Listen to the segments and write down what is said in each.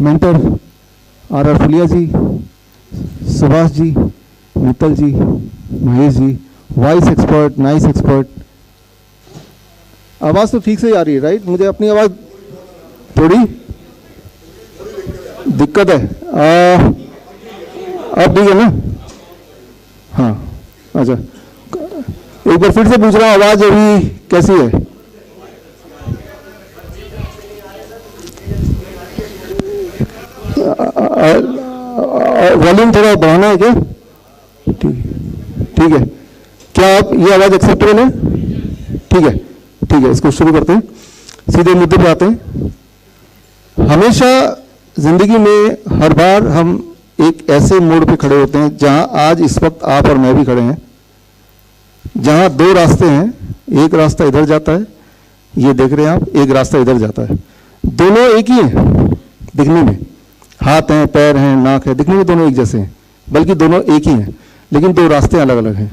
Mentor are फुलिया जी, सुभाष जी, मित्तल जी, Mahesh ji, voice expert, nice expert. आवाज़ तो ठीक से ही आ रही है राइट? मुझे अपनी आवाज़ थोड़ी दिक्कत है। अब ठीक है ना? हाँ अच्छा, एक बार फिर से पूछ रहा हूँ, आवाज़ अभी कैसी है? वॉल्यूम थोड़ा बढ़ाना है क्या? ठीक है, क्या आप ये आवाज़ एक्सेप्टेबल है? ठीक है, इसको शुरू करते हैं, सीधे मुद्दे पे आते हैं। हमेशा जिंदगी में हर बार हम एक ऐसे मोड़ पे खड़े होते हैं जहां आज इस वक्त आप और मैं भी खड़े हैं, जहां दो रास्ते हैं, एक रास्ता इधर जाता है, ये देख रहे हैं आप, एक रास्ता इधर जाता है। दोनों एक ही हैं दिखने में, हाथ हैं, पैर हैं, नाक है, दिखने में दोनों एक जैसे हैं, बल्कि दोनों एक ही हैं, लेकिन दो रास्ते अलग अलग हैं।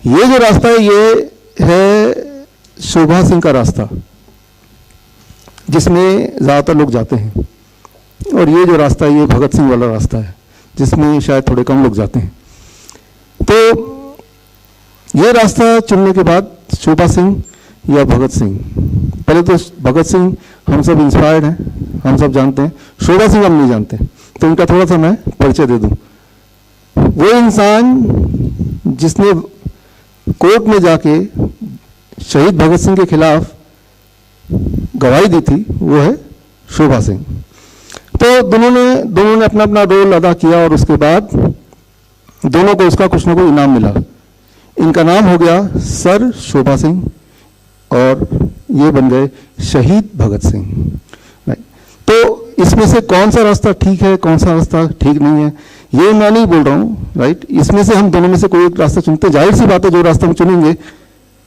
ये जो रास्ता है ये है शोभा सिंह का रास्ता, जिसमें ज़्यादातर लोग जाते हैं, और ये जो रास्ता है ये भगत सिंह वाला रास्ता है, जिसमें शायद थोड़े कम लोग जाते हैं। तो ये रास्ता चुनने के बाद शोभा सिंह या भगत सिंह, पहले तो भगत सिंह हम सब इंस्पायर्ड हैं, हम सब जानते हैं, शोभा सिंह हम नहीं जानते, तो इनका थोड़ा सा मैं परिचय दे दूं। वो इंसान जिसने कोर्ट में जाके शहीद भगत सिंह के खिलाफ गवाही दी थी, वो है शोभा सिंह। तो दोनों ने अपना अपना रोल अदा किया, और उसके बाद दोनों को उसका कुछ ना कुछ इनाम मिला। इनका नाम हो गया सर शोभा सिंह, और ये बन गए शहीद भगत सिंह। तो इसमें से कौन सा रास्ता ठीक है, कौन सा रास्ता ठीक नहीं है, ये मैं नहीं बोल रहा हूँ राइट। इसमें से हम दोनों में से कोई एक रास्ता चुनते, जाहिर सी बात है जो रास्ता हम चुनेंगे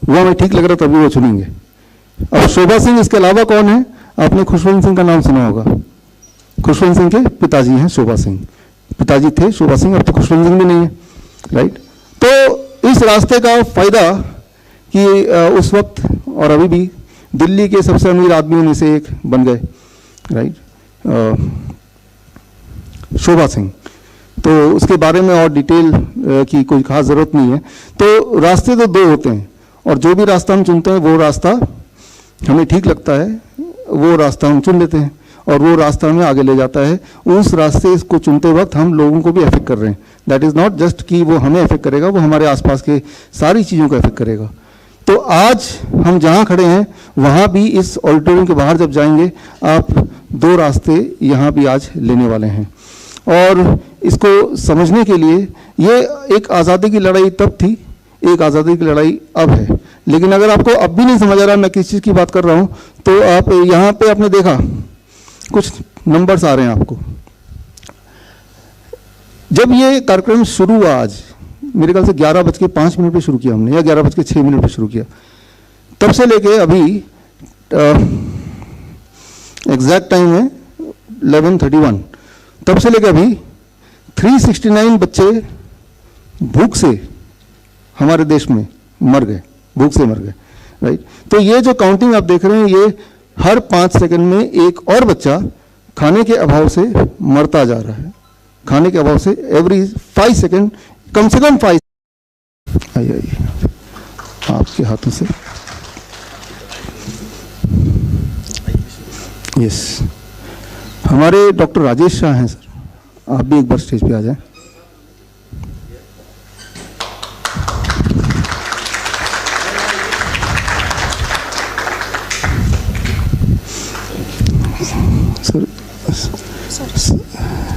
वो हमें ठीक लग रहा है तभी वो चुनेंगे। और शोभा सिंह इसके अलावा कौन है? आपने खुशवंत सिंह का नाम सुना होगा, खुशवंत सिंह के पिताजी हैं शोभा सिंह, पिताजी थे शोभा सिंह, अब तो खुशवंत सिंह भी नहीं है राइट। तो इस रास्ते का फायदा कि उस वक्त और अभी भी दिल्ली के सबसे अमीर आदमियों में से एक बन गए राइट, शोभा सिंह। तो उसके बारे में और डिटेल की कोई खास ज़रूरत नहीं है। तो रास्ते तो दो होते हैं, और जो भी रास्ता हम चुनते हैं वो रास्ता हमें ठीक लगता है, वो रास्ता हम चुन लेते हैं, और वो रास्ता हमें आगे ले जाता है। उस रास्ते को चुनते वक्त हम लोगों को भी अफेक्ट कर रहे हैं। दैट इज़ नॉट जस्ट कि वो हमें अफेक्ट करेगा, वो हमारे आसपास के सारी चीज़ों को अफेक्ट करेगा। तो आज हम जहाँ खड़े हैं वहाँ भी, इस ऑडिटोरियम के बाहर जब जाएंगे आप, दो रास्ते यहाँ भी आज लेने वाले हैं। और इसको समझने के लिए, ये एक आज़ादी की लड़ाई तब थी, एक आज़ादी की लड़ाई अब है। लेकिन अगर आपको अब भी नहीं समझ आ रहा मैं किस चीज़ की बात कर रहा हूँ, तो आप यहाँ पे आपने देखा कुछ नंबर्स आ रहे हैं आपको। जब ये कार्यक्रम शुरू हुआ आज, मेरे ख्याल से 11:05 पे शुरू किया हमने, या 11:06 पे शुरू किया, तब से लेके अभी एग्जैक्ट टाइम है 11:31, तब से लेके अभी 369 बच्चे भूख से हमारे देश में मर गए, भूख से मर गए राइट। तो ये जो काउंटिंग आप देख रहे हैं, ये हर 5 सेकंड में एक और बच्चा खाने के अभाव से मरता जा रहा है, खाने के अभाव से एवरी 5 सेकंड, कम से कम 5। आइए आपके हाथों से, यस, हमारे डॉक्टर राजेश शाह हैं सर, आप भी एक बार स्टेज पे आ जाएं।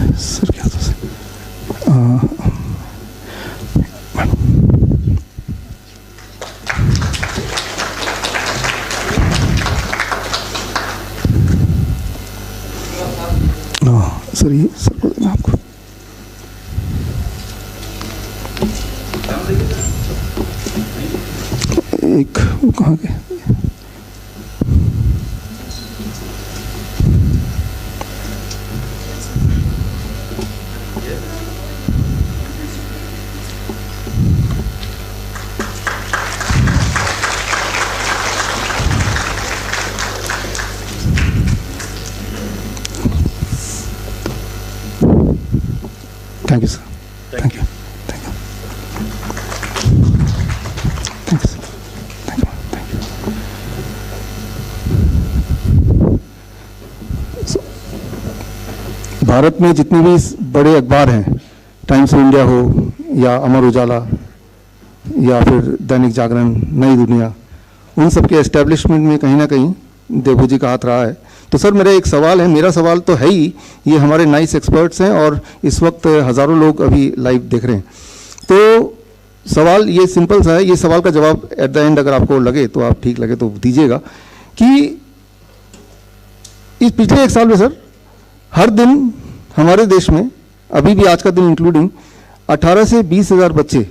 सर क्या था सर? सर ये सर को देना आपको। एक वो कहाँ गए? Thank you sir, thank you, thank you, thank you sir, thank you, thank you. Bharat में जितने भी बड़े अखबार हैं, टाइम्स ऑफ इंडिया हो या अमर उजाला या फिर दैनिक जागरण, नई दुनिया, उन सब के एस्टेब्लिशमेंट में कहीं ना कहीं देबू जी का हाथ रहा है। तो सर मेरा एक सवाल है, मेरा सवाल तो है ही, ये हमारे नाइस एक्सपर्ट्स हैं और इस वक्त हज़ारों लोग अभी लाइव देख रहे हैं, तो सवाल ये सिंपल सा है, ये सवाल का जवाब एट द एंड अगर आपको लगे तो आप ठीक लगे तो दीजिएगा कि इस पिछले एक साल में सर हर दिन हमारे देश में, अभी भी आज का दिन इंक्लूडिंग, 18 से 20,000 बच्चे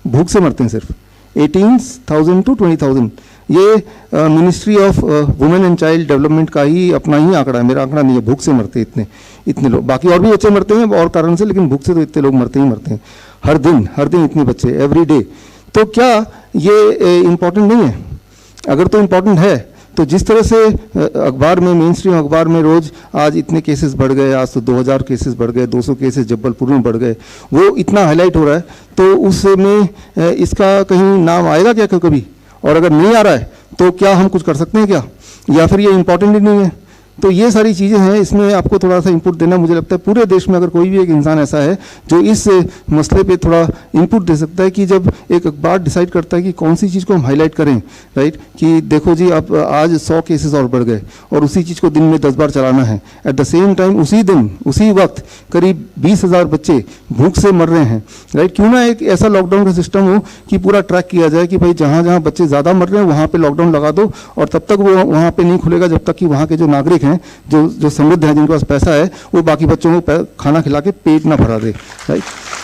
भूख से मरते हैं, सिर्फ 18,000 to 20,000। ये ministry of women and child development का ही अपना ही आंकड़ा है, मेरा आंकड़ा नहीं है। भूख से मरते हैं इतने लोग, बाकी और भी बच्चे मरते हैं और कारण से, लेकिन भूख से तो इतने लोग मरते ही मरते हैं हर दिन इतने बच्चे एवरी डे। तो क्या ये इम्पोर्टेंट नहीं है? अगर तो इम्पोर्टेंट है तो जिस तरह से अखबार में, मेन स्ट्रीम अखबार में रोज़ आज इतने केसेस बढ़ गए, आज तो 2000 केसेस बढ़ गए, 200 केसेस जबलपुर में बढ़ गए, वो इतना हाईलाइट हो रहा है, तो उसमें इसका कहीं नाम आएगा क्या कभी? और अगर नहीं आ रहा है तो क्या हम कुछ कर सकते हैं क्या, या फिर ये इम्पोर्टेंट ही नहीं है? तो ये सारी चीज़ें हैं, इसमें आपको थोड़ा सा इनपुट देना, मुझे लगता है पूरे देश में अगर कोई भी एक इंसान ऐसा है जो इस मसले पे थोड़ा इनपुट दे सकता है कि जब एक अखबार डिसाइड करता है कि कौन सी चीज़ को हम हाईलाइट करें, राइट, कि देखो जी अब आज 100 केसेस और बढ़ गए और उसी चीज़ को दिन में 10 बार चलाना है, एट द सेम टाइम उसी दिन उसी वक्त करीब 20,000 बच्चे भूख से मर रहे हैं, राइट। क्यों ना एक ऐसा लॉकडाउन का सिस्टम हो कि पूरा ट्रैक किया जाए कि भाई जहाँ जहाँ बच्चे ज़्यादा मर रहे हैं वहाँ पर लॉकडाउन लगा दो, और तब तक वो वहाँ पर नहीं खुलेगा जब तक कि वहाँ के जो नागरिक हैं, जो समृद्ध हैं, जिनके पास पैसा है, वो बाकी बच्चों को खाना खिला के पेट ना भरा दे, राइट।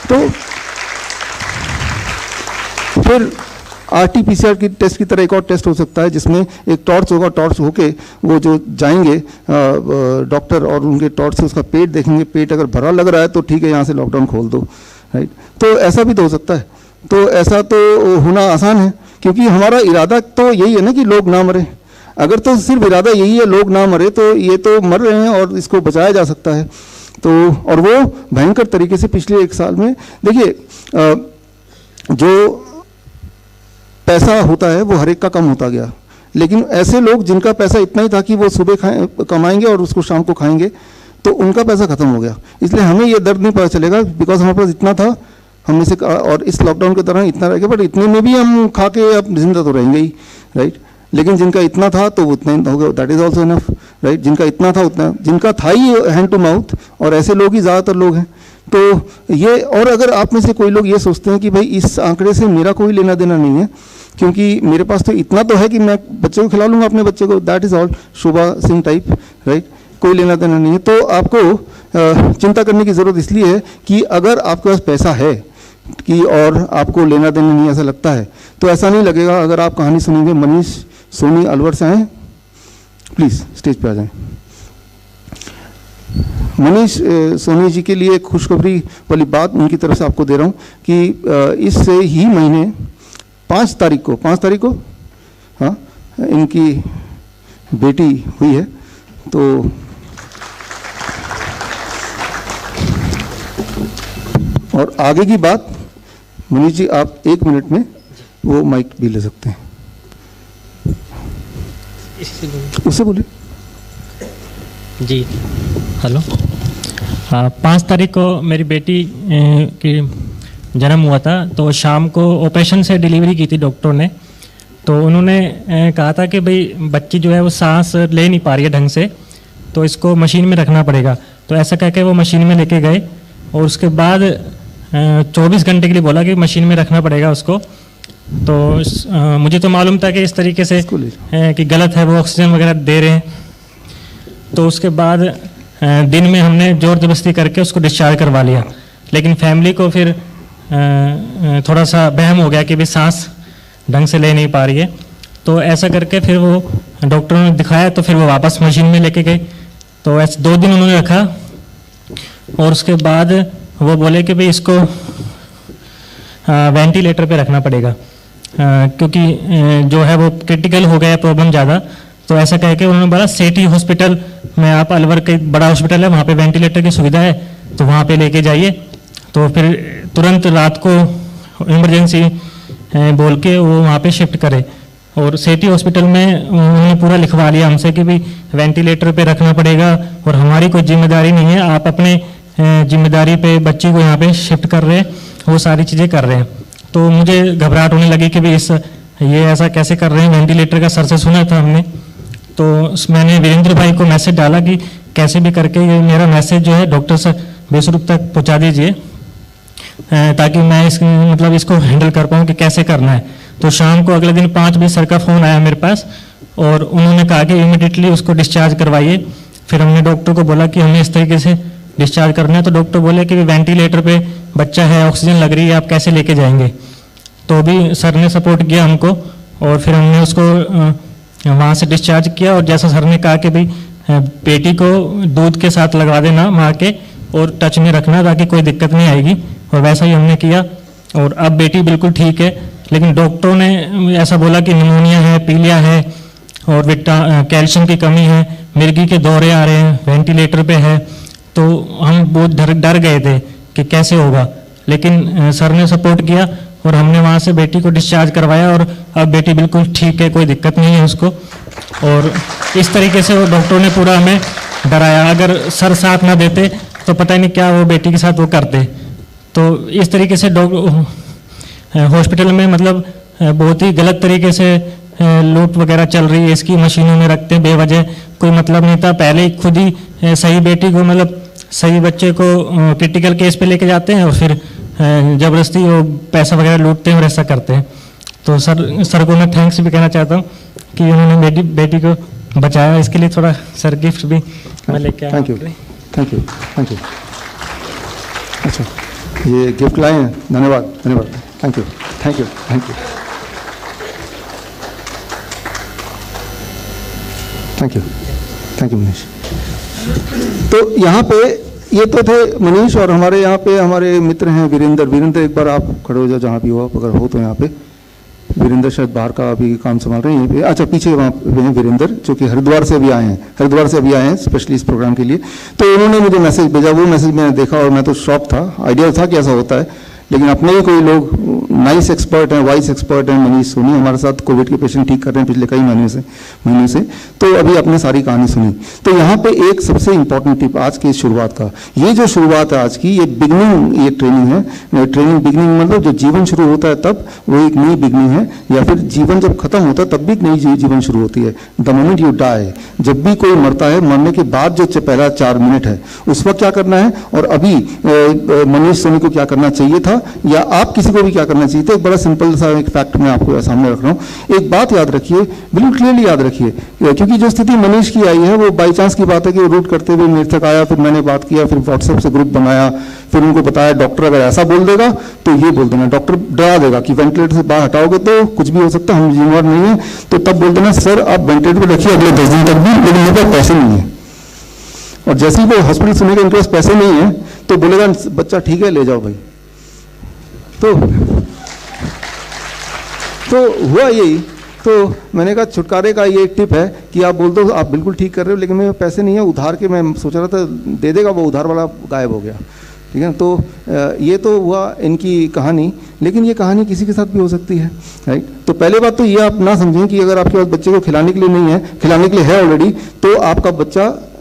तो फिर RT-PCR की टेस्ट की तरह एक और टेस्ट हो सकता है जिसमें एक टॉर्च होगा, टॉर्च होके वो जो जाएंगे डॉक्टर और उनके टॉर्च से उसका पेट देखेंगे, पेट अगर भरा लग रहा है तो ठीक है, यहाँ से लॉकडाउन खोल दो, राइट। तो ऐसा भी तो हो सकता है। तो ऐसा तो होना आसान है, क्योंकि हमारा इरादा तो यही है ना कि लोग ना मरे। अगर तो सिर्फ इरादा यही है लोग ना मरे, तो ये तो मर रहे हैं और इसको बचाया जा सकता है। तो और वो भयंकर तरीके से पिछले एक साल में देखिए, जो पैसा होता है वो हर एक का कम होता गया, लेकिन ऐसे लोग जिनका पैसा इतना ही था कि वो सुबह कमाएंगे और उसको शाम को खाएंगे, तो उनका पैसा खत्म हो गया। इसलिए हमें ये दर्द नहीं पता चलेगा, बिकॉज हमारे पास इतना था, हमने से, और इस लॉकडाउन के दौरान इतना रहेगा, बट इतने में भी हम खा के अब जिंदा तो रहेंगे ही, राइट। लेकिन जिनका इतना था तो वो उतना ही हो गया, that is also enough, right. जिनका इतना था उतना, जिनका था ही हैंड टू माउथ, और ऐसे लोग ही ज़्यादातर लोग हैं। तो ये, और अगर आप में से कोई लोग ये सोचते हैं कि भाई इस आंकड़े से मेरा कोई लेना देना नहीं है, क्योंकि मेरे पास तो इतना तो है कि मैं बच्चे को खिला लूँगा अपने बच्चे को, that is all Shobha Singh type, right, कोई लेना देना नहीं है, तो आपको चिंता करने की ज़रूरत इसलिए है कि अगर आपके पास पैसा है कि और आपको लेना देना नहीं ऐसा लगता है, तो ऐसा नहीं लगेगा। अगर आप कहानी सुनेंगे, मनीष सोनी अलवर से आए, प्लीज़ स्टेज पे आ जाएं। मनीष सोनी जी के लिए एक खुशखबरी वाली बात उनकी तरफ से आपको दे रहा हूँ कि इस ही महीने 5 तारीख को हाँ, इनकी बेटी हुई है। तो और आगे की बात मनीष जी आप 1 मिनट में वो माइक भी ले सकते हैं, उससे बोलिए जी। हेलो, 5 तारीख को मेरी बेटी की जन्म हुआ था, तो शाम को ऑपरेशन से डिलीवरी की थी डॉक्टर ने। तो उन्होंने कहा था कि भाई बच्ची जो है वो सांस ले नहीं पा रही है ढंग से, तो इसको मशीन में रखना पड़ेगा। तो ऐसा कह के वो मशीन में लेके गए, और उसके बाद 24 घंटे के लिए बोला कि मशीन में रखना पड़ेगा उसको। तो मुझे तो मालूम था कि इस तरीके से कि गलत है, वो ऑक्सीजन वगैरह दे रहे हैं। तो उसके बाद दिन में हमने ज़ोर ज़बरदस्ती करके उसको डिस्चार्ज करवा लिया, लेकिन फैमिली को फिर थोड़ा सा वहम हो गया कि भाई सांस ढंग से ले नहीं पा रही है। तो ऐसा करके फिर वो डॉक्टरों ने दिखाया, तो फिर वो वापस मशीन में लेके गए। तो ऐसे 2 दिन उन्होंने रखा, और उसके बाद वो बोले कि भाई इसको वेंटिलेटर पे रखना पड़ेगा, क्योंकि जो है वो क्रिटिकल हो गया प्रॉब्लम ज़्यादा। तो ऐसा कह के उन्होंने बोला सेठी हॉस्पिटल में, आप अलवर के बड़ा हॉस्पिटल है, वहाँ पे वेंटिलेटर की सुविधा है, तो वहाँ पे लेके जाइए। तो फिर तुरंत रात को इमरजेंसी बोल के वो वहाँ पे शिफ्ट करे। और सेठी हॉस्पिटल में उन्होंने पूरा लिखवा लिया हमसे कि भी वेंटिलेटर पे रखना पड़ेगा और हमारी कोई जिम्मेदारी नहीं है, आप अपने जिम्मेदारी पे बच्ची को यहाँ पे शिफ्ट कर रहे हैं, वो सारी चीज़ें कर रहे हैं। तो मुझे घबराहट होने लगी कि भी ये ऐसा कैसे कर रहे हैं, वेंटिलेटर का सर से सुना था हमने। तो मैंने वीरेंद्र भाई को मैसेज डाला कि कैसे भी करके ये मेरा मैसेज जो है डॉक्टर साहब बेसुरूप तक पहुँचा दीजिए, ताकि मैं इसको हैंडल कर पाऊँ कि कैसे करना है। तो शाम को अगले दिन 5 बजे सर का फ़ोन आया मेरे पास और उन्होंने कहा कि इमीडिएटली उसको डिस्चार्ज करवाइए। फिर हमने डॉक्टर को बोला कि हमें इस तरीके से डिस्चार्ज करना है। तो डॉक्टर बोले कि वेंटिलेटर पे बच्चा है, ऑक्सीजन लग रही है, आप कैसे लेके जाएंगे। तो भी सर ने सपोर्ट किया हमको और फिर हमने उसको वहाँ से डिस्चार्ज किया। और जैसा सर ने कहा कि भाई बेटी को दूध के साथ लगवा देना माँ के और टच में रखना ताकि कोई दिक्कत नहीं आएगी, और वैसा ही हमने किया। और अब बेटी बिल्कुल ठीक है, लेकिन डॉक्टरों ने ऐसा बोला कि निमोनिया है, पीलिया है और कैल्शियम की कमी है, मिर्गी के दौरे आ रहे हैं, वेंटिलेटर पे है। तो हम बहुत डर गए थे कि कैसे होगा, लेकिन सर ने सपोर्ट किया और हमने वहाँ से बेटी को डिस्चार्ज करवाया और अब बेटी बिल्कुल ठीक है, कोई दिक्कत नहीं है उसको। और इस तरीके से वो डॉक्टरों ने पूरा हमें डराया, अगर सर साथ ना देते तो पता ही नहीं क्या वो बेटी के साथ वो करते। तो इस तरीके से हॉस्पिटल में बहुत ही गलत तरीके से लूट वगैरह चल रही है, इसकी मशीनों में रखते हैं बेवजह, कोई मतलब नहीं था। पहले ही खुद ही सही बेटी को सही बच्चे को क्रिटिकल केस पे लेके जाते हैं और फिर ज़बरदस्ती वो पैसा वगैरह लूटते हैं और ऐसा करते हैं। तो सर को मैं थैंक्स भी कहना चाहता हूँ कि उन्होंने बेटी को बचाया। इसके लिए थोड़ा सर गिफ्ट भी मैं लेके आया। Thank you. अच्छा, ये गिफ्ट लाए हैं, धन्यवाद। Thank you Manish. तो यहाँ पे ये तो थे मनीष, और हमारे यहाँ पे हमारे मित्र हैं वीरेंद्र। एक बार आप खड़े हो जाओ जहाँ भी हो आप, अगर हो तो यहाँ पे। वीरेंद्र शायद बाहर का अभी काम संभाल रहे हैं यहीं पे। अच्छा, पीछे वहाँ पे हैं वीरेंद्र, जो कि हरिद्वार से अभी आए हैं स्पेशली इस प्रोग्राम के लिए। तो उन्होंने मुझे मैसेज भेजा, वो मैसेज मैंने देखा और मैं तो शॉक था। आइडिया था कि ऐसा होता है, लेकिन अपने ही कोई लोग नाइस एक्सपर्ट हैं, वाइस एक्सपर्ट हैं। मनीष सोनी हमारे साथ कोविड के पेशेंट ठीक कर रहे हैं पिछले कई महीनों से। तो अभी अपने सारी कहानी सुनी। तो यहाँ पे एक सबसे इंपॉर्टेंट टिप आज की शुरुआत का, ये जो शुरुआत है आज की, ये बिगनिंग, ये ट्रेनिंग है। ट्रेनिंग बिगनिंग मतलब जो जीवन शुरू होता है तब वो एक नई बिगनिंग है, या फिर जीवन जब खत्म होता है तब भी एक नई जीवन शुरू होती है। द मोमेंट यू डाई, जब भी कोई मरता है, मरने के बाद जो पहला 4 मिनट है उस वक्त क्या करना है, और अभी मनीष सोनी को क्या करना चाहिए था, या आप किसी को भी क्या करना चाहिए था। एक बड़ा सिंपल सा एक फैक्ट मैं आपको सामने रख रहा हूँ। एक बात याद रखिए, बिल्कुल क्लियरली याद रखिए, क्योंकि जो स्थिति मनीष की आई है वो बाई चांस की बात है कि वो रूट करते हुए मेरे तक आया, फिर मैंने बात किया, फिर व्हाट्सएप से ग्रुप बनाया, फिर उनको बताया डॉक्टर अगर ऐसा बोल देगा तो ये बोल देना, डॉक्टर डरा देगा कि वेंटिलेटर से बाहर हटाओगे तो कुछ भी हो सकता है, हम जिम्मेवार नहीं है। तो तब बोल देना सर आप वेंटिलेटर पर रखिए अगले 10 दिन तक भी, लेकिन मेरे पास पैसे नहीं है। और जैसे ही वो हॉस्पिटल सुनेगा इनके पास पैसे नहीं है तो बोलेगा बच्चा ठीक है ले जाओ भाई। तो हुआ यही। तो मैंने कहा छुटकारे का ये टिप है कि आप बोल दो आप बिल्कुल ठीक कर रहे हो, लेकिन मेरे पैसे नहीं है, उधार के मैं सोच रहा था दे देगा, वो उधार वाला गायब हो गया। ठीक है, तो ये तो हुआ इनकी कहानी, लेकिन ये कहानी किसी के साथ भी हो सकती है, राइट। तो पहले बात तो ये आप ना समझें कि अगर आपके पास बच्चे को खिलाने के लिए नहीं है, खिलाने के लिए है ऑलरेडी, तो आपका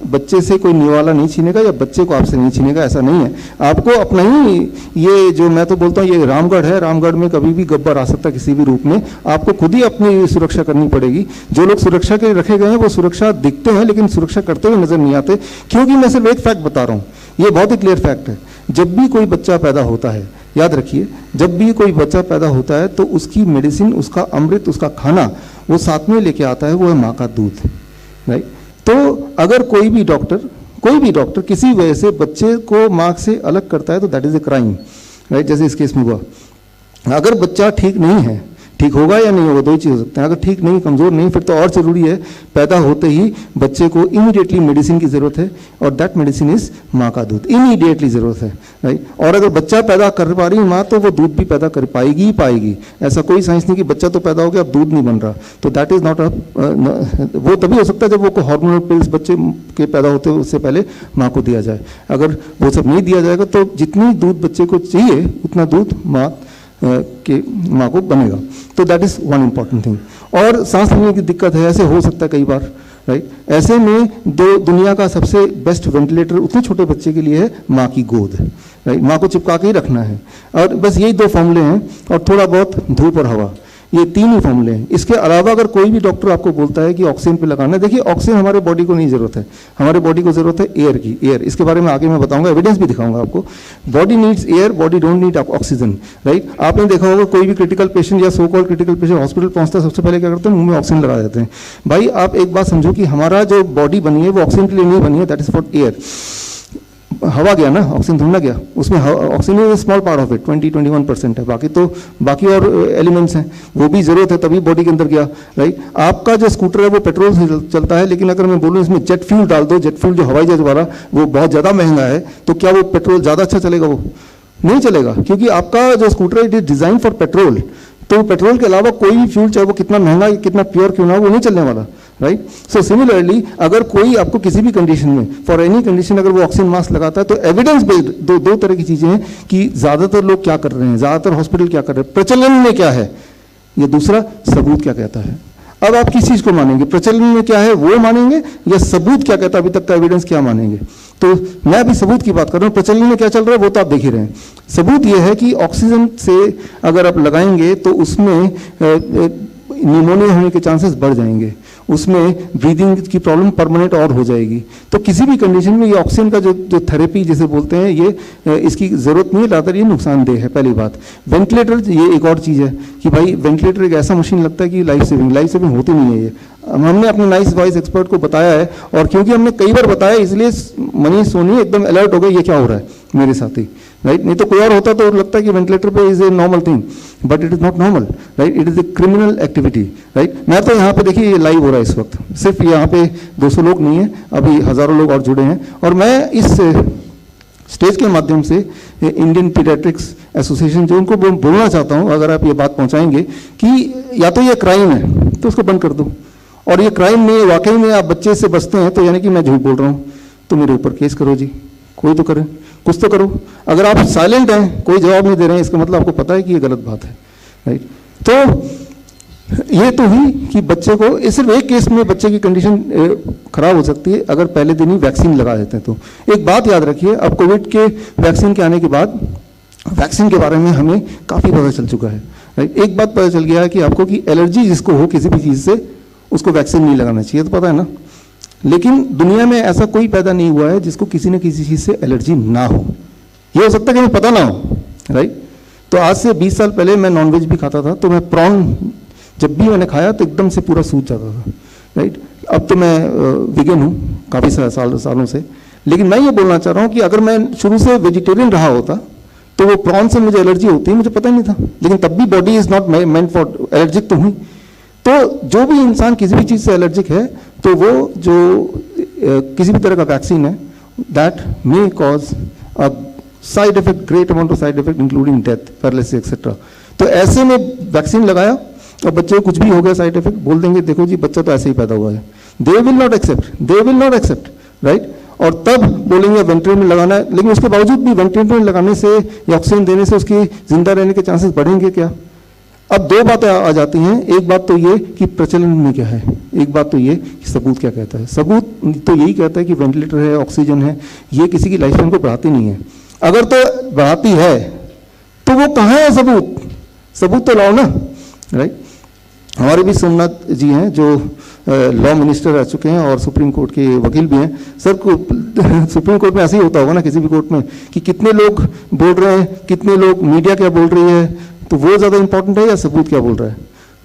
बच्चे से कोई निवाला नहीं छीनेगा या बच्चे को आपसे नहीं छीनेगा, ऐसा नहीं है। आपको अपना ही, ये जो मैं तो बोलता हूँ ये रामगढ़ है, रामगढ़ में कभी भी गब्बर आ सकता है किसी भी रूप में। आपको खुद ही अपनी सुरक्षा करनी पड़ेगी। जो लोग सुरक्षा के लिए रखे गए हैं वो सुरक्षा दिखते हैं लेकिन सुरक्षा करते हुए नजर नहीं आते, क्योंकि मैं सिर्फ एक फैक्ट बता रहा हूँ, ये बहुत ही क्लियर फैक्ट है। जब भी कोई बच्चा पैदा होता है, याद रखिए, जब भी कोई बच्चा पैदा होता है तो उसकी मेडिसिन, उसका अमृत, उसका खाना वो साथ में लेके आता है, वो है माँ का दूध, राइट। तो अगर कोई भी डॉक्टर किसी वजह से बच्चे को माँ से अलग करता है तो that is a crime, right. जैसे इस केस में हुआ, अगर बच्चा ठीक नहीं है, ठीक होगा या नहीं होगा, दो ही चीज़ हो सकते हैं। अगर ठीक नहीं, कमज़ोर नहीं, फिर तो और ज़रूरी है पैदा होते ही बच्चे को इमीडिएटली मेडिसिन की ज़रूरत है, और दैट मेडिसिन इज़ माँ का दूध, इमीडिएटली ज़रूरत है, राइट। और अगर बच्चा पैदा कर पा रही माँ तो वो दूध भी पैदा कर पाएगी ही पाएगी। ऐसा कोई साइंस नहीं कि बच्चा तो पैदा हो गया अब दूध नहीं बन रहा, तो दैट इज़ नॉट वो तभी हो सकता है जब वो हार्मोनल पिल्स बच्चे के पैदा होते हुए उससे पहले माँ को दिया जाए। अगर वो सब नहीं दिया जाएगा तो जितनी दूध बच्चे को चाहिए उतना दूध माँ को बनेगा। तो that is one important thing. और सांस लेने की दिक्कत है, ऐसे हो सकता है कई बार, राइट। ऐसे में दुनिया का सबसे बेस्ट वेंटिलेटर उतने छोटे बच्चे के लिए है माँ की गोद, राइट। माँ को चिपका के ही रखना है, और बस यही 2 फॉर्मूले हैं, और थोड़ा बहुत धूप और हवा, ये 3 ही फॉर्मूले हैं। इसके अलावा अगर कोई भी डॉक्टर आपको बोलता है कि ऑक्सीजन पे लगाना है, देखिए ऑक्सीजन हमारे बॉडी को नहीं ज़रूरत है, हमारे बॉडी को ज़रूरत है एयर की। एयर, इसके बारे में आगे मैं बताऊंगा, एविडेंस भी दिखाऊंगा आपको। Body needs air, body don't need oxygen, right. आपने देखा होगा कोई भी क्रिटिकल पेशेंट या so called critical patient hospital पहुंचता है, सबसे पहले क्या करते हैं, मुंह में ऑक्सीजन लगा देते हैं। भाई आप एक बात समझो कि हमारा जो बॉडी बनी है वो ऑक्सीजन के लिए नहीं बनी है, दैट इज फॉर एयर। हवा गया ना, ऑक्सीजन थोड़ा गया, उसमें oxygen is small part of it, 20-21% है, बाकी और एलिमेंट्स हैं, वो भी जरूरत है तभी बॉडी के अंदर गया, राइट। आपका जो स्कूटर है वो पेट्रोल से चलता है, लेकिन अगर मैं बोलूँ इसमें जेट फ्यूल डाल दो, जेट फ्यूल जो हवाई जहाज वाला वो बहुत ज़्यादा महंगा है, तो क्या वो पेट्रोल ज़्यादा अच्छा चलेगा? वो नहीं चलेगा, क्योंकि आपका जो स्कूटर है it is design for petrol. तो पेट्रोल के अलावा कोई भी फ्यूल, चाहे वो कितना महंगा कितना प्योर क्यों ना हो, वो नहीं चलने वाला, राइट। सो सिमिलरली अगर कोई आपको किसी भी कंडीशन में, फॉर एनी कंडीशन, अगर वो ऑक्सीजन मास्क लगाता है तो एविडेंस बेस्ड दो तरह की चीजें हैं कि ज्यादातर लोग क्या कर रहे हैं, ज्यादातर हॉस्पिटल क्या कर रहे हैं, प्रचलन में क्या है, ये दूसरा सबूत क्या कहता है। अब आप किस चीज को मानेंगे, प्रचलन में क्या है वो मानेंगे या सबूत क्या कहता है अभी तक का एविडेंस क्या मानेंगे? तो मैं अभी सबूत की बात कर रहा हूँ, प्रचलन में क्या चल रहा है वो तो आप देख ही रहे हैं। सबूत ये है कि ऑक्सीजन से अगर आप लगाएंगे तो उसमें निमोनिया होने के चांसेस बढ़ जाएंगे, उसमें ब्रीदिंग की प्रॉब्लम परमानेंट और हो जाएगी। तो किसी भी कंडीशन में ये ऑक्सीजन का जो थेरेपी जिसे बोलते हैं, ये इसकी ज़रूरत नहीं है, ज़्यादातर ये नुकसानदेह है। पहली बात, वेंटिलेटर ये एक और चीज़ है कि भाई वेंटिलेटर एक ऐसा मशीन लगता है कि लाइफ सेविंग होती नहीं है। ये हमने अपने नाइस वॉइस एक्सपर्ट को बताया है, और क्योंकि हमने कई बार बताया इसलिए मनीष सोनी एकदम अलर्ट हो गए, ये क्या हो रहा है मेरे साथ ही, राइट। नहीं तो कोई और होता तो लगता है कि वेंटिलेटर पे is a normal thing, but it is not normal, right. It is a criminal activity, right. मैं तो यहाँ पे देखिए ये लाइव हो रहा है इस वक्त, सिर्फ यहाँ पे 200 लोग नहीं है, अभी हजारों लोग और जुड़े हैं, और मैं इस स्टेज के माध्यम से इंडियन पीडियाट्रिक्स एसोसिएशन जो उनको बोलना चाहता हूँ, अगर आप ये बात पहुँचाएंगे कि या तो ये क्राइम है तो उसको बंद कर दो, और ये क्राइम में वाकई में आप बच्चे से बचते हैं तो यानी कि मैं झूठ बोल रहा हूँ, तो मेरे ऊपर केस करो जी, कोई तो करे, कुछ तो करो। अगर आप साइलेंट हैं, कोई जवाब नहीं दे रहे हैं, इसका मतलब आपको पता है कि ये गलत बात है, राइट। तो ये तो हुई कि बच्चे को, सिर्फ एक केस में बच्चे की कंडीशन खराब हो सकती है अगर पहले दिन ही वैक्सीन लगा देते हैं। तो एक बात याद रखिए, अब कोविड के वैक्सीन के आने के बाद वैक्सीन के बारे में हमें काफ़ी पता चल चुका है, राइट। एक बात पता चल गया है कि आपको कि एलर्जी जिसको हो किसी भी चीज़ से, उसको वैक्सीन नहीं लगाना चाहिए, तो पता है ना। लेकिन दुनिया में ऐसा कोई पैदा नहीं हुआ है जिसको किसी न किसी चीज़ से एलर्जी ना हो। ये हो सकता है कि हमें पता ना हो, राइट। तो आज से 20 साल पहले मैं नॉनवेज भी खाता था, तो मैं प्रॉन जब भी मैंने खाया तो एकदम से पूरा सूज जाता था, राइट। अब तो मैं वीगन हूँ काफ़ी सालों से, लेकिन मैं ये बोलना चाह रहा हूँ कि अगर मैं शुरू से वेजिटेरियन रहा होता तो वो प्रॉन से मुझे एलर्जी होती है, मुझे पता ही नहीं था, लेकिन तब भी body is not meant for, allergic तो हुई। तो जो भी इंसान किसी भी चीज़ से एलर्जिक है, तो वो जो किसी भी तरह का वैक्सीन है, that may cause a side effect, great amount of side effect including death, paralysis etcetera. तो ऐसे में वैक्सीन लगाया और बच्चे को कुछ भी हो गया साइड इफेक्ट, बोल देंगे देखो जी बच्चा तो ऐसे ही पैदा हुआ है, they will not accept, right. और तब बोलेंगे वेंटिलेटर में लगाना है, लेकिन उसके बावजूद भी वेंटिलेटर में लगाने से या ऑक्सीजन देने से उसकी जिंदा रहने के चांसेस बढ़ेंगे क्या? अब 2 बातें आ जाती हैं। एक बात तो ये कि प्रचलन में क्या है, एक बात तो ये कि सबूत क्या कहता है। सबूत तो यही कहता है कि वेंटिलेटर है, ऑक्सीजन है, ये किसी की लाइफ टाइम को बढ़ाती नहीं है। अगर तो बढ़ाती है तो वो कहाँ है सबूत? सबूत तो लाओ ना, राइट। हमारे भी सोमनाथ जी हैं जो लॉ मिनिस्टर रह चुके हैं और सुप्रीम कोर्ट के वकील भी हैं। सर को सुप्रीम कोर्ट में ऐसे ही होता होगा ना, किसी भी कोर्ट में, कि कितने लोग बोल रहे हैं, कितने लोग, मीडिया क्या बोल रही है, तो वो ज़्यादा इंपॉर्टेंट है या सबूत क्या बोल रहा है,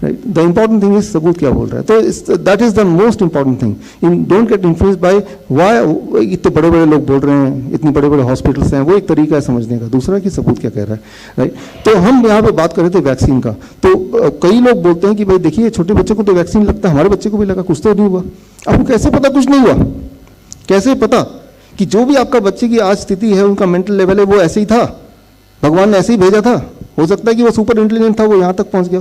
right. The important thing is सबूत क्या बोल रहा है. तो that is the most important thing. In don't get influenced by why इतने बड़े बड़े लोग बोल रहे हैं, इतने बड़े बड़े हॉस्पिटल्स हैं, वो एक तरीका है समझने का. दूसरा कि सबूत क्या कह रहा है, राइट. तो हम यहाँ पे बात कर रहे थे वैक्सीन का. तो कई लोग बोलते हैं कि भाई देखिए छोटे बच्चे को तो वैक्सीन लगता है, हमारे बच्चे को भी लगा, कुछ तो नहीं हुआ. आपको कैसे पता कुछ नहीं हुआ? कैसे पता कि जो भी आपका बच्चे की आज स्थिति है, उनका मेंटल लेवल है, वो ऐसे ही था, भगवान ने ऐसे ही भेजा था. हो सकता है कि वो सुपर इंटेलिजेंट था, वो यहाँ तक पहुँच गया,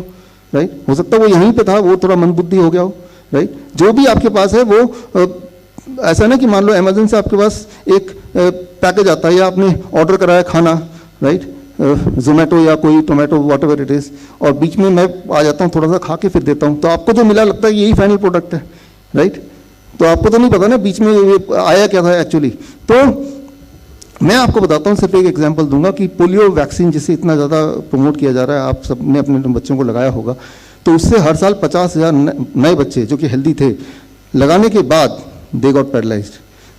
राइट. हो सकता है वो यहीं पे था, वो थोड़ा मंदबुद्धि हो गया हो, राइट. जो भी आपके पास है वो ऐसा ना कि मान लो अमेजन से आपके पास एक पैकेज आता है या आपने ऑर्डर कराया खाना, राइट, जोमेटो या कोई tomato what ever it is, और बीच में मैं आ जाता हूँ, थोड़ा सा खा के फिर देता हूँ, तो आपको जो मिला लगता है यही फाइनल प्रोडक्ट है, राइट. तो आपको तो नहीं पता ना बीच में ये आया क्या था एक्चुअली. तो मैं आपको बताता हूँ, सिर्फ एक एग्जांपल दूंगा कि पोलियो वैक्सीन जिसे इतना ज़्यादा प्रमोट किया जा रहा है, आप सबने अपने बच्चों को लगाया होगा, तो उससे हर साल 50,000 नए बच्चे जो कि हेल्दी थे, लगाने के बाद दे गॉट पैरालाइज्ड,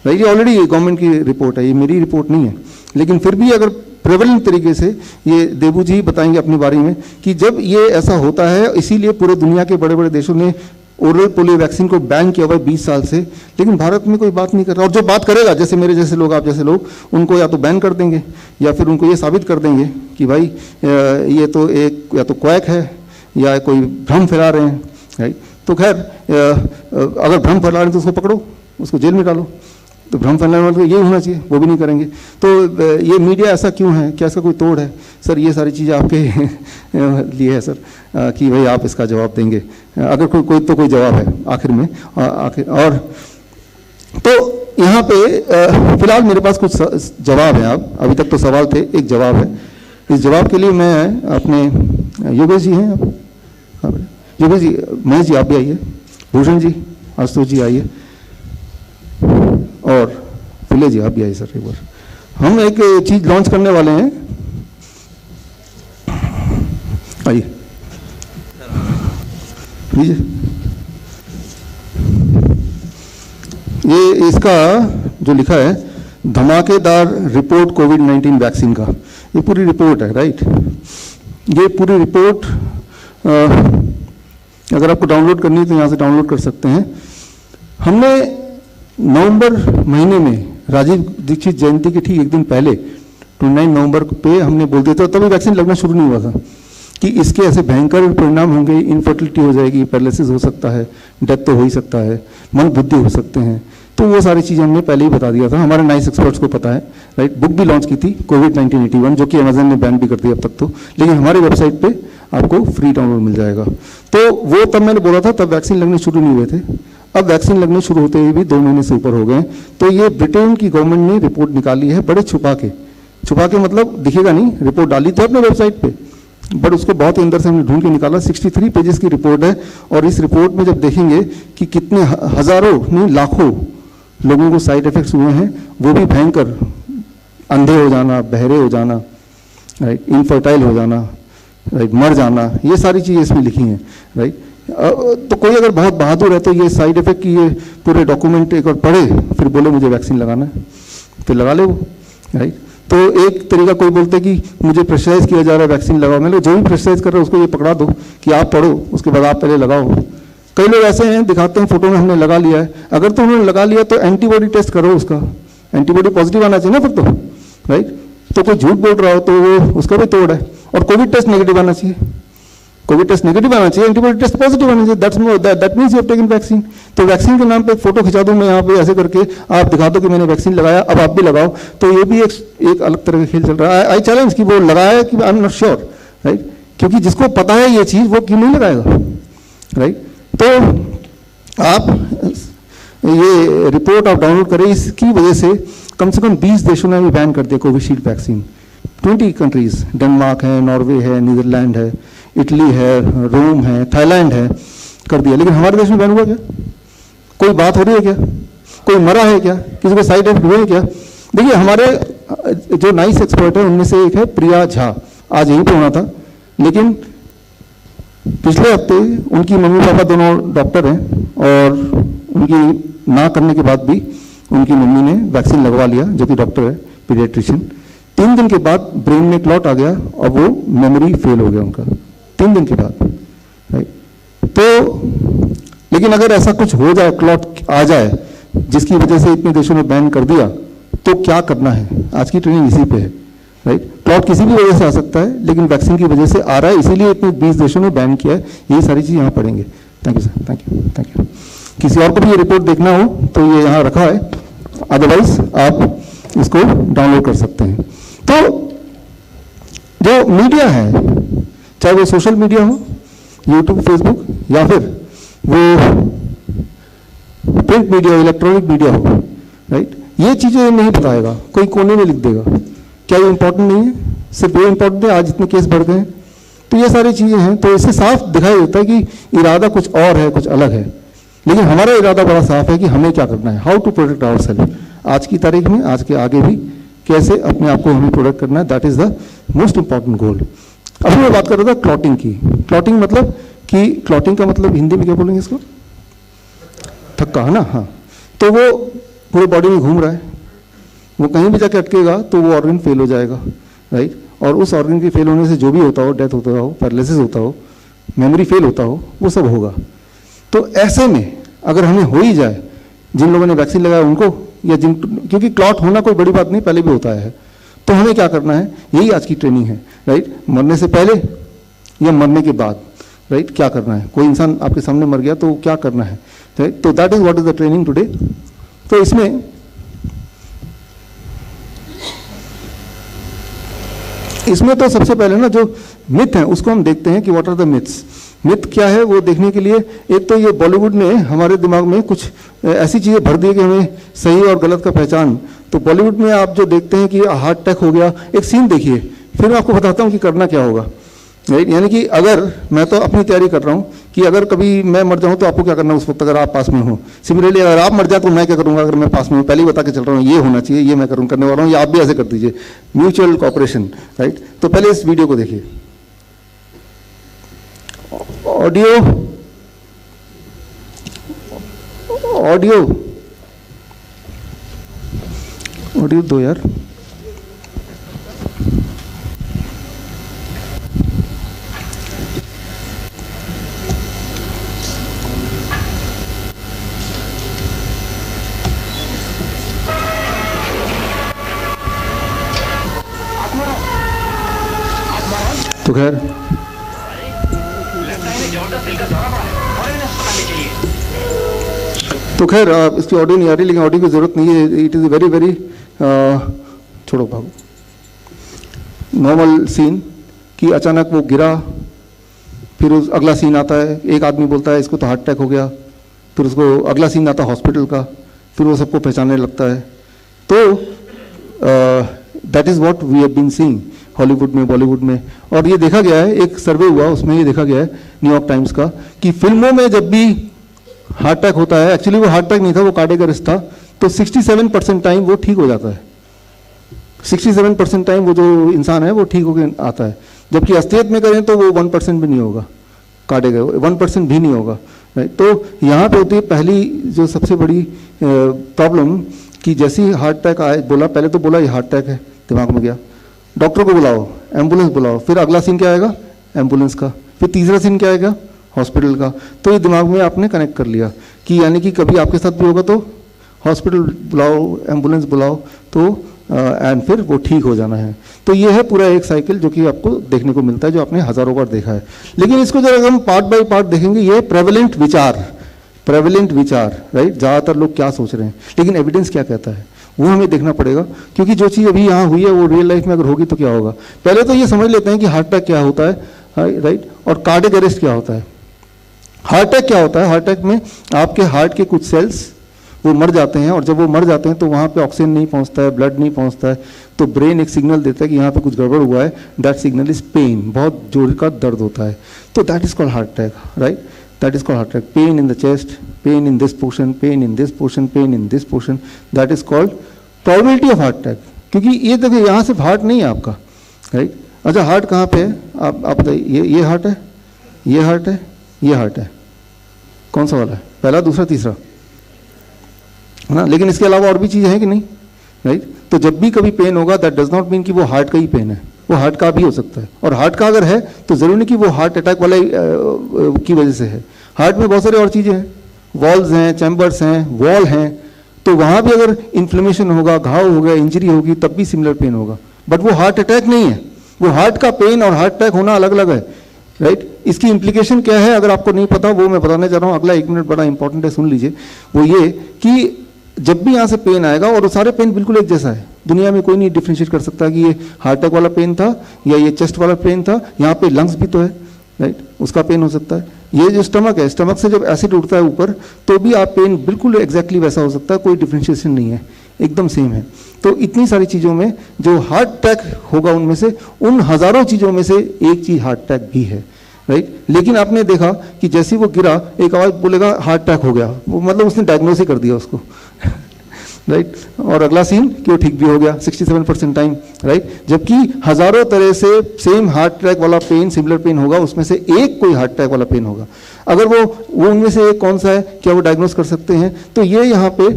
राइट. ये ऑलरेडी गवर्नमेंट की रिपोर्ट है, ये मेरी रिपोर्ट नहीं है. लेकिन फिर भी अगर प्रेवलेंट तरीके से, ये देबू जी बताएंगे अपनी बारी में, कि जब ये ऐसा होता है, इसीलिए पूरे दुनिया के बड़े बड़े देशों ने ओरल पोलियो वैक्सीन को बैन किया हुआ है 20 साल से, लेकिन भारत में कोई बात नहीं कर रहा. और जो बात करेगा, जैसे मेरे जैसे लोग, आप जैसे लोग, उनको या तो बैन कर देंगे या फिर उनको ये साबित कर देंगे कि भाई ये तो एक या तो क्वैक है या कोई भ्रम फैला रहे हैं, राइट. तो खैर अगर भ्रम फैला रहे हैं तो उसको पकड़ो, उसको जेल में डालो. तो भ्रम फैलाने वाले को ये होना चाहिए, वो भी नहीं करेंगे. तो ये मीडिया ऐसा क्यों है, क्या इसका कोई तोड़ है? सर ये सारी चीज़ें आपके लिए है सर, कि भाई आप इसका जवाब देंगे, अगर कोई तो कोई जवाब है आखिर में. और तो यहाँ पे फिलहाल मेरे पास कुछ जवाब हैं. आप अभी तक तो सवाल थे, एक जवाब है. इस जवाब के लिए मैं अपने योगेश जी हैं, योगेश जी, महेश जी आप भी आइए, भूषण जी, आशुतोष जी आइए, और फुले जी आप भी आइए सर एक बार. हम एक चीज लॉन्च करने वाले हैं, आइए लीजिए. ये इसका जो लिखा है, धमाकेदार रिपोर्ट कोविड-19 वैक्सीन का, ये पूरी रिपोर्ट है, राइट. ये पूरी रिपोर्ट अगर आपको डाउनलोड करनी है तो यहाँ से डाउनलोड कर सकते हैं. हमने नवंबर महीने में राजीव दीक्षित जयंती के ठीक एक दिन पहले 29 नवंबर पे हमने बोल दिया था, तभी वैक्सीन लगना शुरू नहीं हुआ था, कि इसके ऐसे भयंकर परिणाम होंगे, इनफर्टिलिटी हो जाएगी, पैरालिसिस हो सकता है, डेथ तो हो ही सकता है, मन बुद्धि हो सकते हैं. तो वो सारी चीज़ें हमने पहले ही बता दिया था, हमारे नाइस एक्सपर्ट्स को पता है, राइट. बुक भी लॉन्च की थी कोविड-1981, जो कि अमेजन ने बैन भी कर दिया अब तक तो, लेकिन हमारी वेबसाइट पे आपको फ्री डाउनलोड मिल जाएगा. तो वो तब मैंने बोला था, तब वैक्सीन लगने शुरू नहीं हुए थे. अब वैक्सीन लगने शुरू होते हुए भी 2 महीने से ऊपर हो गए. तो ये ब्रिटेन की गवर्नमेंट ने रिपोर्ट निकाली है, बड़े छुपा के मतलब दिखेगा नहीं, रिपोर्ट डाली तो अपने वेबसाइट पे, बट उसको बहुत अंदर से हमने ढूंढ के निकाला. 63 पेजेस की रिपोर्ट है, और इस रिपोर्ट में जब देखेंगे कि कितने हजारों नहीं लाखों लोगों को साइड इफेक्ट्स हुए हैं, वो भी भयंकर, अंधे हो जाना, बहरे हो जाना, राइट, इनफर्टाइल हो जाना, राइट, मर जाना, ये सारी चीज़ें इसमें लिखी हैं, राइट. तो कोई अगर बहुत बहादुर है तो ये साइड इफेक्ट की ये पूरे डॉक्यूमेंट एक और पढ़े, फिर बोले मुझे वैक्सीन लगाना है, फिर लगा ले वो, राइट. तो एक तरीका, कोई बोलते हैं कि मुझे प्रेशराइज किया जा रहा है वैक्सीन लगाओ, मैं जो भी प्रेशराइज कर रहा है उसको ये पकड़ा दो कि आप पढ़ो, उसके बाद आप पहले लगाओ. कई लोग ऐसे हैं, दिखाते हैं फोटो में हमने लगा लिया है. अगर तो उन्होंने लगा लिया तो एंटीबॉडी टेस्ट करो, उसका एंटीबॉडी पॉजिटिव आना चाहिए ना फिर तो, राइट. तो कोई झूठ बोल रहा हो तो वो उसका भी तोड़ है. और कोविड टेस्ट नेगेटिव आना चाहिए, कोविड टेस्ट नेगेटिव आना चाहिए, एंटीबॉडी टेस्ट पॉजिटिव आना चाहिए. That means you have taken vaccine. तो वैक्सीन के नाम पे फोटो खिंचा दूं मैं यहाँ पे ऐसे करके, आप दिखा दो कि मैंने वैक्सीन लगाया, अब आप भी लगाओ, तो ये भी एक अलग तरह का खेल चल रहा है. आई चैलेंज कि वो लगाया कि I am not sure, right. क्योंकि जिसको पता है ये चीज़, वो क्यों नहीं लगाएगा, राइट. तो आप ये रिपोर्ट आप डाउनलोड करें. इसकी वजह से कम 20 देशों ने भी बैन कर दिया कोविशील्ड वैक्सीन. 20 कंट्रीज, डेनमार्क है, नॉर्वे है, नीदरलैंड है, इटली है, रोम है, थाईलैंड है, कर दिया. लेकिन हमारे देश में बैन हुआ क्या? कोई बात हो रही है क्या? कोई मरा है क्या? किसी को साइड इफेक्ट हुए हैं क्या? देखिए हमारे जो नाइस एक्सपर्ट है उनमें से एक है प्रिया झा, आज यहीं पे होना था, लेकिन पिछले हफ्ते उनकी मम्मी पापा दोनों डॉक्टर हैं, और उनकी ना करने के बाद भी उनकी मम्मी ने वैक्सीन लगवा लिया, जो कि डॉक्टर है, पीडियाट्रिशियन. 3 दिन के बाद ब्रेन में क्लॉट आ गया और वो मेमोरी फेल हो गया उनका, 3 दिन के बाद, राइट. लेकिन अगर ऐसा कुछ हो जाए, क्लॉट आ जाए जिसकी वजह से इतने देशों ने बैन कर दिया, तो क्या करना है? आज की ट्रेनिंग इसी पे है, राइट। क्लॉट किसी भी वजह से आ सकता है, लेकिन वैक्सीन की वजह से आ रहा है, इसीलिए इतने 20 देशों ने बैन किया है। यही सारी चीज़ यहाँ पढ़ेंगे। Thank you sir, thank you, thank you. किसी और को भी ये रिपोर्ट देखना हो तो ये यहाँ रखा है, अदरवाइज आप इसको डाउनलोड कर सकते हैं। तो जो मीडिया है, चाहे वो सोशल मीडिया हो, यूट्यूब, फेसबुक, या फिर वो प्रिंट मीडिया, इलेक्ट्रॉनिक मीडिया हो, राइट, ये चीज़ें नहीं बताएगा, कोई कोने में लिख देगा। क्या ये इंपॉर्टेंट नहीं है? सिर्फ ये इंपॉर्टेंट है आज इतने केस बढ़ गए हैं। तो ये सारी चीज़ें हैं। तो इससे साफ दिखाई देता है कि इरादा कुछ और है, कुछ अलग है। लेकिन हमारा इरादा बड़ा साफ है कि हमें क्या करना है, how to protect our self. आज की तारीख में, आज के आगे भी कैसे अपने आप को हमें प्रोटेक्ट करना है, that is the most important गोल। अभी मैं बात कर रहा था क्लॉटिंग की। क्लॉटिंग मतलब कि क्लॉटिंग का मतलब हिंदी में क्या बोलेंगे इसको? थक्का, है ना? हाँ। तो वो पूरे बॉडी में घूम रहा है, वो कहीं भी जाके अटकेगा तो वो ऑर्गन फेल हो जाएगा, राइट। और उस ऑर्गन के फेल होने से जो भी होता हो, डेथ होता हो, पैरालिसिस होता हो, मेमोरी फेल होता हो, वो सब होगा। तो ऐसे में अगर हमें हो ही जाए, जिन लोगों ने वैक्सीन लगाया उनको, या जिन, क्योंकि क्लॉट होना कोई बड़ी बात नहीं, पहले भी होता है, तो हमें क्या करना है? यही आज की ट्रेनिंग है, राइट। मरने से पहले या मरने के बाद, राइट, क्या करना है? कोई इंसान आपके सामने मर गया तो क्या करना है, राइट। तो that is what is the training today. तो इसमें तो सबसे पहले ना जो मिथ है उसको हम देखते हैं कि what are the myths. Myth क्या है वो देखने के लिए, एक तो ये बॉलीवुड ने हमारे दिमाग में कुछ ऐसी चीज़ें भर दी कि हमें सही और गलत का पहचान। तो बॉलीवुड में आप जो देखते हैं कि हार्ट अटैक हो गया, एक सीन देखिए, फिर मैं आपको बताता हूँ कि करना क्या होगा, राइट। यानी कि अगर मैं तो अपनी तैयारी कर रहा हूँ कि अगर कभी मैं मर जाऊँ तो आपको क्या करना है उस वक्त, अगर आप पास में हो। सिमिलरली अगर आप मर जाए तो मैं क्या करूँगा अगर मैं पास में हूँ? पहले ही बता के चल रहा हूँ, ये होना चाहिए, ये मैं करने वाला हूँ, या आप भी ऐसे कर दीजिए। Mutual cooperation, right. तो पहले इस वीडियो को देखिए। ऑडियो ऑडियो ऑडियो दो यार। तो खैर इसकी ऑडियो नहीं आ रही, लेकिन ऑडियो की जरूरत नहीं है। इट इज़ वेरी वेरी छोड़ो भागो, नॉर्मल सीन कि अचानक वो गिरा, फिर उस अगला सीन आता है, एक आदमी बोलता है इसको तो हार्ट अटैक हो गया, फिर उसको अगला सीन आता है हॉस्पिटल का, फिर वो सबको पहचानने लगता है। तो that is what we have been seeing Hollywood में, बॉलीवुड में। और ये देखा गया है, एक सर्वे हुआ उसमें ये देखा गया है न्यूयॉर्क टाइम्स का, कि फिल्मों में जब भी हार्ट अटैक होता है, एक्चुअली वो हार्ट अटैक नहीं था, वो कार्डियक अरेस्ट था, तो 67% टाइम वो ठीक हो जाता है। 67% टाइम वो जो इंसान है वो ठीक होकर आता है। जबकि असलियत में करें तो वो 1% भी नहीं होगा, कार्डियक 1% भी नहीं होगा, राइट। तो यहाँ पे होती है पहली जो सबसे बड़ी प्रॉब्लम कि जैसे ही हार्ट अटैक आए, बोला पहले तो बोला ये हार्ट अटैक है, दिमाग में गया, डॉक्टर को बुलाओ, एम्बुलेंस बुलाओ, फिर अगला सीन क्या आएगा? एम्बुलेंस का, फिर तीसरा सीन क्या आएगा? हॉस्पिटल का। तो ये दिमाग में आपने कनेक्ट कर लिया कि यानी कि कभी आपके साथ भी होगा तो हॉस्पिटल बुलाओ, एम्बुलेंस बुलाओ, तो एंड फिर वो ठीक हो जाना है। तो ये है पूरा एक साइकिल जो कि आपको देखने को मिलता है, जो आपने हज़ारों बार देखा है। लेकिन इसको जब हम पार्ट बाय पार्ट देखेंगे, ये प्रेवलेंट विचार, राइट, ज़्यादातर लोग क्या सोच रहे हैं, लेकिन एविडेंस क्या कहता है वो हमें देखना पड़ेगा। क्योंकि जो चीज़ अभी यहाँ हुई है वो रियल लाइफ में अगर होगी तो क्या होगा। पहले तो ये समझ लेते हैं कि हार्ट अटैक क्या होता है, राइट, और कार्डियक अरेस्ट क्या होता है। हार्ट अटैक क्या होता है? हार्ट अटैक में आपके हार्ट के कुछ सेल्स वो मर जाते हैं, और जब वो मर जाते हैं तो वहाँ पे ऑक्सीजन नहीं पहुँचता है, ब्लड नहीं पहुँचता है, तो ब्रेन एक सिग्नल देता है कि यहाँ पे कुछ गड़बड़ हुआ है। दैट सिग्नल इज पेन, बहुत जोर का दर्द होता है, तो that is called heart attack, right. That is called heart attack. Pain in the chest, pain in this portion, pain in this portion, pain in this portion, that is called probability of heart attack. क्योंकि ये देखिए यहाँ सिर्फ heart नहीं है आपका, right. अच्छा, heart कहाँ पे है? आप बताइए, ये हार्ट है, ये हार्ट है, ये हार्ट है, कौन सा वाला है? पहला, दूसरा, तीसरा, है ना। लेकिन इसके अलावा और भी चीज़ें हैं कि नहीं, राइट। तो जब भी कभी पेन होगा, दैट डज नॉट मीन कि वो हार्ट का ही पेन है, वो हार्ट का भी हो सकता है। और हार्ट का अगर है तो जरूरी नहीं कि वो हार्ट अटैक वाले की वजह से है। हार्ट में बहुत सारी और चीज़ें हैं, वॉल्स हैं, चैम्बर्स हैं, वॉल हैं, तो वहाँ भी अगर इन्फ्लेमेशन होगा, घाव हो गया, इंजरी होगी, तब भी सिमिलर पेन होगा। बट वो हार्ट अटैक नहीं है, वो हार्ट का पेन और हार्ट अटैक होना अलग अलग है, राइट। इसकी इम्प्लीकेशन क्या है अगर आपको नहीं पता, वो मैं बताने जा रहा हूँ। अगला 1 मिनट बड़ा इंपॉर्टेंट है, सुन लीजिए। वो ये कि जब भी यहाँ से पेन आएगा, और सारे पेन बिल्कुल एक जैसा है, दुनिया में कोई नहीं डिफ्रेंशिएट कर सकता कि ये हार्ट अटैक वाला पेन था या ये चेस्ट वाला पेन था, यहाँ पे लंग्स भी तो है, राइट, उसका पेन हो सकता है। ये जो स्टमक है, स्टमक से जब एसिड उड़ता है ऊपर, तो भी आप पेन बिल्कुल एग्जैक्टली वैसा हो सकता है, कोई डिफ्रेंशिएशन नहीं है, एकदम सेम है। तो इतनी सारी चीज़ों में जो हार्ट अटैक होगा, उनमें से उन हज़ारों चीज़ों में से एक चीज़ हार्ट अटैक भी है, राइट। लेकिन आपने देखा कि जैसे वो गिरा, एक आवाज़ बोलेगा हार्ट अटैक हो गया, वो मतलब उसने डायग्नोस ही कर दिया उसको, राइट। और अगला सीन कि वो ठीक भी हो गया 67% टाइम, राइट। जबकि हज़ारों तरह से सेम हार्ट अटैक वाला पेन, सिमिलर पेन होगा, उसमें से एक कोई हार्ट अटैक वाला पेन होगा। अगर वो उनमें से एक कौन सा है, क्या वो डायग्नोस कर सकते हैं? तो ये यहाँ पे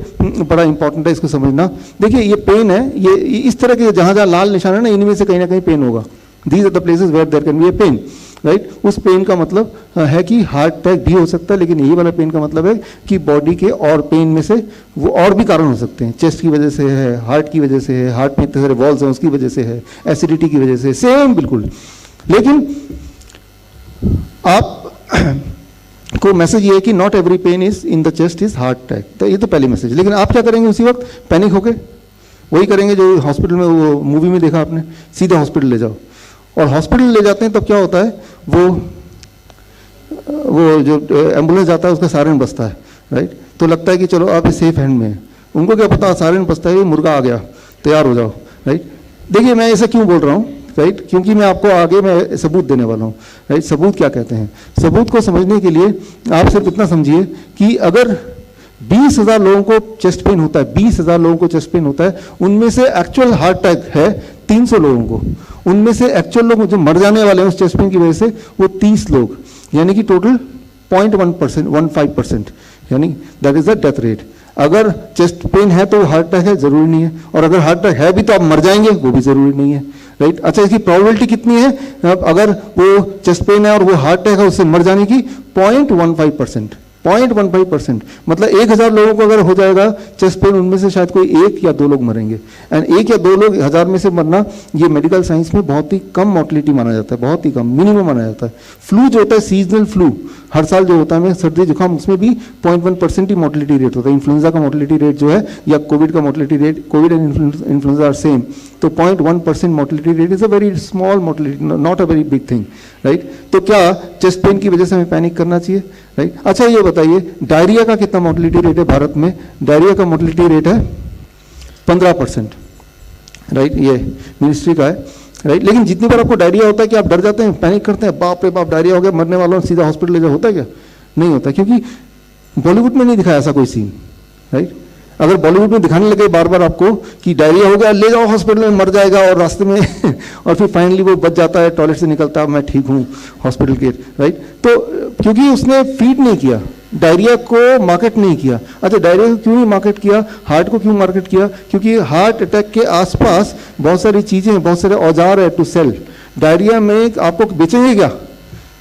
बड़ा इंपॉर्टेंट है इसको समझना। देखिए ये पेन है, ये इस तरह के जहाँ जहाँ लाल निशान है ना, इनमें से कहीं ना कहीं पेन होगा। These are the places where there can be a pain, right. उस पेन का मतलब है कि हार्ट अटैक भी हो सकता है, लेकिन यही वाला पेन का मतलब है कि बॉडी के और पेन में से वो और भी कारण हो सकते हैं। चेस्ट की वजह से है, हार्ट की वजह से है, हार्ट में इतने सारे वॉल्स हैं उसकी वजह से है, एसिडिटी की वजह से, सेम बिल्कुल। लेकिन आप को मैसेज ये है कि not every pain is in the chest is heart attack, तो ये तो पहली मैसेज। लेकिन आप क्या करेंगे उसी वक्त? पैनिक होके वही करेंगे जो हॉस्पिटल में, वो मूवी में देखा आपने, सीधे हॉस्पिटल ले जाओ। और हॉस्पिटल ले जाते हैं तब क्या होता है, वो जो एम्बुलेंस जाता है उसका सायरन बजता है, राइट। तो लगता है कि चलो आप सेफ हैंड में है। उनको क्या पता सायरन बजता है, मुर्गा आ गया, तैयार हो जाओ, राइट। देखिए मैं ऐसा क्यों बोल रहा हूँ, राइट, क्योंकि मैं आपको आगे मैं सबूत देने वाला हूँ, राइट। सबूत क्या कहते हैं? सबूत को समझने के लिए आप सिर्फ इतना समझिए कि अगर 20,000 लोगों को चेस्ट पेन होता है, 20,000 लोगों को चेस्ट पेन होता है, उनमें से एक्चुअल हार्ट अटैक है 300 लोगों को, उनमें से एक्चुअल लोग जो मर जाने वाले हैं उस चेस्ट पेन की वजह से वो 30 लोग, यानी कि टोटल 0.1%, 15%, यानी that is the death rate. अगर चेस्ट पेन है तो हार्ट अटैक है, जरूरी नहीं है। और अगर हार्ट अटैक है भी तो आप मर जाएंगे, वो भी जरूरी नहीं है, राइट। अच्छा, इसकी प्रोबेबिलिटी कितनी है? अगर वो चेस्ट पेन है और वो हार्ट अटैक है, उससे मर जाने की 0.15%, 0.15%। मतलब 1,000 लोगों को अगर हो जाएगा चेस्ट पेन, उनमें से शायद कोई 1 या 2 लोग मरेंगे। एंड 1 या 2 लोग 1000 में से मरना, ये मेडिकल साइंस में बहुत ही कम मोर्टलिटी माना जाता है, बहुत ही कम, मिनिमम माना जाता है। फ्लू जो होता है, सीजनल फ्लू हर साल जो होता है, सर्दी जुकाम, उसमें भी 0.1% ही मोर्टलिटी रेट होता है। इन्फ्लुएंजा का मोर्टलिटी रेट जो है, या कोविड का mortality rate, covid and influenza are same, तो 0.1% mortality rate is a very small mortality, not a very big thing, right. तो क्या चेस्ट पेन की वजह से हमें पैनिक करना चाहिए, राइट। अच्छा ये बताइए, डायरिया का कितना मोर्टलिटी रेट है भारत में? डायरिया का मोर्टलिटी रेट है 15%, राइट, ये मिनिस्ट्री का है, राइट। लेकिन जितनी बार आपको डायरिया होता है कि आप डर जाते हैं, पैनिक करते हैं, बाप रे बाप डायरिया हो गया, मरने वालों सीधा हॉस्पिटल ले जाओ, होता है क्या? नहीं होता, क्योंकि बॉलीवुड में नहीं दिखाया ऐसा कोई सीन, राइट। अगर बॉलीवुड में दिखाने लगे बार बार आपको कि डायरिया हो गया, ले जाओ हॉस्पिटल में, मर जाएगा, और रास्ते में और फिर फाइनली वो बच जाता है, टॉयलेट से निकलता है, मैं ठीक हूँ, हॉस्पिटल के, राइट। तो क्योंकि उसने फीड नहीं किया, डायरिया को मार्केट नहीं किया। अच्छा, डायरिया को क्यों नहीं मार्केट किया, हार्ट को क्यों मार्केट किया? क्योंकि हार्ट अटैक के आसपास बहुत सारी चीज़ें हैं, बहुत सारे औजार है टू सेल। डायरिया में आपको बेचेंगे क्या,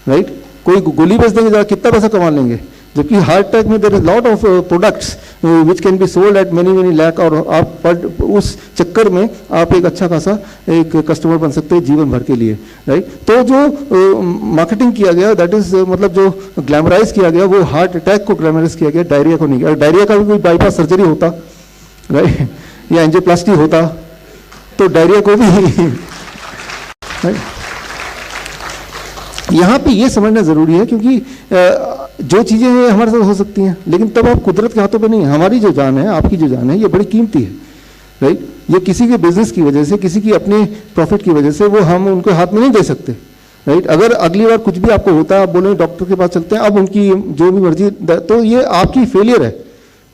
राइट? कोई गोली बेच देंगे, कितना पैसा कमा लेंगे? जबकि हार्ट अटैक में there is lot of products which can be sold at many lakh, और आप उस चक्कर में आप एक अच्छा खासा एक कस्टमर बन सकते हैं जीवन भर के लिए, राइट। तो जो मार्केटिंग किया गया, दैट इज मतलब जो ग्लैमराइज किया गया, वो हार्ट अटैक को ग्लैमराइज किया गया, डायरिया को नहीं किया। डायरिया का भी कोई बाईपास सर्जरी होता, राइट, या एंजियोप्लास्टी होता, तो डायरिया को भी राइट। यहाँ पे ये समझना जरूरी है, क्योंकि जो चीज़ें हैं हमारे साथ हो सकती हैं, लेकिन तब आप कुदरत के हाथों पे नहीं है। हमारी जो जान है, आपकी जो जान है, ये बड़ी कीमती है, राइट। ये किसी के बिजनेस की वजह से, किसी की अपने प्रॉफिट की वजह से वो हम उनके हाथ में नहीं दे सकते, राइट। अगर अगली बार कुछ भी आपको होता है, आप बोले डॉक्टर के पास चलते हैं, अब उनकी जो भी मर्जी, तो ये आपकी फेलियर है,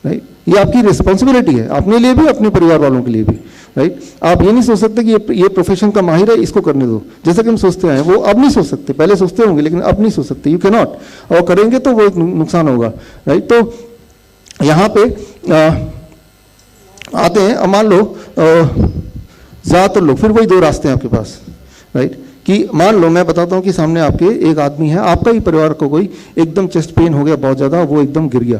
राइट। ये आपकी रिस्पॉन्सिबिलिटी है, अपने लिए भी, अपने परिवार वालों के लिए भी, राइट। आप ये नहीं सोच सकते कि ये प्रोफेशन का माहिर है, इसको करने दो, जैसा कि हम सोचते हैं। वो अब नहीं सोच सकते, पहले सोचते होंगे, लेकिन अब नहीं सोच सकते, यू कैन नॉट, और करेंगे तो वो एक नुकसान होगा, राइट। तो यहाँ पे आते हैं, मान लो ज़्यादातर लोग, फिर वही 2 रास्ते हैं आपके पास, राइट। कि मान लो मैं बताता हूँ कि सामने आपके एक आदमी है, आपका ही परिवार को कोई एकदम चेस्ट पेन हो गया बहुत ज़्यादा, वो एकदम गिर गया,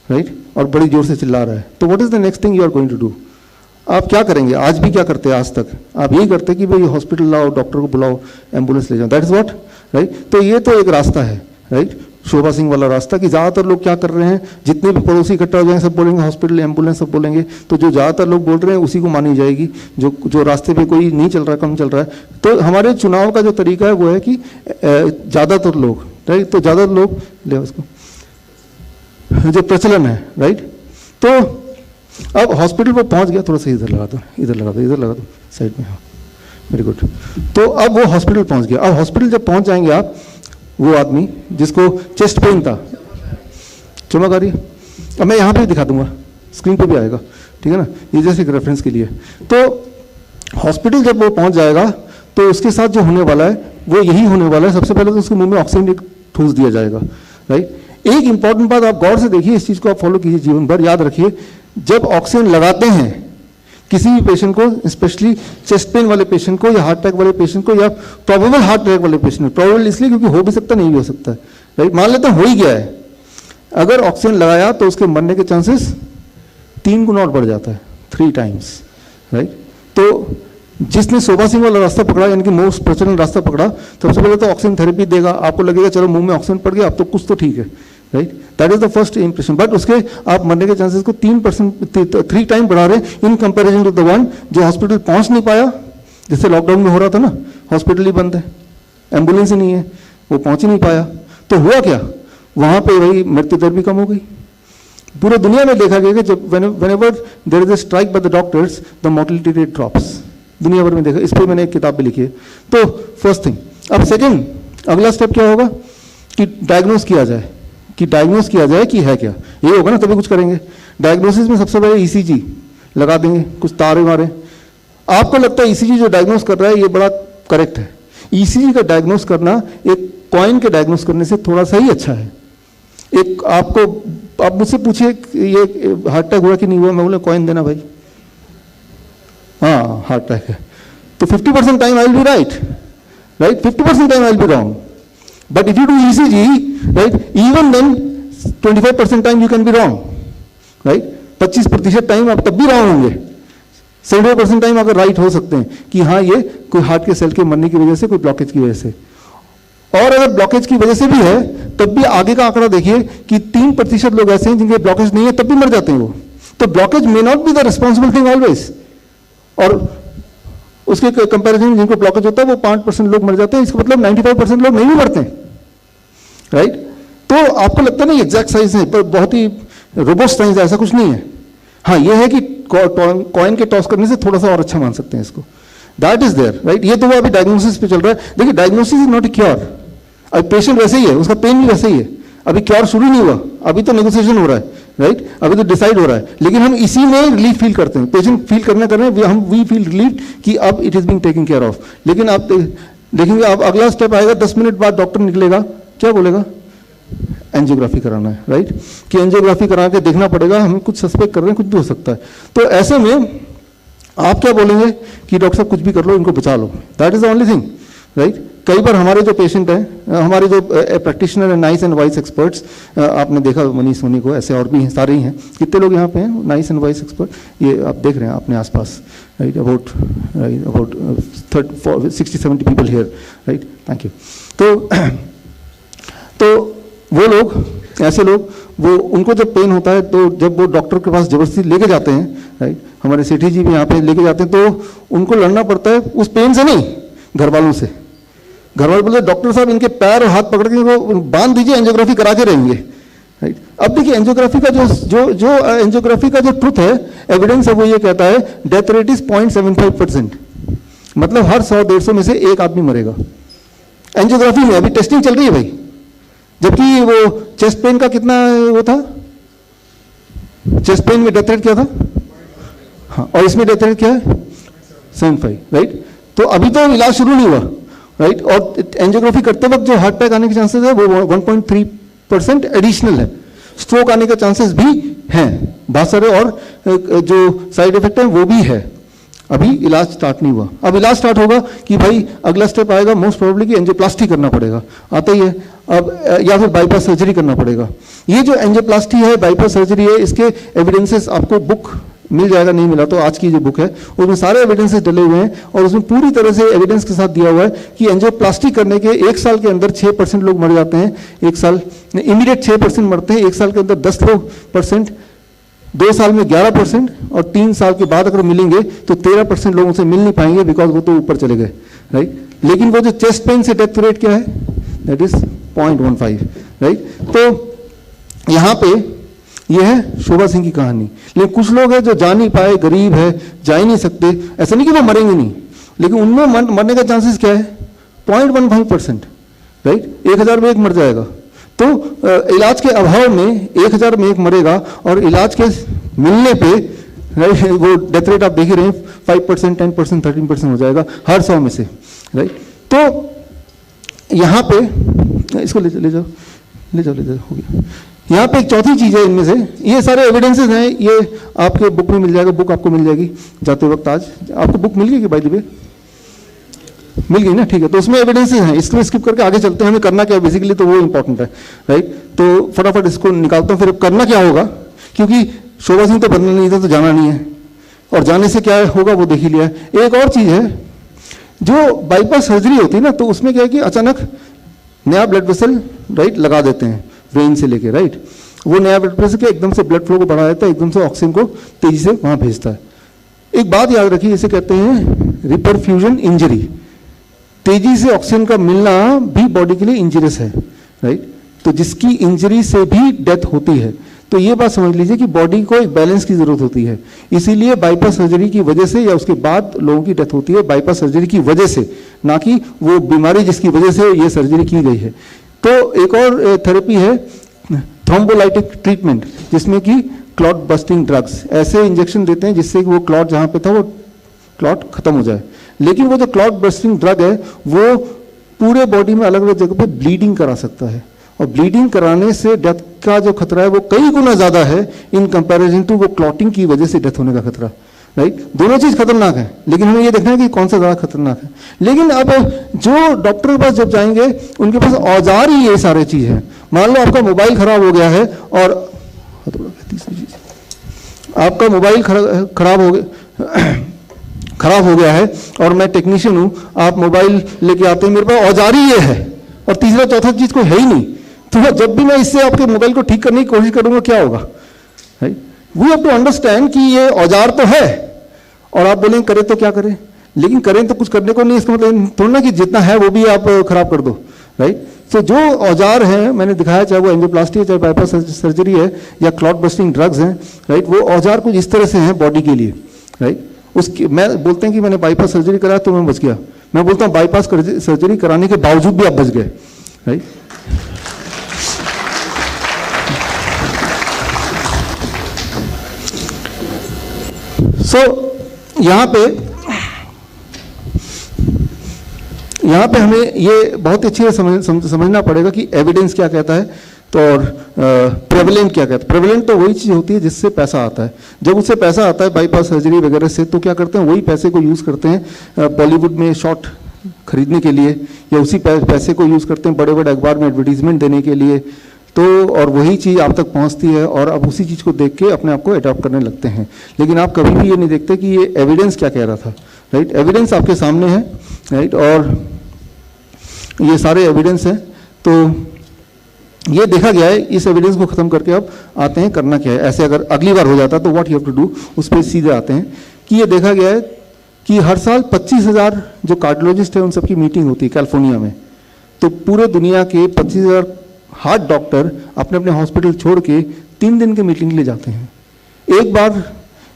राइट, और बड़ी जोर से चिल्ला रहा है, तो what is the next thing you are going to do? आप क्या करेंगे? आज भी क्या करते हैं, आज तक आप यही करते हैं कि भाई हॉस्पिटल लाओ, डॉक्टर को बुलाओ, एम्बुलेंस ले जाओ, दैट इज़ व्हाट, राइट। तो ये तो एक रास्ता है, राइट, शोभा सिंह वाला रास्ता, कि ज़्यादातर लोग क्या कर रहे हैं, जितने भी पड़ोसी इकट्ठा हो जाएंगे सब बोलेंगे हॉस्पिटल, एम्बुलेंस, सब बोलेंगे, तो जो ज़्यादातर लोग बोल रहे हैं उसी को मानी जाएगी, जो रास्ते पे कोई नहीं चल रहा, कम चल रहा है। तो हमारे चुनाव का जो तरीका है वो है कि ज़्यादातर लोग, राइट, तो ज़्यादातर लोग ले उसको जो प्रचलन है, राइट। तो अब हॉस्पिटल पर पहुंच गया, थोड़ा सा इधर लगा दो, इधर लगा दो, इधर लगा दो, साइड में, हाँ, वेरी गुड। तो अब वो हॉस्पिटल पहुंच गया। अब हॉस्पिटल जब पहुंच जाएंगे आप, वो आदमी जिसको चेस्ट पेन था, चमक आ रही है, अब मैं यहाँ पे दिखा दूंगा, स्क्रीन पे भी आएगा, ठीक है ना, ये जैसे एक रेफरेंस के लिए। तो हॉस्पिटल जब वो पहुंच जाएगा तो उसके साथ जो होने वाला है वो यही होने वाला है। सबसे पहले तो उसके मुंह में ऑक्सीजन ठूस दिया जाएगा, राइट। एक इंपॉर्टेंट बात आप गौर से देखिए, इस चीज़ को आप फॉलो कीजिए जीवन भर, याद रखिए, जब ऑक्सीजन लगाते हैं किसी भी पेशेंट को, स्पेशली चेस्ट पेन वाले पेशेंट को या हार्ट अटैक वाले पेशेंट को या प्रोबेबल हार्ट अटैक वाले पेशेंट को, प्रोबेबल इसलिए क्योंकि हो भी सकता नहीं भी हो सकता है, राइट, मान लेते हैं हो ही गया है, अगर ऑक्सीजन लगाया तो उसके मरने के चांसेस 3 गुना और बढ़ जाता है, 3 टाइम्स, राइट। तो जिसने शोभा सिंह वाला रास्ता पकड़ा, यानी कि मोस्ट प्रचलन रास्ता पकड़ा, सबसे पहले तो ऑक्सीजन थेरेपी देगा, आपको लगेगा चलो मुंह में ऑक्सीजन पड़ गया, अब तो कुछ तो ठीक है, right, that is the first impression. But उसके आप मरने के चांसेस को 3 टाइम बढ़ा रहे हैं in comparison to the one जो हॉस्पिटल पहुंच नहीं पाया, जैसे लॉकडाउन में हो रहा था ना, हॉस्पिटल ही बंद है, एम्बुलेंस ही नहीं है, वो पहुंच ही नहीं पाया, तो हुआ क्या, वहां पे वही मृत्यु दर भी कम हो गई। पूरे दुनिया में देखा गया कि जब whenever there is a strike by the doctors, the mortality rate drops, दुनिया भर में देखा, इस पर मैंने एक किताब भी लिखी है। तो फर्स्ट थिंग। अब सेकंड, अगला स्टेप क्या होगा कि डायग्नोस किया जाए, कि है क्या, ये होगा ना तभी कुछ करेंगे। डायग्नोसिस में सबसे पहले ईसीजी लगा देंगे, कुछ तारे मारे। आपको लगता है ईसीजी जो डायग्नोस कर रहा है ये बड़ा करेक्ट है। ईसीजी का डायग्नोस करना एक कॉइन के डायग्नोस करने से थोड़ा सा ही अच्छा है। एक आप मुझसे पूछिए ये हार्ट अटैक हुआ कि नहीं हुआ, मैं बोले कॉइन देना भाई, हाँ हार्ट अटैक है, तो 50% time I will be right, 50% time I will be wrong. But if you do ECG, right, even then 25% time you can be wrong, right, 25% time आप तब भी रॉन्ग होंगे, 70% टाइम अगर राइट हो सकते हैं कि हाँ ये कोई हार्ट के सेल के मरने की वजह से, कोई ब्लॉकेज की वजह से। और अगर ब्लॉकेज की वजह से भी है तब भी आगे का आंकड़ा देखिए कि 3% लोग ऐसे हैं जिनके ब्लॉकेज नहीं है तब भी मर जाते हैं वो। तो blockage may not be the responsible thing always, और उसके कंपैरिजन में जिनको ब्लॉकेज होता है वो 5% लोग मर जाते हैं, इसका मतलब 95% लोग नहीं भी मरते हैं, राइट। तो आपको लगता है नहीं एग्जैक्ट साइंस है, पर बहुत ही रोबोस्ट साइंस है, ऐसा कुछ नहीं है। हाँ ये है कि कॉइन के टॉस करने से थोड़ा सा और अच्छा मान सकते हैं इसको, दैट इज देयर, राइट। ये तो वो अभी डायग्नोसिस पे चल रहा है। देखिए diagnosis is not a cure, अभी पेशेंट वैसे ही है, उसका पेन भी वैसे ही है, अभी क्योर शुरू नहीं हुआ, अभी तो नेगोशिएशन हो रहा है, राइट, अभी तो डिसाइड हो रहा है। लेकिन हम इसी में रिलीफ फील करते हैं, पेशेंट फील करने कर रहे हैं, हम वी फील रिलीफ कि अब it is being taken care of. लेकिन आप देखेंगे अब अगला स्टेप आएगा, 10 मिनट बाद डॉक्टर निकलेगा, क्या बोलेगा, एंजियोग्राफी कराना है, राइट, कि एंजियोग्राफी करा के देखना पड़ेगा, हम कुछ सस्पेक्ट कर रहे हैं, कुछ भी हो सकता है। तो ऐसे में आप क्या बोलेंगे कि डॉक्टर साहब कुछ भी कर लो, इनको बचा लो, that is the only thing, right. कई बार हमारे जो पेशेंट हैं, हमारे जो प्रैक्टिशनर हैं, नाइस एंड वाइस एक्सपर्ट्स, आपने देखा मनीष सोनी को, ऐसे और भी हैं, सारे ही हैं, कितने लोग यहाँ पे हैं नाइस एंड वाइस एक्सपर्ट, ये आप देख रहे हैं अपने आसपास, right, about 60-70 people here, right, thank you. तो वो लोग, ऐसे लोग, वो उनको जब पेन होता है तो जब वो डॉक्टर के पास जबरदस्ती लेके जाते हैं, राइट, हमारे सेठी जी भी यहाँ पे लेके जाते हैं, तो उनको लड़ना पड़ता है उस पेन से नहीं, घर वालों से। घर वाले बोलते डॉक्टर साहब इनके पैर और हाथ पकड़ के इनको बांध दीजिए, एंजियोग्राफी करा के रहेंगे, राइट। अब देखिए एंजियोग्राफी का जो एंजियोग्राफी का जो ट्रुथ है, एविडेंस है, वो ये कहता है डेथ रेट इज 0.75%, मतलब हर 100-150 में से एक आदमी मरेगा एंजियोग्राफी में। अभी टेस्टिंग चल रही है भाई, जबकि वो चेस्ट पेन का कितना वो था, चेस्ट पेन में डेथ रेट क्या था, हाँ, और इसमें डेथ रेट क्या है 75, राइट। तो अभी तो इलाज शुरू नहीं हुआ, राइट, और एंजियोग्राफी करते वक्त जो हार्ट अटैक आने के चांसेस है वो 1.3% एडिशनल है, स्ट्रोक आने के चांसेस भी हैं, बहुत सारे और जो साइड इफेक्ट हैं वो भी है। अभी इलाज स्टार्ट नहीं हुआ। अब इलाज स्टार्ट होगा कि भाई अगला स्टेप आएगा मोस्ट प्रोबेबली कि एंजियोप्लास्टी करना पड़ेगा, आता ही है अब, या फिर बाईपास सर्जरी करना पड़ेगा। ये जो एंजियोप्लास्टी है, बाईपास सर्जरी है, इसके एविडेंसेस आपको बुक मिल जाएगा, नहीं मिला तो आज की जो बुक है उसमें सारे एविडेंसेस डले हुए हैं और उसमें पूरी तरह से एविडेंस के साथ दिया हुआ है कि एंजियोप्लास्टी करने के 1 साल के अंदर 6% लोग मर जाते हैं, 1 साल इमीडिएट 6% मरते हैं, 1 साल के अंदर 10%, 2 साल में 11% और 3 साल के बाद अगर मिलेंगे तो 13% लोगों से मिल नहीं पाएंगे बिकॉज वो तो ऊपर चले गए, राइट। लेकिन वो जो चेस्ट पेन से डेथ रेट क्या है, दैट इज 0.15, राइट। तो यहाँ पे ये है शोभा सिंह की कहानी। लेकिन कुछ लोग हैं जो जा नहीं पाए, गरीब है, जा ही नहीं सकते, ऐसा नहीं कि वो मरेंगे नहीं, लेकिन उनमें मरने का चांसेस क्या है, 0.15%, राइट। 1000 में एक मर जाएगा। तो इलाज के अभाव में 1000 में एक मरेगा और इलाज के मिलने पे, राइट, वो डेथ रेट आप देख ही रहे हैं 5%, 10%, 13% हो जाएगा हर 100 में से, राइट। तो यहाँ पे इसको ले जाओ हो गया। यहाँ पे एक चौथी चीज़ है इनमें से, ये सारे एविडेंसेस हैं, ये आपके बुक में मिल जाएगा, बुक आपको मिल जाएगी जाते वक्त। आज आपको बुक मिल गई कि बाय द वे मिल गई ना, ठीक है। तो उसमें एविडेंसेस हैं, इसको स्किप करके आगे चलते हैं। हमें करना क्या है बेसिकली, तो वो इंपॉर्टेंट है, राइट। तो फटाफट इसको निकालता हूँ। फिर करना क्या होगा, क्योंकि शोभा सिंह तो बनना नहीं था तो जाना नहीं है, और जाने से क्या होगा वो देख ही लिया है। एक और चीज़ है, जो बाईपास सर्जरी होती है ना, तो उसमें क्या है कि अचानक नया ब्लड वेसल, राइट, लगा देते हैं वेन से लेके, राइट। वो नया ब्लड वेसल के एकदम से ब्लड फ्लो को बढ़ा देता है, एकदम से ऑक्सीजन को तेजी से वहाँ भेजता है। एक बात याद रखिए, इसे कहते हैं रिपरफ्यूजन इंजरी। तेजी से ऑक्सीजन का मिलना भी बॉडी के लिए इंजरियस है, राइट। तो जिसकी इंजरी से भी डेथ होती है, तो ये बात समझ लीजिए कि बॉडी को एक बैलेंस की जरूरत होती है। इसीलिए बाईपास सर्जरी की वजह से या उसके बाद लोगों की डेथ होती है बाईपास सर्जरी की वजह से, ना कि वो बीमारी जिसकी वजह से ये सर्जरी की गई है। तो एक और थेरेपी है थ्रोम्बोलाइटिक ट्रीटमेंट, जिसमें कि क्लॉट बस्टिंग ड्रग्स, ऐसे इंजेक्शन देते हैं जिससे कि वो क्लॉट जहाँ पे था वो क्लॉट खत्म हो जाए। लेकिन वो जो क्लॉट बस्टिंग ड्रग है वो पूरे बॉडी में अलग अलग जगह पे ब्लीडिंग करा सकता है, और ब्लीडिंग कराने से डेथ का जो खतरा है वो कई गुना ज़्यादा है इन कंपैरिजन टू वो क्लॉटिंग की वजह से डेथ होने का खतरा, राइट। दोनों चीज़ खतरनाक है, लेकिन हमें ये देखना है कि कौन सा ज़्यादा खतरनाक है। लेकिन अब जो डॉक्टर के पास जब जाएंगे उनके पास औजार ही ये सारे चीज़ है। मान लो आपका मोबाइल खराब हो गया है, और आपका मोबाइल खराब हो गया है और मैं टेक्नीशियन हूँ, आप मोबाइल लेके आते हैं, मेरे पास औजार ही ये है और तीसरा चौथा चीज़ कोई है ही नहीं, तो जब भी मैं इससे आपके मोबाइल को ठीक करने की कोशिश करूँगा क्या होगा, right. We have to understand कि ये औजार तो है, और आप बोलेंगे करें तो क्या करें, लेकिन करें तो कुछ करने को नहीं, इसका मतलब थोड़ा ना कि जितना है वो भी आप खराब कर दो, राइट। तो जो औजार हैं मैंने दिखाया, चाहे वो एंजियोप्लास्टी है, चाहे बाईपास सर्जरी है, या क्लॉट बस्टिंग ड्रग्स हैं, राइट, वो औजार कुछ इस तरह से हैं बॉडी के लिए, राइट। उसकी मैं बोलते हैं कि मैंने बाईपास सर्जरी कराया तो मैं बच गया, मैं बोलता हूँ बाईपास सर्जरी कराने के बावजूद भी आप बच गए, राइट। सो यहाँ पे हमें ये बहुत अच्छी समझना पड़ेगा कि एविडेंस क्या कहता है, तो और प्रेवलेंट क्या कहता है। प्रेवलेंट तो वही चीज़ होती है जिससे पैसा आता है। जब उससे पैसा आता है बाईपास सर्जरी वगैरह से, तो क्या करते हैं, वही पैसे को यूज़ करते हैं बॉलीवुड में शॉट खरीदने के लिए, या उसी पैसे को यूज़ करते हैं बड़े बड़े अखबार में एडवर्टीजमेंट देने के लिए। तो और वही चीज़ आप तक पहुंचती है और अब उसी चीज़ को देख के अपने आप को अडॉप्ट करने लगते हैं। लेकिन आप कभी भी ये नहीं देखते कि ये एविडेंस क्या कह रहा था, राइट। एविडेंस आपके सामने है, राइट, और ये सारे एविडेंस हैं। तो ये देखा गया है, इस एविडेंस को ख़त्म करके अब आते हैं करना क्या है। ऐसे अगर अगली बार हो जाता तो what you have to do, उस पर सीधे आते हैं कि ये देखा गया है कि हर साल 25,000 जो कार्डियोलॉजिस्ट हैं उन सबकी मीटिंग होती है कैलिफोर्निया में। तो पूरे दुनिया के 25,000 हार्ट डॉक्टर अपने अपने हॉस्पिटल छोड़ के 3 दिन के मीटिंग के लिए जाते हैं। एक बार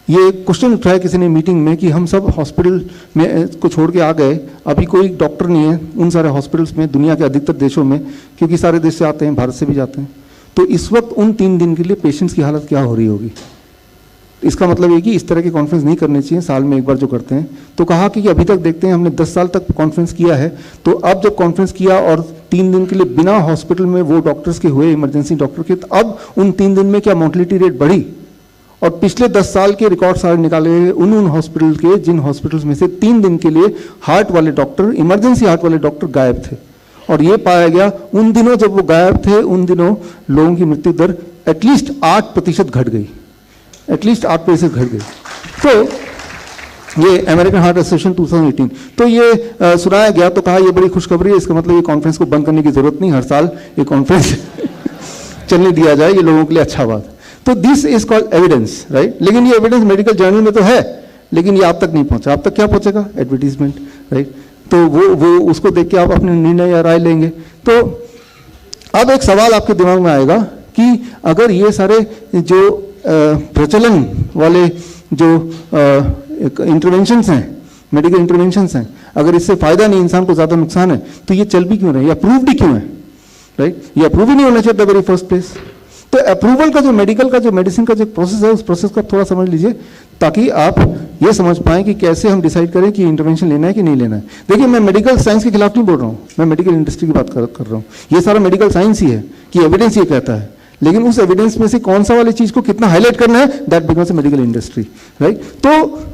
ये क्वेश्चन उठाया किसी ने मीटिंग में कि हम सब हॉस्पिटल में को छोड़ के आ गए, अभी कोई डॉक्टर नहीं है उन सारे हॉस्पिटल्स में, दुनिया के अधिकतर देशों में, क्योंकि सारे देश से आते हैं, भारत से भी जाते हैं। तो इस वक्त उन 3 दिन के लिए पेशेंट्स की हालत क्या हो रही होगी। इसका मतलब ये कि इस तरह के कॉन्फ्रेंस नहीं करने चाहिए, साल में एक बार जो करते हैं। तो कहा कि अभी तक देखते हैं, हमने 10 साल तक कॉन्फ्रेंस किया है, तो अब जब कॉन्फ्रेंस किया और 3 दिन के लिए बिना हॉस्पिटल में वो डॉक्टर्स के हुए, इमरजेंसी डॉक्टर के, तो अब उन 3 दिन में क्या मोर्टेलिटी रेट बढ़ी, और पिछले 10 साल के रिकॉर्ड सारे निकाले गए उन हॉस्पिटल के, जिन हॉस्पिटल्स में से 3 दिन के लिए हार्ट वाले डॉक्टर, इमरजेंसी हार्ट वाले डॉक्टर गायब थे। और ये पाया गया उन दिनों जब वो गायब थे, उन दिनों लोगों की मृत्यु दर एटलीस्ट 8% घट गई, एटलीस्ट 8% घट गई। तो ये अमेरिकन हार्ट एसोसिएशन 2018, तो ये सुनाया गया तो कहा ये बड़ी खुशखबरी है, इसका मतलब ये कॉन्फ्रेंस को बंद करने की जरूरत नहीं, हर साल ये कॉन्फ्रेंस चलने दिया जाए, ये लोगों के लिए अच्छा बात। तो this is called evidence, right. लेकिन ये एविडेंस मेडिकल जर्नल में तो है, लेकिन ये आप तक नहीं पहुंचा। आप तक क्या पहुंचेगा? Advertisement, right. तो वो उसको देख के आप अपने निर्णय या राय लेंगे। तो अब एक सवाल आपके दिमाग में आएगा कि अगर ये सारे जो प्रचलन वाले जो इंटरवेंशंस हैं, मेडिकल इंटरवेंशंस हैं, अगर इससे फायदा नहीं, इंसान को ज्यादा नुकसान है, तो ये चल भी क्यों रहे, या अप्रूव्ड क्यों है, राइट। ये अप्रूव ही नहीं होना चाहिए द वेरी फर्स्ट प्लेस। तो अप्रूवल का जो मेडिकल का जो मेडिसिन का जो प्रोसेस है, उस प्रोसेस को थोड़ा समझ लीजिए, ताकि आप ये समझ पाएं कि कैसे हम डिसाइड करें कि इंटरवेंशन लेना है कि नहीं लेना है। देखिए, मैं मेडिकल साइंस के खिलाफ नहीं बोल रहा हूँ, मैं मेडिकल इंडस्ट्री की बात कर रहा हूँ। ये सारा मेडिकल साइंस ही है कि एविडेंस ये कहता है, लेकिन उस एविडेंस में से कौन सा वाली चीज को कितना हाईलाइट करना है, that becomes a medical industry, right. तो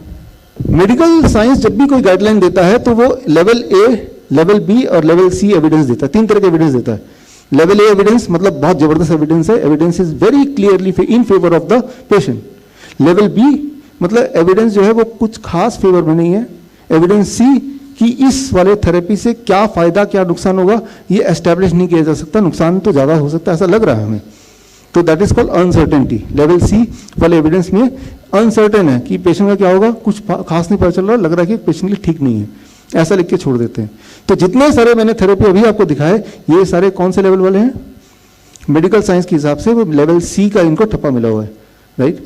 मेडिकल साइंस जब भी कोई गाइडलाइन देता है तो वो लेवल ए, लेवल बी और लेवल सी एविडेंस देता है। 3 तरह के एविडेंस देता है। लेवल ए एविडेंस मतलब बहुत जबरदस्त एविडेंस है, evidence is very clearly in favour of the patient. Level B मतलब एविडेंस जो है वो कुछ खास फेवर में नहीं है। एविडेंस सी कि इस वाले थेरेपी से क्या फायदा क्या नुकसान होगा ये एस्टेब्लिश नहीं किया जा सकता, नुकसान तो ज्यादा हो सकता है ऐसा लग रहा है हमें, तो that is called uncertainty. Level C वाले एविडेंस में अनसर्टेन है कि पेशेंट का क्या होगा, कुछ खास नहीं पता चल रहा, लग रहा है कि पेशेंट के लिए ठीक नहीं है, ऐसा लिख के छोड़ देते हैं। तो जितने सारे मैंने थेरेपी अभी आपको दिखाए, ये सारे कौन से लेवल वाले हैं? मेडिकल साइंस के हिसाब से वो लेवल सी का इनको ठप्पा मिला हुआ है, राइट।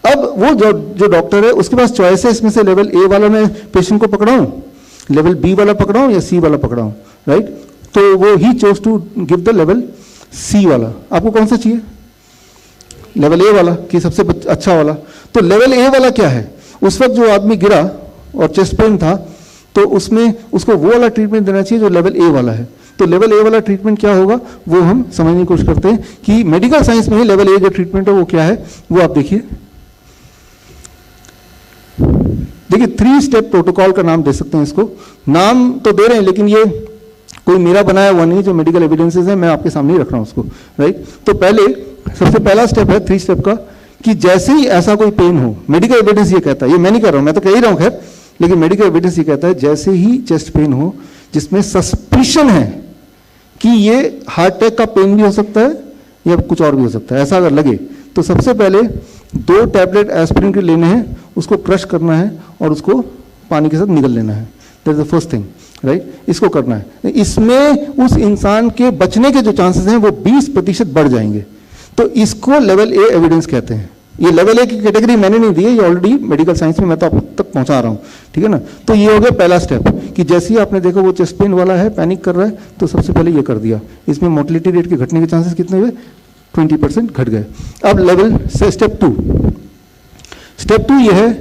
अब वो जो डॉक्टर है उसके पास चॉइस है, इसमें से लेवल ए वाला मैं पेशेंट को पकड़ाऊं, लेवल बी वाला पकड़ाऊं या सी वाला पकड़ाऊं, राइट। तो वो ही chose to give the level C वाला। आपको कौन सा चाहिए, लेवल ए वाला कि सबसे अच्छा वाला? तो लेवल ए वाला क्या है? उस वक्त जो आदमी गिरा और चेस्ट पेन था, तो उसमें उसको वो वाला ट्रीटमेंट देना चाहिए जो लेवल ए वाला है। तो लेवल ए वाला ट्रीटमेंट क्या होगा वो हम समझने की कोशिश करते हैं कि मेडिकल साइंस में लेवल ए जो ट्रीटमेंट है वो क्या है, वो आप देखिए। देखिए 3 स्टेप प्रोटोकॉल का नाम दे सकते हैं इसको, नाम तो दे रहे हैं लेकिन ये कोई मेरा बनाया हुआ नहीं, जो मेडिकल एविडेंसेस है मैं आपके सामने ही रख रहा हूं उसको, राइट। तो पहले सबसे पहला स्टेप है 3 स्टेप का कि जैसे ही ऐसा कोई पेन हो, मेडिकल एविडेंस ये कहता है, ये मैं नहीं कर रहा हूं, मैं तो कह ही रहा हूं खैर, लेकिन मेडिकल एविडेंस ये कहता है जैसे ही चेस्ट पेन हो जिसमें सस्पिशन है कि ये हार्ट अटैक का पेन भी हो सकता है या कुछ और भी हो सकता है, ऐसा अगर लगे तो सबसे पहले 2 टैबलेट एस्पिरिन के लेने हैं, उसको क्रश करना है और उसको पानी के साथ निगल लेना है। That is the first thing, right. इसको करना है, इसमें उस इंसान के बचने के जो चांसेस हैं वो 20% बढ़ जाएंगे। तो इसको लेवल ए एविडेंस कहते हैं। ये लेवल ए की कैटेगरी मैंने नहीं दी है, ये ऑलरेडी मेडिकल साइंस में मैं तो आप तक पहुंचा रहा हूं, ठीक है ना। तो ये हो गया पहला स्टेप कि जैसे ही आपने देखा वो चेस्ट पेन वाला है, पैनिक कर रहा है, तो सबसे पहले ये कर दिया। इसमें मोर्टेलिटी रेट के घटने के चांसेस कितने हुए? 20% घट गए। अब लेवल से स्टेप 2, स्टेप 2 ये है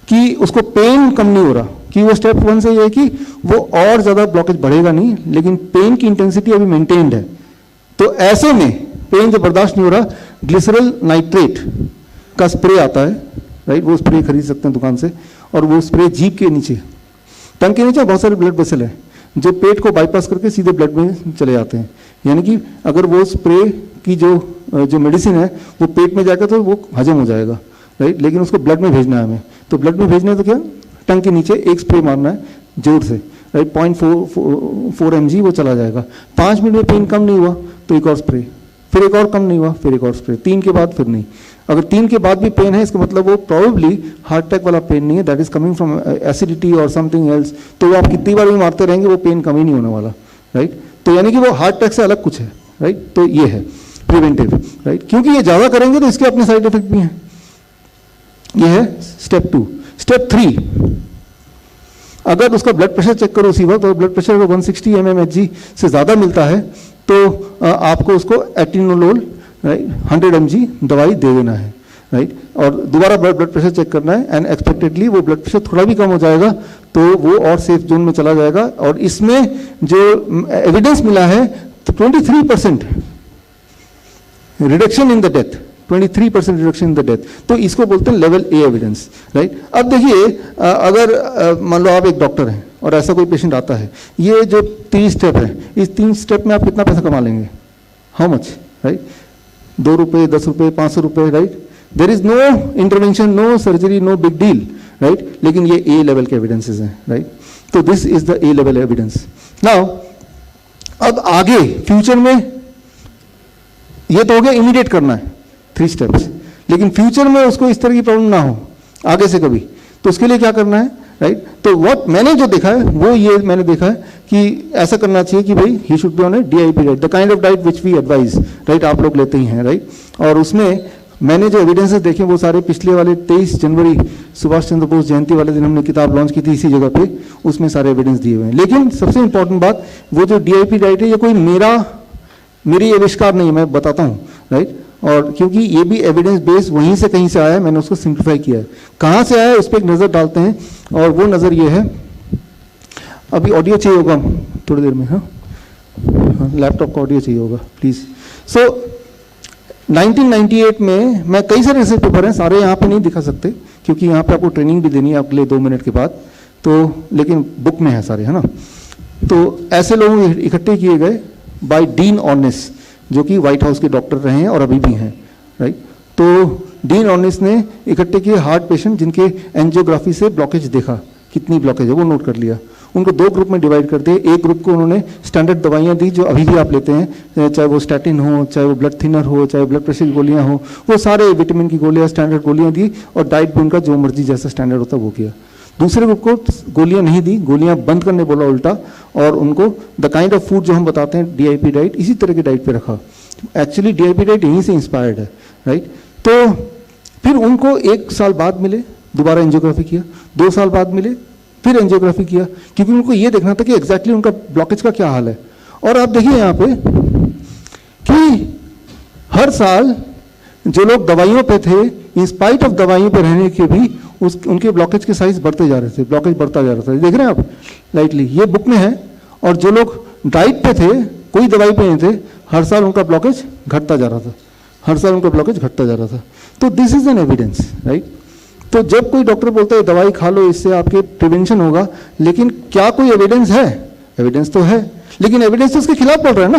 कि उसको पेन कम नहीं हो रहा, कि वो स्टेप 1 से ये है कि वो और ज्यादा ब्लॉकेज बढ़ेगा नहीं, लेकिन पेन की इंटेंसिटी अभी मेंटेन्ड है। तो ऐसे में पेन जो बर्दाश्त नहीं हो रहा, ग्लिसरल नाइट्रेट का स्प्रे आता है, राइट। वो स्प्रे खरीद सकते हैं दुकान से, और वो स्प्रे जीभ के नीचे, टंग के नीचे बहुत सारे ब्लड वेसल है जो पेट को बाईपास करके सीधे ब्लड में चले जाते हैं। यानी कि अगर वो स्प्रे की जो मेडिसिन है वो पेट में जाएगा तो वो हजम हो जाएगा, राइट। लेकिन उसको ब्लड में भेजना है हमें, तो ब्लड में भेजना है तो क्या, टंग के नीचे एक स्प्रे मारना है जोर से, राइट। 0.4 mg वो चला जाएगा। 5 मिनट में पेन कम नहीं हुआ तो एक और स्प्रे, फिर एक और कम नहीं हुआ, फिर एक और स्प्रे, 3 के बाद फिर नहीं। अगर 3 के बाद भी पेन है, इसका मतलब वो प्रोबेबली हार्ट अटैक वाला पेन नहीं है, that is coming from acidity और समथिंग एल्स। तो आप कितनी बार भी मारते रहेंगे वो पेन कम ही नहीं होने वाला, राइट। तो यानी कि वो हार्ट अटैक से अलग कुछ है, राइट। तो ये है प्रिवेंटिव, राइट। क्योंकि ये ज्यादा करेंगे तो इसके अपने साइड इफेक्ट भी हैं। ये है स्टेप 2। स्टेप 3, अगर उसका ब्लड प्रेशर चेक करो उसी वक्त, और ब्लड प्रेशर 160 mmHg से ज्यादा मिलता है तो आपको उसको एटिनोलोल, राइट, 100 mg दवाई दे देना है, राइट। और दोबारा ब्लड प्रेशर चेक करना है, एंड एक्सपेक्टेडली वो ब्लड प्रेशर थोड़ा भी कम हो जाएगा तो वो और सेफ जोन में चला जाएगा। और इसमें जो एविडेंस मिला है तो 23% reduction in the death, 23% reduction in the death. तो इसको बोलते हैं लेवल ए एविडेंस, राइट। अब देखिए अगर मान लो आप एक डॉक्टर हैं और ऐसा कोई पेशेंट आता है, ये जो 3 स्टेप है, इस 3 स्टेप में आप कितना पैसा कमा लेंगे? How much, right? 2 रुपये, 10 रुपये, 500 रुपये, right? There is no intervention, no surgery, no big deal, right? लेकिन ये ए लेवल के एविडेंसेस हैं, राइट? तो this is the A level evidence. Now अब आगे फ्यूचर में ये तो हो गया इमीडिएट करना है 3 स्टेप्स, लेकिन फ्यूचर में उसको इस तरह की प्रॉब्लम ना हो आगे से कभी, तो उसके लिए क्या करना है, राइट? तो व्हाट मैंने जो देखा है वो ये मैंने देखा है कि ऐसा करना चाहिए कि भाई he should be on a DIP diet, the kind of diet which we advise, right? आप लोग लेते ही हैं, राइट? और उसमें मैंने जो एविडेंसेस देखे वो सारे पिछले वाले 23 जनवरी सुभाष चंद्र बोस जयंती वाले दिन हमने किताब लॉन्च की थी इसी जगह पे, उसमें सारे एविडेंस दिए हुए हैं। लेकिन सबसे इंपॉर्टेंट बात, वो जो DIP डाइट है ये कोई मेरी आविष्कार नहीं है, मैं बताता हूँ, राइट? और क्योंकि ये भी एविडेंस बेस वहीं से कहीं से आया है, मैंने उसको सिंप्लीफाई किया है। कहाँ से आया है उस पर एक नज़र डालते हैं, और वो नज़र ये है, अभी ऑडियो चाहिए होगा थोड़ी देर में, हाँ लैपटॉप का ऑडियो चाहिए होगा प्लीज़। सो 1998 में मैं कई सारे रिसर्च पेपर हैं, सारे यहाँ पे नहीं दिखा सकते क्योंकि यहाँ पे आपको ट्रेनिंग भी देनी है अगले 2 मिनट के बाद, तो लेकिन बुक में है सारे, है ना? तो ऐसे लोग इकट्ठे किए गए बाय डीन ऑर्निस, जो कि व्हाइट हाउस के डॉक्टर रहे हैं और अभी भी हैं, राइट? तो डीन ऑर्निस ने इकट्ठे किए हार्ट पेशेंट जिनके एंजियोग्राफी से ब्लॉकेज देखा, कितनी ब्लॉकेज है वो नोट कर लिया। उनको 2 ग्रुप में डिवाइड कर दिए। एक ग्रुप को उन्होंने स्टैंडर्ड दवाइयाँ दी जो अभी भी आप लेते हैं, चाहे वो स्टैटिन हो, चाहे वो ब्लड थिनर हो, चाहे ब्लड प्रेशर की गोलियाँ हो, वो सारे विटामिन की गोलियाँ स्टैंडर्ड गोलियाँ दी, और डाइट भी उनका जो मर्जी जैसा स्टैंडर्ड होता वो किया। दूसरे ग्रुप को गोलियाँ नहीं दी, गोलियाँ बंद करने बोला उल्टा, और उनको द काइंड ऑफ फूड जो हम बताते हैं DIP डाइट, इसी तरह की डाइट पे रखा। एक्चुअली DIP डाइट यहीं से इंस्पायर्ड है, राइट? तो फिर उनको 1 साल बाद मिले, दोबारा एंजियोग्राफी किया, 2 साल बाद मिले, फिर एंजियोग्राफी किया, क्योंकि उनको ये देखना था कि एग्जैक्टली उनका ब्लॉकेज का क्या हाल है। और आप देखिए यहाँ पे कि हर साल जो लोग दवाइयों पे थे, इंस्पाइट ऑफ दवाइयों पे रहने के भी उनके ब्लॉकेज के साइज बढ़ते जा रहे थे, ब्लॉकेज बढ़ता जा रहा था। देख रहे हैं आप लाइटली, ये बुक में है। और जो लोग डाइट पे थे, कोई दवाई पे नहीं थे, हर साल उनका ब्लॉकेज घटता जा रहा था, हर साल उनका ब्लॉकेज घटता जा रहा था। तो this is an evidence, right? तो जब कोई डॉक्टर बोलता है दवाई खा लो इससे आपके प्रिवेंशन होगा, लेकिन क्या कोई एविडेंस है? एविडेंस तो है, लेकिन एविडेंस तो उसके खिलाफ बोल रहा है ना,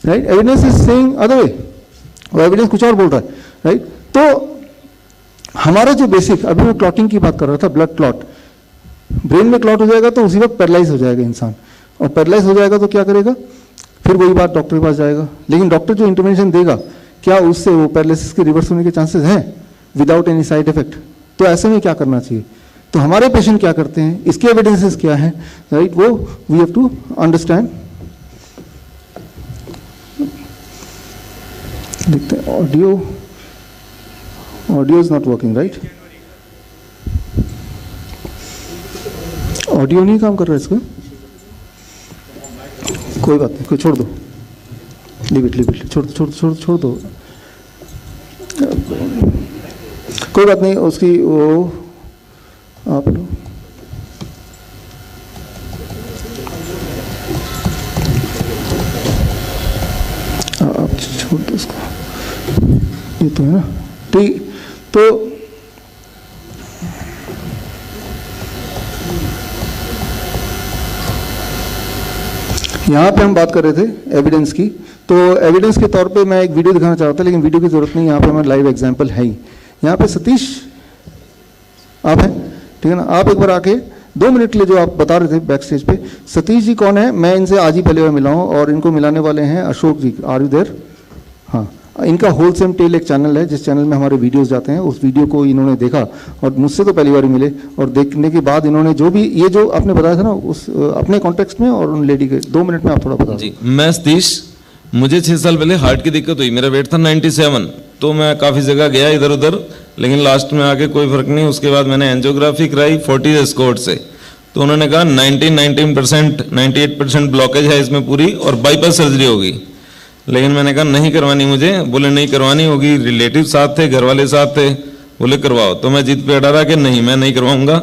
right? Evidence is saying other way, और एविडेंस कुछ और बोल रहा है, राइट? तो हमारा जो बेसिक, अभी मैं क्लॉटिंग की बात कर रहा था, ब्लड क्लॉट, ब्रेन में क्लॉट हो जाएगा तो उसी वक्त पैरालाइज हो जाएगा इंसान, और पैरालाइज हो जाएगा तो क्या करेगा? फिर वही बात डॉक्टर के पास जाएगा। लेकिन डॉक्टर जो इंटरवेंशन देगा, क्या उससे वो पैरालिसिस के रिवर्स होने के चांसेस हैं विदाउट एनी साइड इफेक्ट? तो ऐसे में क्या करना चाहिए? तो हमारे पेशेंट क्या करते हैं, इसके एविडेंसेस क्या हैं, राइट? वो वी हैव टू अंडरस्टैंड। देखते हैं, audio is not working, right? Audio नहीं काम कर रहा है इसका, कोई बात नहीं, कोई छोड़ दो, लीव इट, छोड़ दो, कोई बात नहीं, उसकी वो आप लो। आप छोड़ दो उसको, ये तो है ना, ठीक। तो यहाँ पे हम बात कर रहे थे एविडेंस की। तो एविडेंस के तौर पे मैं एक वीडियो दिखाना चाह रहा था, लेकिन वीडियो की जरूरत नहीं, यहाँ पे हमारा लाइव एग्जांपल है ही। यहाँ पे सतीश आप हैं, ठीक है ना? आप एक बार आके 2 मिनट के लिए जो आप बता रहे थे बैक स्टेज पे, सतीश जी कौन है? मैं इनसे आज ही पहले बार मिला हूँ, और इनको मिलाने वाले हैं Ashok ji. Are you there? हाँ, इनका होलसेम टेल एक चैनल है, जिस चैनल में हमारे वीडियोस जाते हैं। उस वीडियो को इन्होंने देखा, और मुझसे तो पहली बार ही मिले, और देखने के बाद इन्होंने जो भी ये जो आपने बताया था ना, उस अपने कॉन्टेक्स्ट में और उन लेडी के 2 मिनट में आप थोड़ा बता जी। मैं सतीश, मुझे 6 साल पहले हार्ट की दिक्कत हुई, मेरा वेट था 97, तो मैं काफ़ी जगह गया इधर उधर, लेकिन लास्ट में आके कोई फर्क नहीं। उसके बाद मैंने एंजियोग्राफी कराई 40 एस्कॉर्ट से, तो उन्होंने कहा 98% ब्लॉकेज है इसमें पूरी, और बाईपास सर्जरी होगी। लेकिन मैंने कहा नहीं करवानी मुझे, बोले नहीं करवानी होगी, रिलेटिव साथ थे, घर वाले साथ थे, बोले करवाओ। तो मैं जिद पे अड़ा रहा कि नहीं मैं नहीं करवाऊंगा।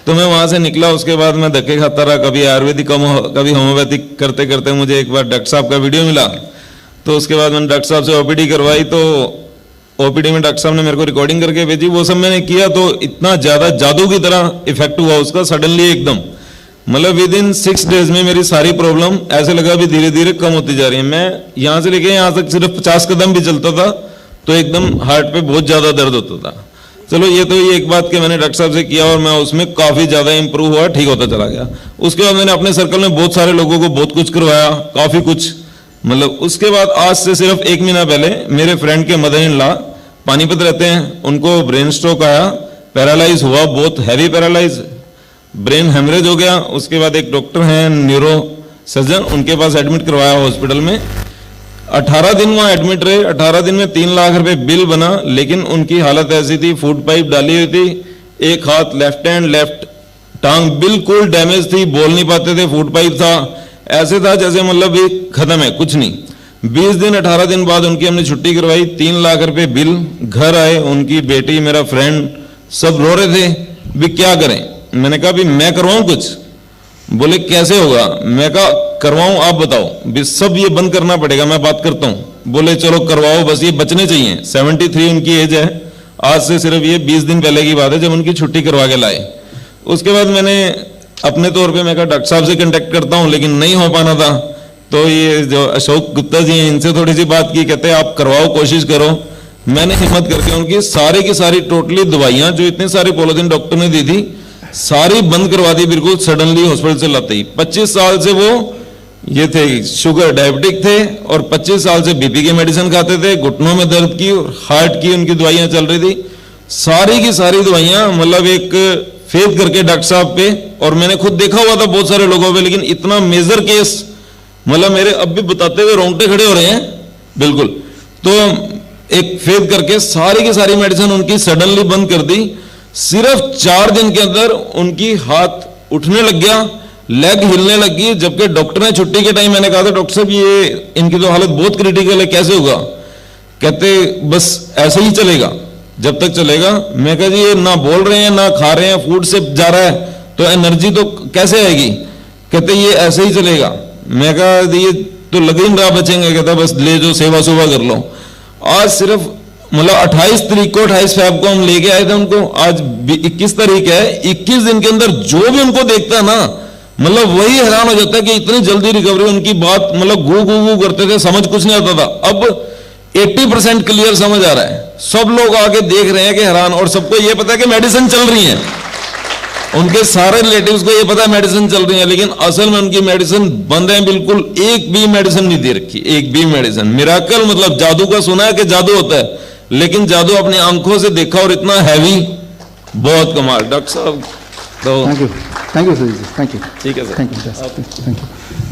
तो मैं वहाँ से निकला, उसके बाद मैं धक्के खाता रहा, कभी आयुर्वेदिक कभी होम्योपैथिक करते करते मुझे एक बार डॉक्टर साहब का वीडियो मिला, तो उसके बाद मैंने डॉक्टर साहब से OPD करवाई, तो ओपीडी में डॉक्टर साहब ने मेरे को रिकॉर्डिंग करके भेजी, वो सब मैंने किया तो इतना ज्यादा जादू की तरह इफेक्ट हुआ उसका सडनली एकदम, मतलब विद इन 6 डेज में मेरी सारी प्रॉब्लम ऐसे लगा भी धीरे धीरे कम होती जा रही है। मैं यहाँ से लेके यहाँ तक सिर्फ 50 कदम भी चलता था तो एकदम हार्ट पे बहुत ज्यादा दर्द होता था। चलो ये तो ये एक बात कि मैंने डॉक्टर साहब से किया और मैं उसमें काफी ज्यादा इंप्रूव हुआ, ठीक होता चला गया। उसके बाद मैंने अपने सर्कल में बहुत सारे लोगों को बहुत कुछ करवाया, काफी कुछ, मतलब उसके बाद आज से सिर्फ 1 महीना पहले मेरे फ्रेंड के मदर इन लॉ पानीपत रहते हैं, उनको ब्रेन स्ट्रोक आया, पैरालाइज हुआ, बहुत हैवी पैरालाइज, ब्रेन हेमरेज हो गया। उसके बाद एक डॉक्टर हैं न्यूरो सर्जन, उनके पास एडमिट करवाया हॉस्पिटल में, 18 दिन वहां एडमिट रहे। 18 दिन में 3 लाख रुपए बिल बना, लेकिन उनकी हालत ऐसी थी, फूड पाइप डाली हुई थी, एक हाथ लेफ्ट हैंड, लेफ्ट टांग बिल्कुल डैमेज थी, बोल नहीं पाते थे, फूड पाइप था, ऐसे था जैसे मतलब ये खत्म है, कुछ नहीं। 20 दिन 18 दिन बाद उनकी हमने छुट्टी करवाई, 3 लाख रुपए बिल, घर आए, उनकी बेटी, मेरा फ्रेंड सब रो रहे थे भी क्या करें। मैंने कहा भी मैं करवाऊं कुछ, बोले कैसे होगा, मैं कहा करवाऊं आप बताओ, भी सब ये बंद करना पड़ेगा, मैं बात करता हूं। बोले चलो करवाओ, बस ये बचने चाहिए। 73 उनकी एज है, आज से सिर्फ ये 20 दिन पहले की बात है जब उनकी छुट्टी करवा के लाए। उसके बाद मैंने अपने तौर पे मैं कहा डॉक्टर साहब से कांटेक्ट करता हूं, लेकिन नहीं हो पाना था, तो ये जो अशोक गुप्ता जी हैं इनसे थोड़ी सी बात की, कहते हैं आप करवाओ, कोशिश करो। मैंने हिम्मत करके उनकी सारी की सारी टोटली दवाइयां जो इतने सारे पॉलिथीन डॉक्टर ने दी थी सारी बंद करवा दी, बिल्कुल सडनली हॉस्पिटल से लाते ही। 25 साल से वो ये थे शुगर डायबिटिक थे और 25 साल से बीपी की मेडिसिन खाते थे, घुटनों में दर्द की और हार्ट की उनकी दवाइयां चल रही थी, सारी की सारी दवाइयां, मतलब एक फेथ करके डॉक्टर साहब पे। और मैंने खुद देखा हुआ था बहुत सारे लोगों पे, लेकिन इतना मेजर केस, मतलब मेरे अब भी बताते हुए रोंगटे खड़े हो रहे हैं बिल्कुल। तो एक फेथ करके सारी की सारी मेडिसिन उनकी सडनली बंद कर दी। सिर्फ 4 दिन के अंदर उनकी हाथ उठने लग गया, लेग हिलने लगी, जबकि डॉक्टर ने छुट्टी के टाइम मैंने कहा था डॉक्टर साहब ये इनकी तो हालत बहुत क्रिटिकल है, कैसे होगा, कहते बस ऐसे ही चलेगा जब तक चलेगा। मैं कहा जी ये ना बोल रहे हैं ना खा रहे हैं, फूड से जा रहा है तो एनर्जी तो कैसे आएगी, कहते ये ऐसे ही चलेगा। मैं कहा ये तो लग ही नहीं रहा बचेंगे, कहता बस ले जो सेवा सुबह कर लो। आज सिर्फ मतलब 28 तारीख को 28 फरवरी को हम लेके आए थे उनको, आज 21 तारीख है, 21 दिन के अंदर जो भी उनको देखता है ना, मतलब वही हैरान हो जाता है कि इतनी जल्दी रिकवरी। उनकी बात मतलब गू गू गू करते थे, समझ कुछ नहीं आता था, अब 80% क्लियर समझ आ रहा है। सब लोग आके देख रहे हैं कि हैरान, और सबको ये पता है कि मेडिसिन चल रही है, उनके सारे रिलेटिव्स को ये पता है मेडिसिन चल रही है, लेकिन असल में उनकी मेडिसिन बंद है बिल्कुल, एक भी मेडिसिन नहीं दे रखी, एक भी मेडिसिन। मिराकल मतलब जादू का सुना है कि जादू होता है, लेकिन जादू अपनी आंखों से देखा और इतना हैवी, बहुत कमाल। डॉक्टर साहब तो thank you sir ji, thank you, ठीक है सर, थैंक यू।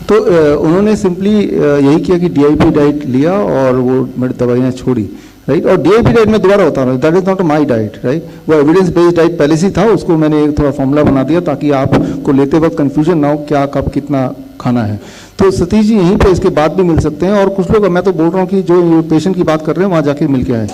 तो उन्होंने सिंपली यही किया कि डीआईपी डाइट लिया और वो मेरी दवाइयाँ छोड़ी, राइट। और डीआईपी डाइट में दोबारा होता है, that is not my diet, right. वो एविडेंस बेस्ड डाइट पहले से था, उसको मैंने एक थोड़ा फॉर्मूला बना दिया ताकि आपको लेते वक्त कंफ्यूजन ना हो क्या कब कितना खाना है। तो सतीश जी यहीं पे इसके बाद भी मिल सकते हैं, और कुछ लोग, मैं तो बोल रहा हूँ कि जो पेशेंट की बात कर रहे हैं वहाँ जाके मिल के आए।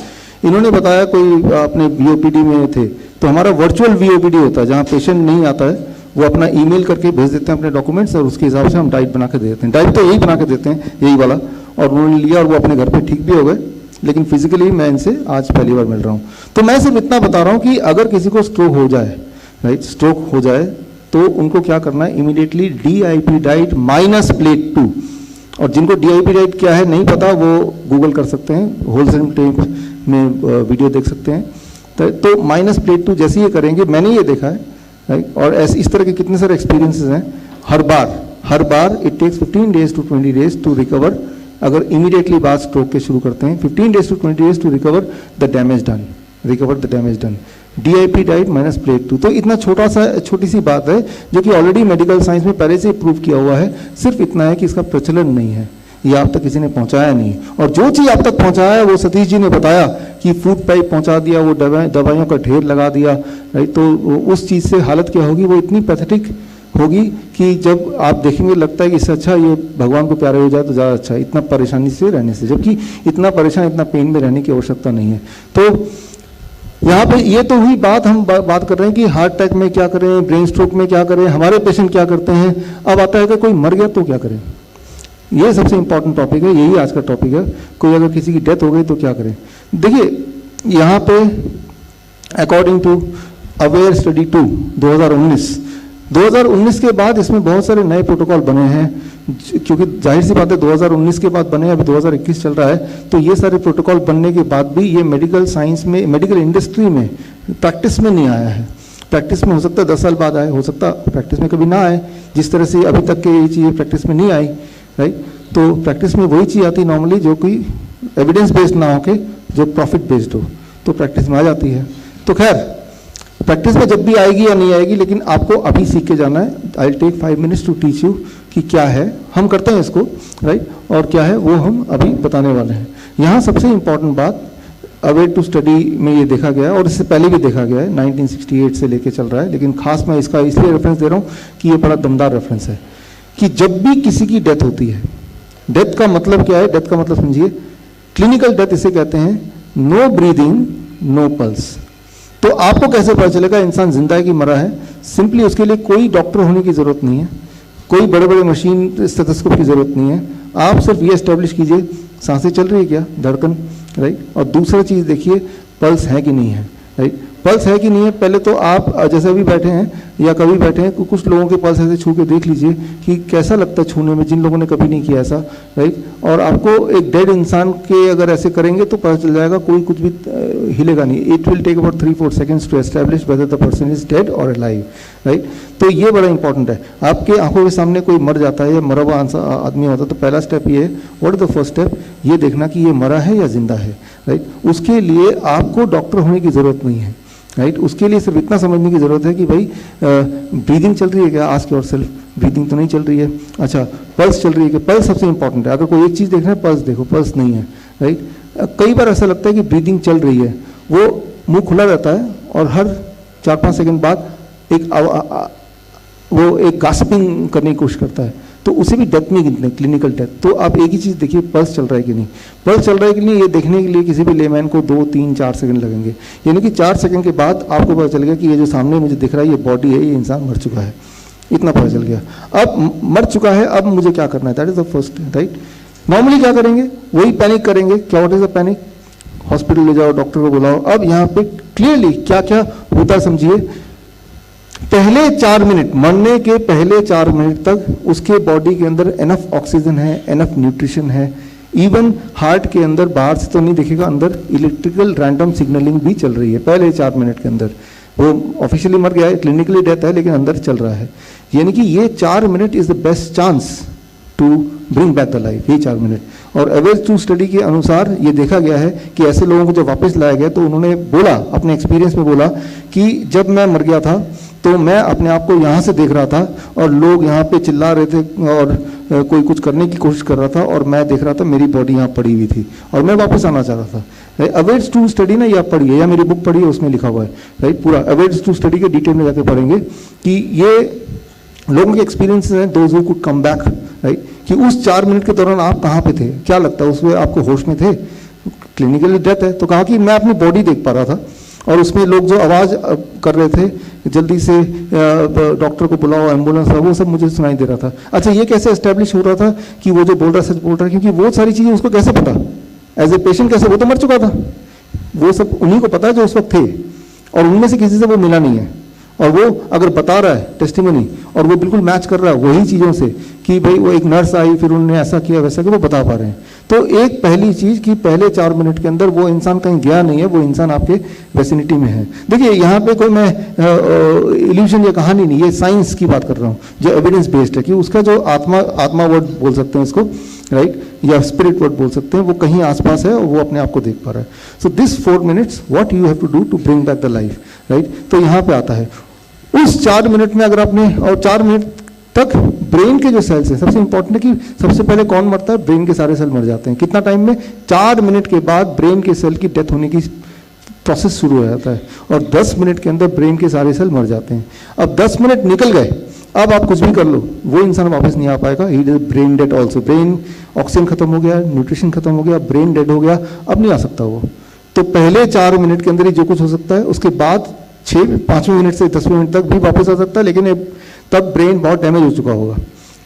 इन्होंने बताया कोई अपने वीओपीडी में थे, तो हमारा वर्चुअल वीओपीडी होता है जहाँ पेशेंट नहीं आता है, वो अपना ईमेल करके भेज देते हैं अपने डॉक्यूमेंट्स, और उसके हिसाब से हम डाइट बना के दे देते हैं। डाइट तो यही बना के देते हैं, यही वाला, और उन्होंने लिया और वो अपने घर पे ठीक भी हो गए। लेकिन फिजिकली मैं इनसे आज पहली बार मिल रहा हूँ। तो मैं सिर्फ इतना बता रहा हूँ कि अगर किसी को स्ट्रोक हो जाए, राइट, स्ट्रोक हो जाए तो उनको क्या करना है, immediately DIP diet minus plate 2। और जिनको डीआईपी डाइट क्या है नहीं पता, वो गूगल कर सकते हैं, होलसेल टेप में वीडियो देख सकते हैं। तो माइनस प्लेट 2 जैसे ये करेंगे, मैंने ये देखा है, राइट। और ऐसे इस तरह के कितने सारे एक्सपीरियंसेस हैं। हर बार it takes 15 days to 20 days to recover. अगर इमीडिएटली बात स्ट्रोक के शुरू करते हैं, 15 days to 20 days to recover the damage done. DIP diet minus plate 2, तो इतना छोटी सी बात है जो कि ऑलरेडी मेडिकल साइंस में पहले से प्रूव किया हुआ है। सिर्फ इतना है कि इसका प्रचलन नहीं है, ये आप तक किसी ने पहुंचाया नहीं। और जो चीज़ आप तक पहुंचाया है वो सतीश जी ने बताया कि फूड पाइप पहुंचा दिया, वो दवाइयों का ढेर लगा दिया, राइट। तो उस चीज़ से हालत क्या होगी, वो इतनी पैथेटिक होगी कि जब आप देखेंगे लगता है कि इससे अच्छा ये भगवान को प्यारे हो जाए तो ज़्यादा अच्छा है, इतना परेशानी से रहने से, जबकि इतना परेशान इतना पेन में रहने की आवश्यकता नहीं है। तो यहाँ पे ये तो हुई बात, हम बात कर रहे हैं कि हार्ट अटैक में क्या करें, ब्रेन स्ट्रोक में क्या करें, हमारे पेशेंट क्या करते हैं। अब आता है कि कोई मर गया तो क्या करें, ये सबसे इंपॉर्टेंट टॉपिक है, यही आज का टॉपिक है। कोई अगर किसी की डेथ हो गई तो क्या करें। देखिए यहाँ पे अकॉर्डिंग टू अवेयर स्टडी 2 2019 के बाद इसमें बहुत सारे नए प्रोटोकॉल बने हैं, क्योंकि जाहिर सी बात है 2019 के बाद बने, अभी 2021 चल रहा है, तो ये सारे प्रोटोकॉल बनने के बाद भी ये मेडिकल साइंस में, मेडिकल इंडस्ट्री में प्रैक्टिस में नहीं आया है। प्रैक्टिस में हो सकता है 10 साल बाद आए, हो सकता प्रैक्टिस में कभी ना आए, जिस तरह से अभी तक के ये चीज़ें प्रैक्टिस में नहीं आई, राइट। तो प्रैक्टिस में वही चीज़ आती नॉर्मली जो कोई एविडेंस बेस्ड ना हो के जो प्रॉफिट बेस्ड हो, तो प्रैक्टिस में आ जाती है। तो खैर प्रैक्टिस में जब भी आएगी या नहीं आएगी, लेकिन आपको अभी सीख के जाना है। I will take 5 minutes to teach you कि क्या है, हम करते हैं इसको, राइट, और क्या है वो हम अभी बताने वाले हैं। यहाँ सबसे इंपॉर्टेंट बात अवेयर टू स्टडी में ये देखा गया है, और इससे पहले भी देखा गया है, 1968 से लेके चल रहा है, लेकिन खास मैं इसका इसलिए रेफरेंस दे रहा हूँ कि ये बड़ा दमदार रेफरेंस है, कि जब भी किसी की डेथ होती है, डेथ का मतलब क्या है, डेथ का मतलब समझिए, क्लिनिकल डेथ इसे कहते हैं, नो ब्रीदिंग नो पल्स। तो आपको कैसे पता चलेगा इंसान जिंदा है कि मरा है? सिंपली उसके लिए कोई डॉक्टर होने की जरूरत नहीं है, कोई बड़े बड़े मशीन स्टेथोस्कोप की जरूरत नहीं है, आप सिर्फ ये एस्टेब्लिश कीजिए सांसें चल रही है क्या, धड़कन, राइट, और दूसरा चीज़ देखिए पल्स है कि नहीं है, राइट। पल्स है कि नहीं है, पहले तो आप जैसे अभी बैठे हैं या कभी बैठे हैं, कुछ लोगों के पल्स ऐसे छू के देख लीजिए कि कैसा लगता है छूने में, जिन लोगों ने कभी नहीं किया ऐसा, राइट। और आपको एक डेड इंसान के अगर ऐसे करेंगे तो पता चल जाएगा, कोई कुछ भी हिलेगा नहीं। It will take about 3-4 seconds to establish whether the person is dead और अलाइव, राइट। तो ये बड़ा इंपॉर्टेंट है। आपके आंखों के सामने कोई मर जाता है या मरा हुआ आदमी होता है, तो पहला स्टेप ये है, what is the first step, ये देखना कि ये मरा है या जिंदा है, राइट। उसके लिए आपको डॉक्टर होने की जरूरत नहीं है, राइट। उसके लिए सिर्फ इतना समझने की जरूरत है कि भाई ब्रीदिंग चल रही है क्या, आस्क योरसेल्फ, ब्रीदिंग तो नहीं चल रही है, अच्छा पल्स चल रही है क्या, पल्स सबसे इंपॉर्टेंट है। अगर कोई एक चीज़ देखना है, पल्स देखो, पल्स नहीं है, राइट। कई बार ऐसा लगता है कि ब्रीदिंग चल रही है, वो मुंह खुला रहता है और हर 4-5 सेकंड बाद वो एक गास्पिंग करने की कोशिश करता है, तो उसे भी डेथ में गिनते हैं, क्लिनिकल डेथ। तो आप एक ही चीज़ देखिए, पल्स चल रहा है कि नहीं, पल्स चल रहा है कि नहीं, ये देखने के लिए किसी भी लेमैन को 2-3-4 सेकंड लगेंगे, यानी कि 4 सेकंड के बाद आपको पता चल गया कि ये जो सामने मुझे दिख रहा है ये बॉडी है, ये इंसान मर चुका है, इतना पता चल गया। अब मर चुका है, अब मुझे क्या करना है, that is the first, right. Normally क्या करेंगे, वही पैनिक करेंगे। क्या what is the panic, hospital ले जाओ, डॉक्टर को बुलाओ। अब यहाँ पे क्लियरली क्या क्या होता है समझिए। पहले 4 मिनट, मरने के पहले 4 मिनट तक उसके बॉडी के अंदर एनफ ऑक्सीजन है, एनफ न्यूट्रिशन है, इवन हार्ट के अंदर बाहर से तो नहीं दिखेगा, अंदर इलेक्ट्रिकल रैंडम सिग्नलिंग भी चल रही है पहले 4 मिनट के अंदर। वो ऑफिशियली मर गया है, क्लिनिकली डेथ है, लेकिन अंदर चल रहा है। यानी कि ये 4 minute is the best chance to bring back the life, ये 4 मिनट। और अवेयर टू स्टडी के अनुसार ये देखा गया है कि ऐसे लोगों को जब वापस लाया गया तो उन्होंने बोला, अपने एक्सपीरियंस में बोला कि जब मैं मर गया था तो मैं अपने आप को यहाँ से देख रहा था और लोग यहाँ पे चिल्ला रहे थे और कोई कुछ करने की कोशिश कर रहा था, और मैं देख रहा था मेरी बॉडी यहाँ पड़ी हुई थी और मैं वापस आना चाह रहा था। अवेयर टू स्टडी ना, ये आप पढ़िए या मेरी बुक पढ़िए, उसमें लिखा हुआ है, राइट। पूरा अवेयर टू स्टडी के डिटेल में जाकर पढ़ेंगे कि ये लोगों के एक्सपीरियंसेस हैं, those who could come back, right, कि उस 4 मिनट के दौरान आप कहाँ पे थे, क्या लगता है उसमें आपको होश में थे, क्लिनिकली डेथ है। तो कहा कि मैं अपनी बॉडी देख पा रहा था और उसमें लोग जो आवाज़ कर रहे थे जल्दी से डॉक्टर को बुलाओ, एम्बुलेंस, वो सब मुझे सुनाई दे रहा था। अच्छा, ये कैसे एस्टेब्लिश हो रहा था कि वो जो बोल रहा है सच बोल रहा है, क्योंकि वो सारी चीज़ें उसको कैसे पता, एज ए पेशेंट कैसे, वो तो मर चुका था, वो सब उन्हीं को पता है जो उस वक्त थे, और उनमें से किसी से वो मिला नहीं है। और वो अगर बता रहा है टेस्टिमनी और वो बिल्कुल मैच कर रहा है वही चीज़ों से कि भाई वो एक नर्स आई फिर उन्होंने ऐसा किया वैसा किया, वो बता पा रहे हैं। तो एक पहली चीज़ कि पहले 4 मिनट के अंदर वो इंसान कहीं गया नहीं है, वो इंसान आपके वेसिनिटी में है। देखिए यहाँ पे कोई मैं इल्यूजन या कहानी नहीं, ये साइंस की बात कर रहा हूँ जो एविडेंस बेस्ड है कि उसका जो आत्मा वर्ड बोल सकते हैं इसको, राइट, या स्पिरिट वर्ड बोल सकते हैं, वो कहीं आसपास है और वो अपने आप को देख पा रहा है। So this 4 minutes what you have to do to bring back the life, right. तो यहाँ पे आता है उस 4 मिनट में अगर आपने, और 4 मिनट तक ब्रेन के जो सेल्स हैं, सबसे इंपॉर्टेंट है कि सबसे पहले कौन मरता है, ब्रेन के सारे सेल मर जाते हैं। कितना टाइम में, 4 मिनट के बाद ब्रेन के सेल की डेथ होने की प्रोसेस शुरू हो जाता है और 10 मिनट के अंदर ब्रेन के सारे सेल मर जाते हैं। अब 10 मिनट निकल गए, अब आप कुछ भी कर लो, वो इंसान वापस नहीं आ पाएगा, he is brain dead also. Brain oxygen खत्म हो गया, न्यूट्रिशन खत्म हो गया, ब्रेन डेड हो गया, अब नहीं आ सकता वो। तो पहले 4 मिनट के अंदर ही जो कुछ हो सकता है, उसके बाद 5वें मिनट से 10वें मिनट तक भी वापस आ सकता है, लेकिन तब ब्रेन बहुत डैमेज हो चुका होगा,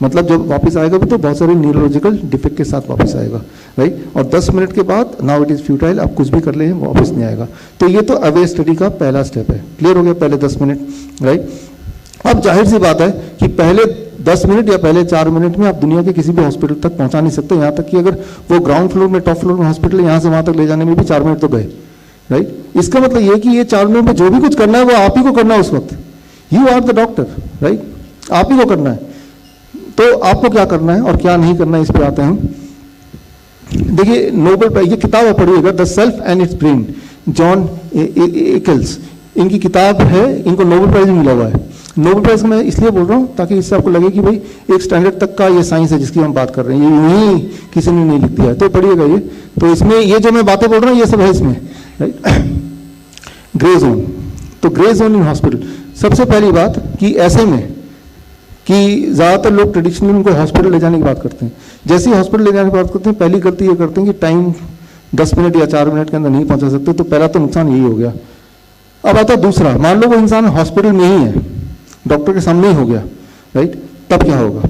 मतलब जब वापस आएगा भी तो बहुत सारे न्यूरोलॉजिकल डिफेक्ट के साथ वापस आएगा, राइट। और 10 मिनट के बाद नाउ इट इज़ फ्यूटाइल, आप कुछ भी कर ले वापस नहीं आएगा। तो ये तो अवे स्टडी का पहला स्टेप है। क्लियर हो गया पहले 10 मिनट, राइट। अब जाहिर सी बात है कि पहले 10 मिनट या पहले 4 मिनट में आप दुनिया के किसी भी हॉस्पिटल तक पहुंचा नहीं सकते। यहाँ तक कि अगर वो ग्राउंड फ्लोर में, टॉप फ्लोर में हॉस्पिटल है, यहाँ से वहाँ तक ले जाने में भी 4 मिनट तो गए, राइट। इसका मतलब ये कि ये 4 मिनट में जो भी कुछ करना है वो आप ही को करना है उस वक्त। You are the doctor, right, आप ही को करना है। तो आपको क्या करना है और क्या नहीं करना है, इस पर आते हैं हम। देखिए नोबेल प्राइज, ये किताब आप पढ़िएगा, the self and its brain, John Eccles, इनकी किताब है, इनको नोबेल प्राइज मिला हुआ है। नोबेल प्राइज मैं इसलिए बोल रहा हूँ ताकि इससे आपको लगे कि भाई एक स्टैंडर्ड तक का ये साइंस है जिसकी हम बात कर रहे हैं, ये नहीं किसी ने नहीं लिख दिया है। तो पढ़िएगा ये, तो इसमें ये जो मैं बातें बोल रहा हूँ ये सब है इसमें, राइट। ग्रे जोन, तो ग्रे जोन इन हॉस्पिटल, सबसे पहली बात कि ऐसे में कि ज़्यादातर लोग ट्रेडिशनली उनको हॉस्पिटल ले जाने की बात करते हैं। जैसे ही हॉस्पिटल ले जाने की बात करते हैं, पहली गलती ये करते हैं कि टाइम 10 मिनट या 4 मिनट के अंदर नहीं पहुंचा सकते। तो पहला तो नुकसान यही हो गया। अब आता है दूसरा, मान लो वो इंसान हॉस्पिटल में ही है, डॉक्टर के सामने ही हो गया, राइट, तब क्या होगा,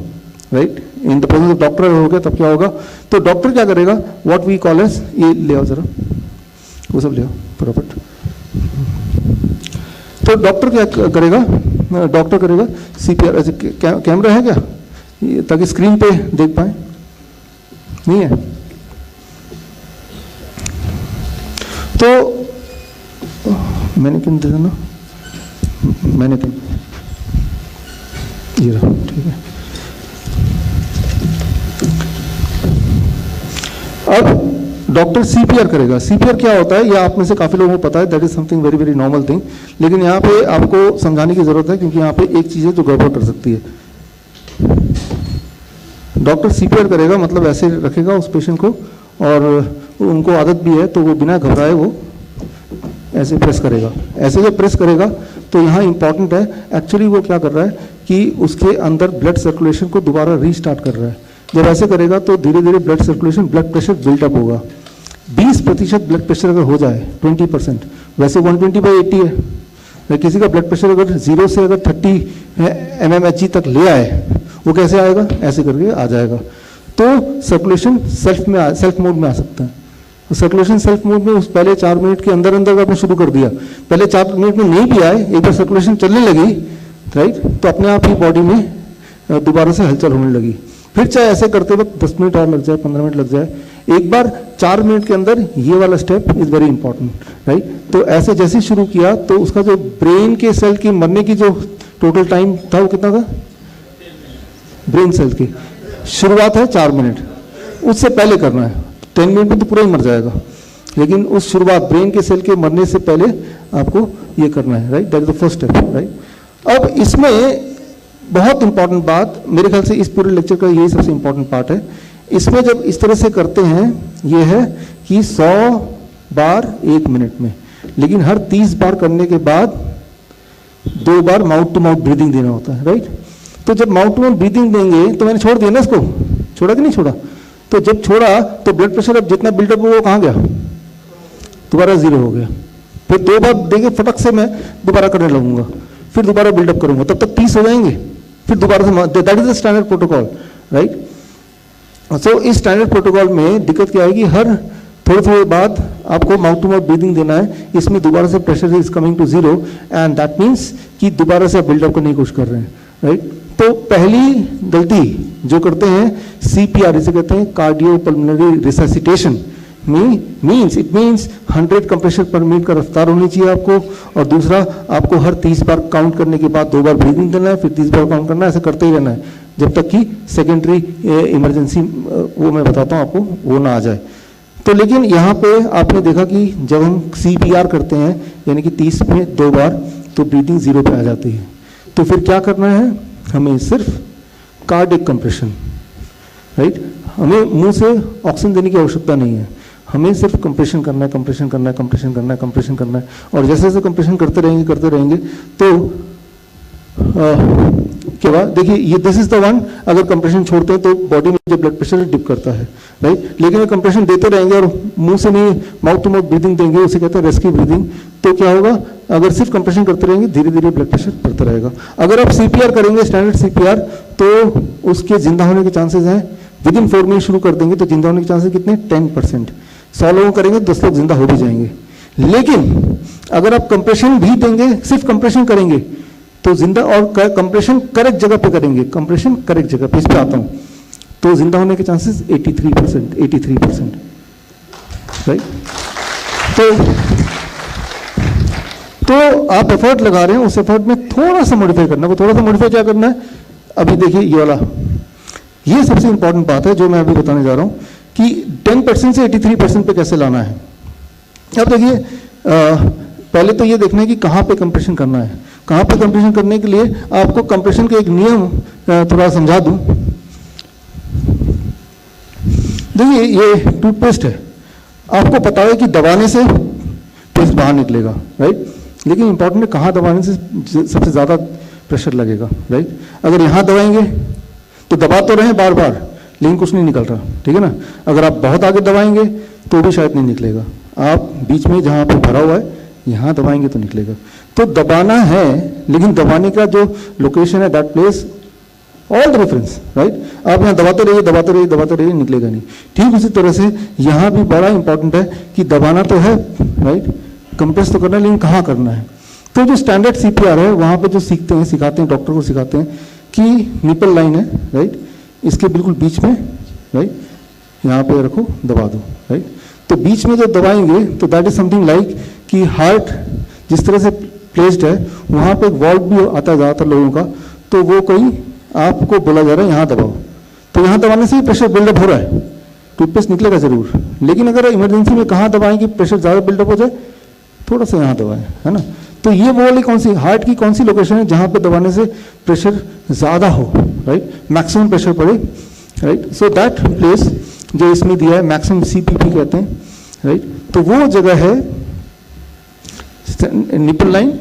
right, in the presence of doctor हो गया तब क्या होगा। तो डॉक्टर क्या करेगा, व्हाट वी कॉल एज, ये ले आओ जरा, वो सब ले आओ फटाफट। तो डॉक्टर क्या करेगा, डॉक्टर करेगा CPR। ऐसे कैमरा है क्या, ताकि स्क्रीन पे देख पाए, नहीं है तो मैंने किन दे देना, मैंने किन, ये रहा, ठीक है। अब डॉक्टर CPR करेगा। CPR क्या होता है, ये आप में से काफी लोगों को पता है, that is something very very normal thing, लेकिन यहाँ पे आपको समझाने की जरूरत है क्योंकि यहाँ पे एक चीज है जो गड़बड़ कर सकती है। डॉक्टर CPR करेगा मतलब ऐसे रखेगा उस पेशेंट को, और उनको आदत भी है तो वो बिना घबराए वो ऐसे प्रेस करेगा। ऐसे जब प्रेस करेगा तो यहाँ इंपॉर्टेंट है, एक्चुअली वो क्या कर रहा है कि उसके अंदर ब्लड सर्कुलेशन को दोबारा रीस्टार्ट कर रहा है। जब ऐसे करेगा तो धीरे धीरे blood circulation, blood pressure built up होगा। 20% ब्लड प्रेशर अगर हो जाए, 20%, वैसे 120/80 है, किसी का ब्लड प्रेशर अगर 0 से अगर 30 mmHg तक ले आए, वो कैसे आएगा, ऐसे करके आ जाएगा। तो सर्कुलेशन सेल्फ मोड में आ सकता है। सर्कुलेशन सेल्फ मोड में उस पहले 4 मिनट के अंदर अंदर आपने शुरू कर दिया, पहले 4 मिनट में नहीं भी आए, एक बार सर्कुलेशन चलने लगी, राइट, तो अपने आप ही बॉडी में दोबारा से हलचल होने लगी। फिर चाहे ऐसे करते वक्त 10 मिनट और लग जाए, 15 मिनट लग जाए, एक बार 4 मिनट के अंदर ये वाला step is very important, right. तो ऐसे जैसे शुरू किया तो उसका जो ब्रेन के सेल की मरने की जो टोटल टाइम था वो कितना था, ब्रेन सेल की शुरुआत है 4 मिनट, उससे पहले करना है। 10 मिनट में तो पूरा ही मर जाएगा, लेकिन उस शुरुआत ब्रेन के सेल के मरने से पहले आपको ये करना है, right, that is the first step, right. अब इसमें बहुत इंपॉर्टेंट बात, मेरे ख्याल से इस पूरे लेक्चर का यही सबसे इंपॉर्टेंट पार्ट है। इसमें जब इस तरह से करते हैं, ये है कि 100 बार 1 मिनट में, लेकिन हर 30 बार करने के बाद 2 बार माउथ टू माउथ ब्रीदिंग देना होता है, राइट। तो जब माउथ टू माउथ ब्रीदिंग देंगे तो मैंने छोड़ दिया ना इसको, छोड़ा कि नहीं छोड़ा, तो जब छोड़ा तो ब्लड प्रेशर अब जितना बिल्डअप हुआ वो कहाँ गया, दोबारा 0 हो गया। फिर 2 बार देंगे फटक से मैं दोबारा करने लगूंगा, फिर दोबारा बिल्डअप करूंगा, तब तक 30 हो जाएंगे, फिर दोबारा से, that is the standard protocol, right. So इस स्टैंडर्ड प्रोटोकॉल में दिक्कत क्या है कि हर थोड़े बाद आपको माउथ टू माउथ ब्रीदिंग देना है। इसमें दोबारा से pressure is coming to 0 and that means कि दोबारा से आप बिल्डअप करने की कोशिश कर रहे हैं, राइट। तो पहली गलती जो करते हैं CPR, इसे कहते हैं cardiopulmonary resuscitation, means it means 100 compression पर मिनट का रफ्तार होनी चाहिए आपको, और दूसरा आपको हर 30 बार काउंट करने के बाद 2 बार ब्रीदिंग देना है, फिर 30 बार काउंट करना है, ऐसा करते ही रहना है जब तक कि सेकेंडरी इमरजेंसी वो मैं बताता हूँ आपको वो ना आ जाए। तो लेकिन यहाँ पे आपने देखा कि जब हम CPR करते हैं यानी कि 30 में 2 बार, तो ब्रीदिंग 0 पे आ जाती है। तो फिर क्या करना है, हमें सिर्फ कार्डियक कंप्रेशन, राइट, हमें मुंह से ऑक्सीजन देने की आवश्यकता नहीं है, हमें सिर्फ कंप्रेशन करना है, कंप्रेशन करना है, कंप्रेशन करना है, कंप्रेशन करना है। और जैसे जैसे कंप्रेशन करते रहेंगे तो के बाद देखिए ये दिस इज द वन, अगर कंप्रेशन छोड़ते हैं तो बॉडी में जो ब्लड प्रेशर डिप करता है, राइट। लेकिन अगर कंप्रेशन देते रहेंगे और मुंह से नहीं माउथ टू माउथ ब्रीदिंग देंगे, उसे कहते हैं रेस्क्यू ब्रीदिंग, तो क्या होगा, अगर सिर्फ कंप्रेशन करते रहेंगे धीरे धीरे ब्लड प्रेशर बढ़ता रहेगा। अगर आप CPR करेंगे, स्टैंडर्ड CPR, तो उसके जिंदा होने के चांसेस हैं, विद इन 4 मिनट शुरू कर देंगे तो जिंदा होने के चांसेस कितने, 10%। 100 लोगों करेंगे 10 लोग जिंदा हो भी जाएंगे। लेकिन अगर आप कंप्रेशन भी देंगे, सिर्फ कंप्रेशन करेंगे तो जिंदा, और कंप्रेशन करेक्ट जगह पे करेंगे, कंप्रेशन करेक्ट जगह पे, इस पे आता हूं, तो जिंदा होने के चांसेस 83%, राइट। तो आप एफर्ट लगा रहे हैं, उस एफर्ट में थोड़ा सा मॉडिफाई करना है। थोड़ा सा मॉडिफाई क्या करना है, अभी देखिए ये वाला, ये सबसे इंपॉर्टेंट बात है जो मैं अभी बताने जा रहा हूं कि 10% से 83% पे कैसे लाना है। अब देखिए पहले तो ये देखना है कि कहाँ पे कंप्रेशन करना है। कहाँ पे कंप्रेशन करने के लिए आपको कंप्रेशन का एक नियम थोड़ा समझा दूं। देखिए ये टूथपेस्ट है, आपको पता है कि दबाने से पेस्ट बाहर निकलेगा, राइट। लेकिन इंपॉर्टेंट है कहाँ दबाने से सबसे ज़्यादा प्रेशर लगेगा, राइट। अगर यहाँ दबाएंगे तो दबा तो रहे हैं बार बार, लेकिन कुछ नहीं निकल रहा, ठीक है ना। अगर आप बहुत आगे दबाएंगे तो भी शायद नहीं निकलेगा। आप बीच में जहाँ पे भरा हुआ है यहाँ दबाएंगे तो निकलेगा। तो दबाना है, लेकिन दबाने का जो लोकेशन है that place all the reference, right. आप यहाँ दबाते रहिए, निकलेगा नहीं। ठीक उसी तरह से यहाँ भी बड़ा इंपॉर्टेंट है कि दबाना तो है, राइट, कंप्रेस तो करना है, लेकिन कहाँ करना है। तो जो स्टैंडर्ड CPR है वहाँ पे जो सिखाते हैं डॉक्टर को सिखाते हैं कि निपल लाइन है, राइट, इसके बिल्कुल बीच में, राइट, यहाँ पे रखो, दबा दो, राइट। तो बीच में जब दबाएंगे तो दैट इज समथिंग लाइक कि हार्ट जिस तरह से प्लेस्ड है वहाँ पे एक वॉल्व भी आता है ज़्यादातर लोगों का, तो वो कोई आपको बोला जा रहा है यहाँ दबाओ, तो यहाँ दबाने से ही प्रेशर बिल्डअप हो रहा है, टूथपेस्ट निकलेगा जरूर। लेकिन अगर इमरजेंसी में कहाँ दबाएं कि प्रेशर ज़्यादा बिल्डअप हो जाए, थोड़ा सा यहाँ दबाएं, है ना। तो ये वो वाली कौन सी हार्ट की कौन सी लोकेशन है जहाँ पे दबाने से प्रेशर ज़्यादा हो, राइट, मैक्सिमम प्रेशर पड़े, राइट। सो दैट प्लेस जो इसमें दिया है मैक्सिमम CPP कहते हैं, राइट। तो वो जगह है निपल लाइन,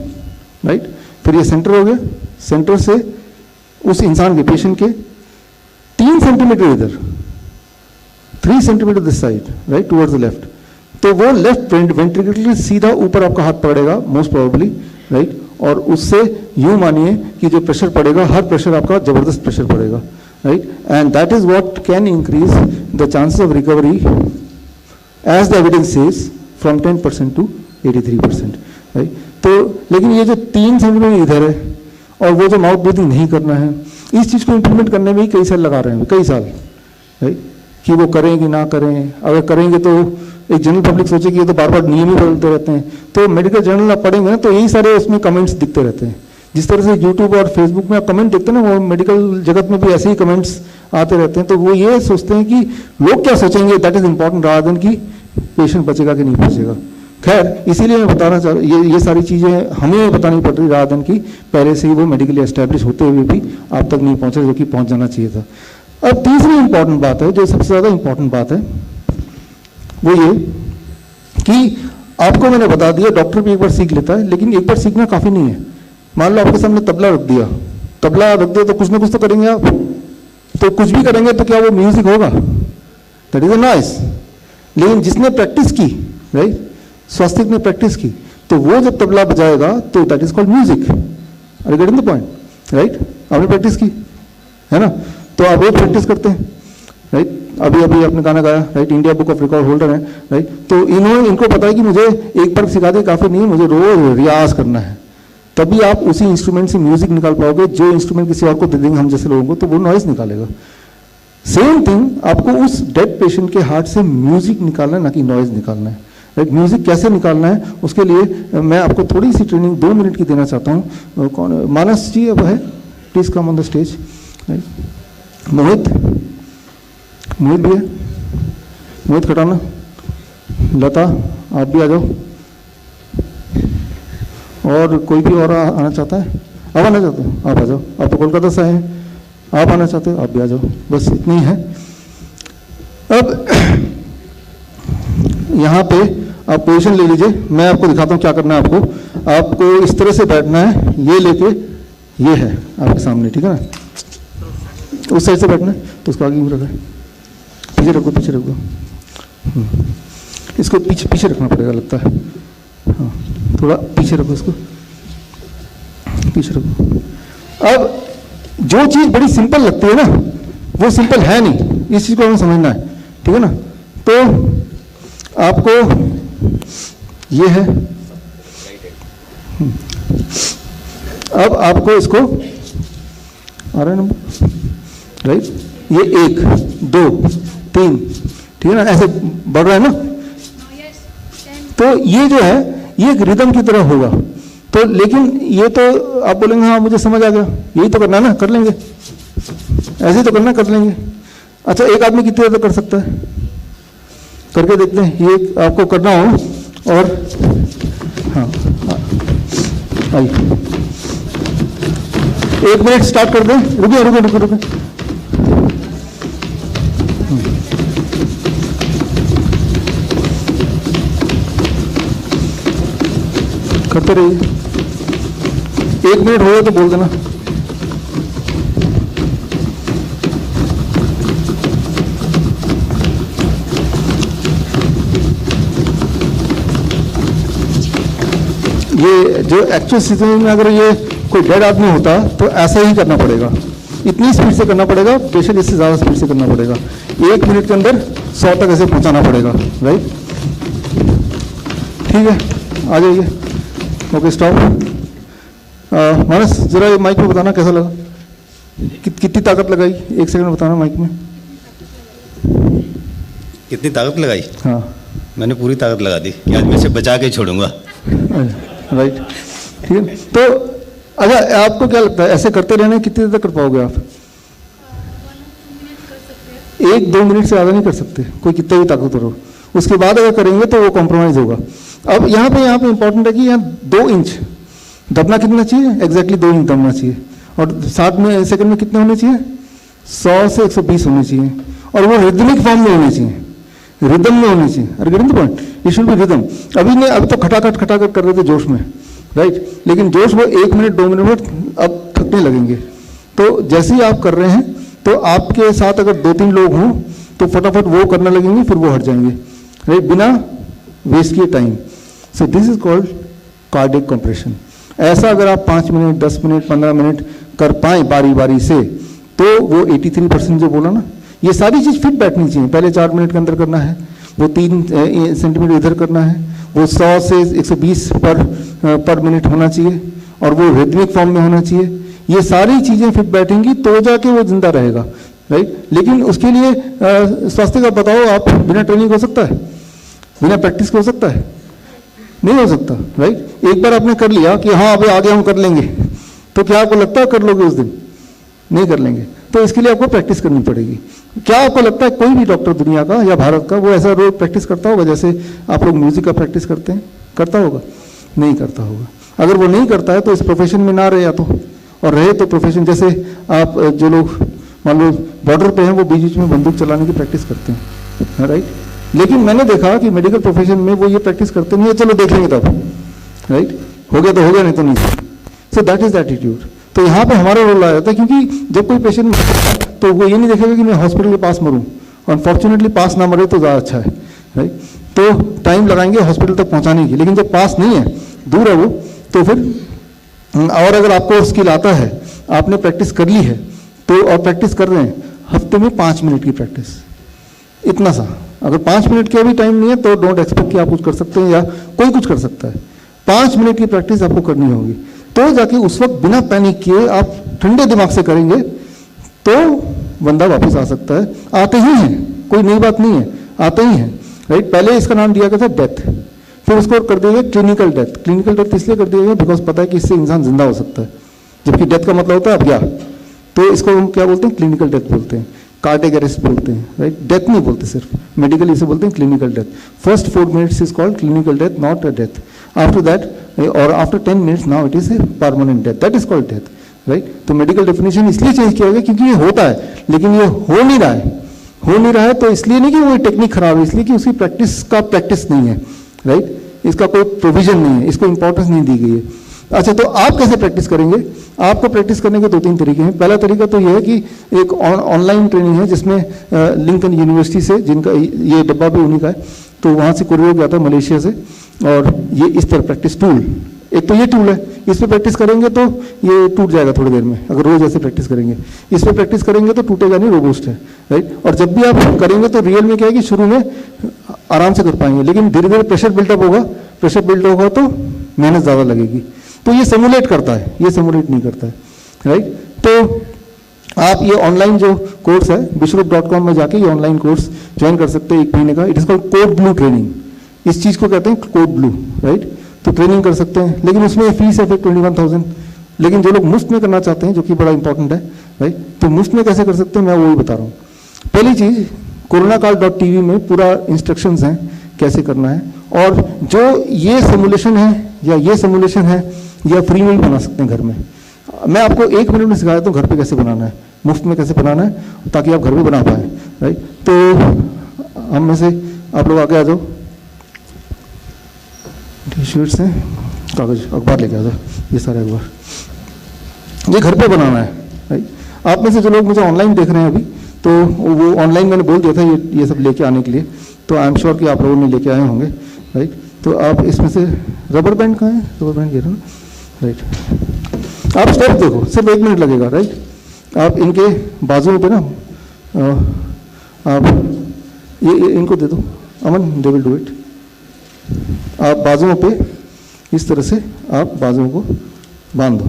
राइट। फिर ये सेंटर हो गया, सेंटर से उस इंसान के पेशेंट के 3 सेंटीमीटर इधर, 3 centimetre this side, right, towards the left. तो वो लेफ्ट वेंट्रिकल सीधा ऊपर आपका हाथ पड़ेगा मोस्ट प्रोबेबली, राइट। और उससे यूं मानिए कि जो प्रेशर पड़ेगा, हर प्रेशर आपका जबरदस्त प्रेशर पड़ेगा, right. And that is what can increase the chances of recovery as the evidence says from 10% to 83%, right. तो लेकिन ये जो 3 सेंटीमीटर इधर है और वो जो माउथ ब्रीथिंग नहीं करना है, इस चीज़ को इम्प्लीमेंट करने में ही कई साल लगा रहे हैं, कई साल, राइट, कि वो करें कि ना करें। अगर करेंगे तो एक जनरल पब्लिक सोचे कि ये तो बार बार नियम ही बदलते रहते हैं। तो मेडिकल जर्नल आप पढ़ेंगे ना तो यही सारे उसमें कमेंट्स दिखते रहते हैं। जिस तरह से यूट्यूब और फेसबुक में आप कमेंट देखते हैं ना, वो मेडिकल जगत में भी ऐसे ही कमेंट्स आते रहते हैं। तो वो ये सोचते हैं कि लोग क्या सोचेंगे, that is important rather than कि पेशेंट बचेगा कि नहीं बचेगा। खैर इसीलिए मैं बताना चाह रहा हूँ, ये सारी चीज़ें हमें बतानी पड़ रही रादर देन कि पहले से ही वो मेडिकली एस्टैब्लिश होते हुए भी आप तक नहीं पहुँचे, जो कि पहुँच जाना चाहिए था। अब तीसरी इंपॉर्टेंट बात है, जो सबसे ज़्यादा इंपॉर्टेंट बात है, वो ये कि आपको मैंने बता दिया, डॉक्टर भी एक बार सीख लेता है, लेकिन एक बार सीखना काफ़ी नहीं है। मान लो आपके सामने तबला रख दिया तो कुछ ना कुछ तो करेंगे आप। तो कुछ भी करेंगे तो क्या वो म्यूजिक होगा? That is a noise. लेकिन जिसने प्रैक्टिस की, राइट, स्वास्तिक ने प्रैक्टिस की, तो वो जब तबला बजाएगा तो that is called music. Are you getting the point, right? आपने प्रैक्टिस की है ना, तो आप वो प्रैक्टिस करते हैं, राइट। अभी अभी आपने गाना गाया, right, India book of record holder है, राइट। तो इनको पता है कि मुझे एक बार सिखा दे काफ़ी नहीं, मुझे रोज रियाज करना है, तभी आप उसी इंस्ट्रूमेंट से म्यूजिक निकाल पाओगे। जो इंस्ट्रूमेंट किसी और को दे देंगे हम जैसे लोगों को, तो वो नॉइस निकालेगा। सेम थिंग आपको उस डेड पेशेंट के हार्ट से म्यूजिक निकालना है, ना कि नॉइज निकालना है, राइट। म्यूजिक कैसे निकालना है उसके लिए मैं आपको थोड़ी सी ट्रेनिंग 2 मिनट की देना चाहता हूँ। कौन? मानस जी अब है, please come on the stage, right. Mohit भी है, मोहित खटाना, लता आप भी आ जाओ, और कोई भी और आना चाहता है? आप आना चाहते हो? आप आ जाओ, आप तो कोलकाता से आए हैं, आप आना चाहते हो? आप भी आ जाओ, बस इतनी है। अब यहाँ पे आप पोजीशन ले लीजिए, मैं आपको दिखाता हूँ क्या करना है। आपको इस तरह से बैठना है, ये लेके ये है आपके सामने, ठीक है ना। उस साइड से बैठना है तो उसको आगे क्यों रखा है? पीछे रखो, पीछे रखो, इसको पीछे रखना पड़ेगा लगता है। हाँ, थोड़ा पीछे रखो, इसको पीछे रखो। अब जो चीज़ बड़ी सिंपल लगती है ना, वो सिंपल है नहीं, इस चीज़ को हमें समझना है, ठीक है ना। तो आपको ये है, अब आपको इसको आ रहा है नंबर, राइट, ये 1 2 3, ठीक है ना, ऐसे बढ़ रहा है ना। तो ये जो है ये एक रिदम की तरह होगा। तो लेकिन ये तो आप बोलेंगे हाँ मुझे समझ आ गया, यही तो करना है ना, कर लेंगे, ऐसे तो करना, कर लेंगे। अच्छा, एक आदमी कितनी देर तक कर सकता है, करके देखते हैं। ये आपको करना हो और हाँ आइए 1 मिनट स्टार्ट कर दें। रुकिए रुकिए रुकिए रुकिए, करते रहिए। 1 मिनट हो गया तो बोल देना। ये जो एक्चुअल सिचुएशन में अगर ये कोई डेड आदमी होता तो ऐसा ही करना पड़ेगा, इतनी स्पीड से करना पड़ेगा, पेशेंट इससे ज़्यादा स्पीड से करना पड़ेगा। 1 मिनट के अंदर 100 तक ऐसे पहुंचाना पड़ेगा, राइट। ठीक है, आ जाइए। Okay, stop. मानस, जरा ये माइक में बताना कैसा लगा, कितनी ताकत लगाई, 1 सेकंड बताना माइक में। कितनी ताकत लगाई? हाँ, मैंने पूरी ताकत लगा दी कि आज मैं इसे बचा के छोड़ूंगा। राइट, ठीक है। तो अच्छा, आपको क्या लगता है ऐसे करते रहने कितनी देर तक कर पाओगे आप? 1-2 मिनट से ज़्यादा नहीं कर सकते, कोई कितना भी ताकतवर हो। उसके बाद अगर करेंगे तो वो कॉम्प्रोमाइज़ होगा। अब यहाँ पे इंपॉर्टेंट है कि यहाँ 2 इंच दबना कितना चाहिए, एग्जैक्टली 2 इंच दबना चाहिए। और 7 में सेकंड में कितने होने चाहिए, 100 से 120 होने चाहिए। और वो रिदमिक फॉर्म में होने चाहिए, रिदम में होने चाहिए। अरे getting the point, it should be rhythm. अभी तो खटाखट कर रहे थे जोश में, राइट। लेकिन जोश वो 1 मिनट 2 मिनट में अब थकने लगेंगे। तो जैसे ही आप कर रहे हैं तो आपके साथ अगर 2-3 लोग हों तो फटाफट वो करने लगेंगे, फिर वो हट जाएंगे, राइट, बिना वेस्ट किए time. So this is called cardiac compression. ऐसा अगर आप 5 मिनट 10 मिनट 15 मिनट कर पाएँ बारी बारी से, तो वो 83% जो बोला ना, ये सारी चीज़ फिट बैठनी चाहिए। पहले 4 मिनट के अंदर करना है, वो 3 सेंटीमीटर इधर करना है, वो 100 से 120 पर मिनट होना चाहिए, और वो रिदमिक फॉर्म में होना चाहिए। ये सारी चीज़ें फिट बैठेंगी तो जाके वो जिंदा रहेगा, राइट। लेकिन उसके लिए स्वास्थ्य का बताओ, आप बिना ट्रेनिंग हो सकता है, बिना प्रैक्टिस हो सकता है? नहीं हो सकता, राइट। एक बार आपने कर लिया कि हाँ अभी आगे हम कर लेंगे, तो क्या आपको लगता है कर लोगे उस दिन? नहीं कर लेंगे। तो इसके लिए आपको प्रैक्टिस करनी पड़ेगी। क्या आपको लगता है कोई भी डॉक्टर दुनिया का या भारत का वो ऐसा रोज प्रैक्टिस करता होगा जैसे आप लोग म्यूजिक का प्रैक्टिस करते हैं? करता होगा? नहीं करता होगा। अगर वो नहीं करता है तो इस प्रोफेशन में ना रहे, या तो और रहे तो प्रोफेशन, जैसे आप जो लोग मान लो बॉर्डर पे हैं वो बीच बीच में बंदूक चलाने की प्रैक्टिस करते हैं, राइट। लेकिन मैंने देखा कि मेडिकल प्रोफेशन में वो ये प्रैक्टिस करते नहीं है, चलो देख लेंगे तब, राइट, हो गया तो हो गया, नहीं तो नहीं। So that is the attitude. तो यहाँ पे हमारा रोल आ जाता है, क्योंकि जब कोई पेशेंट तो वो ये नहीं देखेगा कि मैं हॉस्पिटल के पास मरूं, अनफॉर्चुनेटली पास ना मरे तो ज़्यादा अच्छा है, राइट। तो टाइम लगाएंगे हॉस्पिटल तक पहुँचाने की, लेकिन जब पास नहीं है, दूर है वो, तो फिर और अगर आपको स्किल आता है, आपने प्रैक्टिस कर ली है तो, और प्रैक्टिस कर रहे हैं, हफ्ते में 5 मिनट की प्रैक्टिस, इतना सा। अगर 5 मिनट का भी टाइम नहीं है तो डोंट एक्सपेक्ट कि आप कुछ कर सकते हैं या कोई कुछ कर सकता है। 5 मिनट की प्रैक्टिस आपको करनी होगी, तो जाके उस वक्त बिना पैनिक किए आप ठंडे दिमाग से करेंगे तो बंदा वापस आ सकता है। आते ही हैं, कोई नई बात नहीं है, आते ही हैं, राइट। पहले इसका नाम दिया गया था डेथ, फिर उसको कर दिया गया क्लिनिकल डेथ। क्लिनिकल डेथ इसलिए कर दिया गया बिकॉज पता है कि इससे इंसान जिंदा हो सकता है, जबकि डेथ का मतलब होता है अब क्या, तो इसको हम क्या बोलते हैं, क्लिनिकल डेथ बोलते हैं, कार्डियक अरेस्ट बोलते हैं, राइट। डेथ नहीं बोलते, सिर्फ मेडिकल इसे बोलते हैं clinical death. First 4 minutes is called clinical death, not a death. After that और after 10 minutes now it is a permanent death, that is called death, right. तो मेडिकल डेफिनेशन इसलिए change किया गया क्योंकि ये होता है, लेकिन ये हो नहीं रहा है। हो नहीं रहा है तो इसलिए नहीं कि वो टेक्निक खराब है, इसलिए कि उसकी प्रैक्टिस का प्रैक्टिस नहीं है, राइट। इसका कोई प्रोविजन नहीं है, इसको इंपॉर्टेंस नहीं दी गई है। अच्छा, तो आप कैसे प्रैक्टिस करेंगे? आपको प्रैक्टिस करने के 2-3 तरीके हैं। पहला तरीका तो यह है कि एक ऑनलाइन ट्रेनिंग है जिसमें लिंकन यूनिवर्सिटी से, जिनका ये डब्बा भी उन्हीं का है, तो वहाँ से कुरियर गया था मलेशिया से, और ये इस तरह प्रैक्टिस टूल एक तो ये टूल है, इस पर प्रैक्टिस करेंगे तो ये टूट जाएगा थोड़ी देर में, अगर रोज ऐसे प्रैक्टिस करेंगे। इस पर प्रैक्टिस करेंगे तो टूटेगा नहीं, रोबूस्ट है, राइट। और जब भी आप करेंगे तो रियल में क्या है कि शुरू में आराम से कर पाएंगे, लेकिन धीरे धीरे प्रेशर बिल्डअप होगा, प्रेशर बिल्ड होगा तो मेहनत ज़्यादा लगेगी। तो ये सिमुलेट करता है, ये सिमुलेट नहीं करता है, राइट। तो आप ये ऑनलाइन जो कोर्स है विश्वरूप.com में जाके ये ऑनलाइन कोर्स ज्वाइन कर सकते हैं 1 महीने का। It is called code blue training, इस चीज़ को कहते हैं कोड ब्लू, राइट। तो ट्रेनिंग कर सकते हैं, लेकिन उसमें फीस है फिर 21,000। लेकिन जो लोग मुफ्त में करना चाहते हैं, जो कि बड़ा इंपॉर्टेंट है, राइट, तो मुफ्त में कैसे कर सकते हैं मैं वही बता रहा हूँ। पहली चीज़, कोरोनाकाल.tv में पूरा इंस्ट्रक्शंस हैं कैसे करना है, और जो ये सिमुलेशन है या ये सिमुलेशन है या फ्री में ही बना सकते हैं घर में। मैं आपको 1 मिनट में सिखाया तो घर पे कैसे बनाना है, मुफ्त में कैसे बनाना है, ताकि आप घर में बना पाए, राइट। तो हम में से आप लोग आगे आ जाओ, टी शर्ट्स हैं, कागज अखबार लेके आ जाओ, ये सारे अखबार ये घर पे बनाना है, राइट। आप में से जो लोग मुझे ऑनलाइन देख रहे हैं अभी, तो वो ऑनलाइन मैंने बोल दिया था ये सब लेके आने के लिए, तो आई एम श्योर कि आप लोगों ने लेके आए होंगे, राइट। तो आप इसमें से रबर बैंड कहाँ है, रबर बैंड गिरा ना, राइट। आप स्टेप देखो, सिर्फ 1 मिनट लगेगा, राइट। आप इनके बाजुओं पे ना आप ये इनको दे दो, अमन, दे विल डू इट। आप बाजुओं पे इस तरह से आप बाजुओं को बांध दो,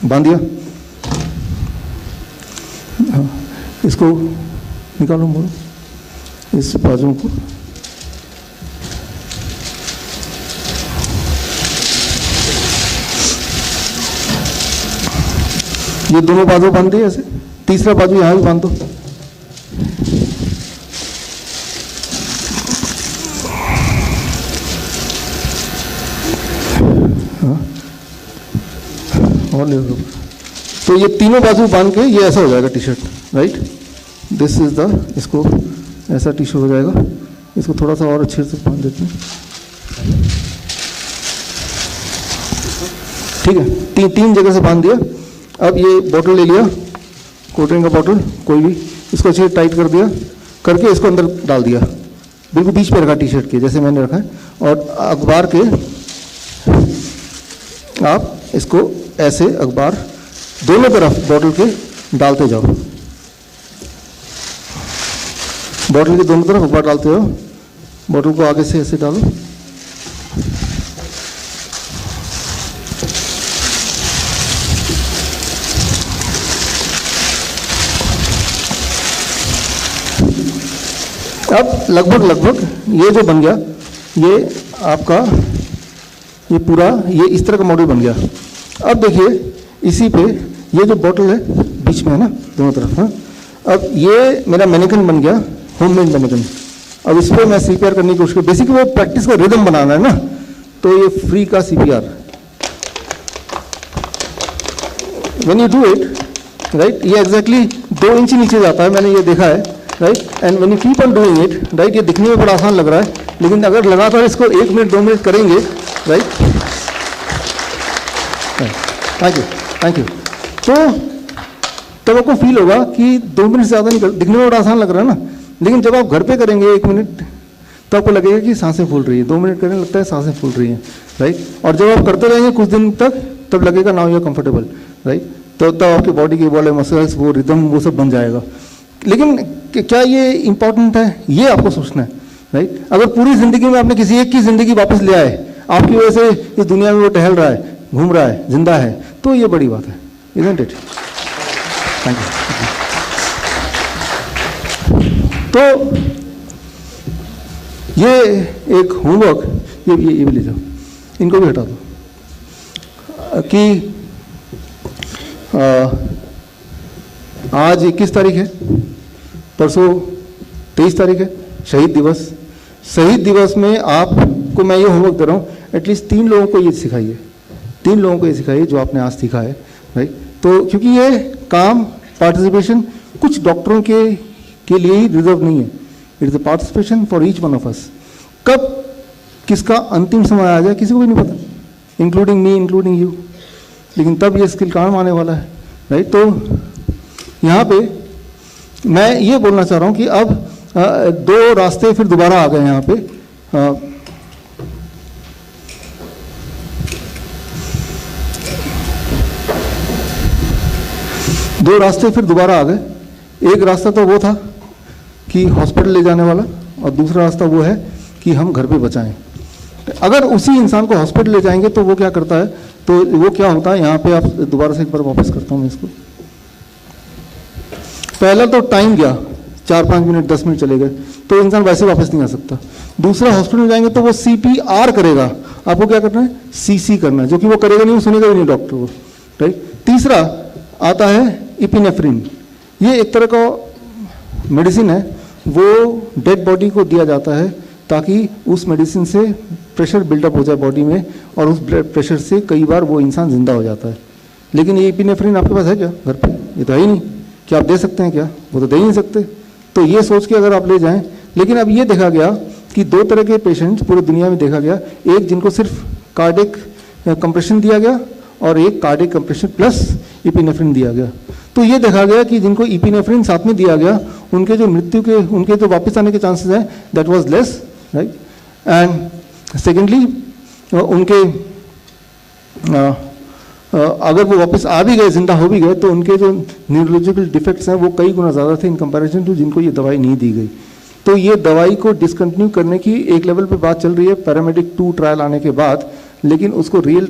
बांध दिया, इसको निकालो, मोड़ो इस बाजुओं को, ये दोनों बाजू बांध दिए ऐसे, तीसरा बाजू यहाँ भी बांध दो, और ले लो। तो ये तीनों बाजू बांध के ये ऐसा हो जाएगा T shirt, right. This is the, इसको ऐसा टी शर्ट हो जाएगा। इसको थोड़ा सा और अच्छे से बांध देते हैं, ठीक है। तीन जगह से बांध दिया। अब ये बॉटल ले लिया, कोल्ड ड्रिंक का बॉटल कोई भी, इसको अच्छे टाइट कर दिया, करके इसको अंदर डाल दिया, बिल्कुल बीच पे रखा टी शर्ट के जैसे मैंने रखा है, और अखबार के आप इसको ऐसे अखबार दोनों तरफ बॉटल के डालते जाओ, बॉटल के दोनों तरफ अखबार डालते जाओ, बॉटल को आगे से ऐसे डालो, अब लगभग ये जो बन गया, ये आपका ये पूरा ये इस तरह का मॉडल बन गया। अब देखिए इसी पे ये जो बॉटल है बीच में है ना, दोनों तरफ, हाँ। अब ये मेरा मैनिकन बन गया, होममेड मैनिकन। अब इस पर मैं CPR करने की कोशिश करूँ, बेसिकली वो प्रैक्टिस का रिदम बनाना है ना, तो ये फ्री का CPR, when you do it, right, ये एग्जैक्टली 2 इंच नीचे जाता है, मैंने ये देखा है, right. And when you keep on doing it, right, ये दिखने में बड़ा आसान लग रहा है, लेकिन अगर लगातार इसको 1 मिनट 2 मिनट करेंगे, राइट, थैंक यू, तो तब आपको फील होगा कि 2 मिनट से ज़्यादा नहीं कर, दिखने में बड़ा आसान लग रहा है ना, लेकिन जब आप घर पे करेंगे 1 मिनट, तो आपको लगेगा कि सांसें फूल रही है, 2 मिनट करने लगता है सांसें फूल रही हैं, राइट। और जब आप करते रहेंगे कुछ दिन तक, तब लगेगा now you are comfortable, right. तो तब आपकी बॉडी की बॉडी मसल्स, वो रिदम, वो सब बन जाएगा। लेकिन क्या ये इंपॉर्टेंट है, ये आपको सोचना है, राइट। अगर पूरी जिंदगी में आपने किसी एक की जिंदगी वापस ले आए, आपकी वजह से इस दुनिया में वो टहल रहा है, घूम रहा है, जिंदा है, तो ये बड़ी बात है, इजंट इट। Thank you. तो ये एक होमवर्क, ये भी ले जाओ, इनको भी हटा दो, कि आज 21 तारीख है, परसों 23 तारीख है, शहीद दिवस। शहीद दिवस में आपको मैं ये होमवर्क दे रहा हूँ, एटलीस्ट 3 लोगों को ये सिखाइए, 3 लोगों को ये सिखाइए जो आपने आज सीखा है, राइट। तो क्योंकि ये काम, पार्टिसिपेशन कुछ डॉक्टरों के लिए ही रिजर्व नहीं है, it is a participation for each one of us. कब किसका अंतिम समय आ जाए किसी को भी नहीं पता, इंक्लूडिंग मी, इंक्लूडिंग यू, लेकिन तब ये स्किल काम आने वाला है, राइट। तो यहाँ पे मैं ये बोलना चाह रहा हूँ कि अब 2 रास्ते फिर दोबारा आ गए यहाँ पे। दो रास्ते फिर दोबारा आ गए। एक रास्ता तो वो था कि हॉस्पिटल ले जाने वाला, और दूसरा रास्ता वो है कि हम घर पे बचाएं। अगर उसी इंसान को हॉस्पिटल ले जाएंगे तो वो क्या करता है, तो वो क्या होता है, यहाँ पे आप दोबारा से एक बार वापस करता हूँ मैं इसको। पहला तो टाइम गया, 4-5 मिनट 10 मिनट चले गए, तो इंसान वैसे वापस नहीं आ सकता। दूसरा हॉस्पिटल में जाएंगे तो वो CPR करेगा, आपको क्या करना है, CC करना है, जो कि वो करेगा नहीं, सुनेगा भी नहीं डॉक्टर को, राइट। तीसरा आता है इपिनेफ्रिन। ये एक तरह का मेडिसिन है, वो डेड बॉडी को दिया जाता है ताकि उस मेडिसिन से प्रेशर बिल्डअप हो जाए बॉडी में, और उस ब्लड प्रेशर से कई बार वो इंसान जिंदा हो जाता है। लेकिन ये इपिनेफ्रिन आपके पास है क्या घर पे? ये तो है ही नहीं। क्या आप दे सकते हैं क्या? वो तो दे ही नहीं सकते। तो ये सोच के अगर आप ले जाएं, लेकिन अब ये देखा गया कि 2 तरह के पेशेंट्स पूरी दुनिया में देखा गया, एक जिनको सिर्फ कार्डिक कंप्रेशन दिया गया और एक कार्डिक कंप्रेशन प्लस इपिनेफ्रिन दिया गया। तो ये देखा गया कि जिनको इपिनेफ्रिन साथ में दिया गया, उनके जो मृत्यु के, उनके जो वापस आने के चांसेस हैं, that was less, right. And secondly उनके अगर वो वापस आ भी गए, जिंदा हो भी गए, तो उनके जो न्यूरोलॉजिकल डिफेक्ट्स हैं वो कई गुना ज़्यादा थे इन कंपैरिजन टू जिनको ये दवाई नहीं दी गई। तो ये दवाई को डिसकंटिन्यू करने की एक लेवल पे बात चल रही है पैरामेडिक 2 ट्रायल आने के बाद, लेकिन उसको रियल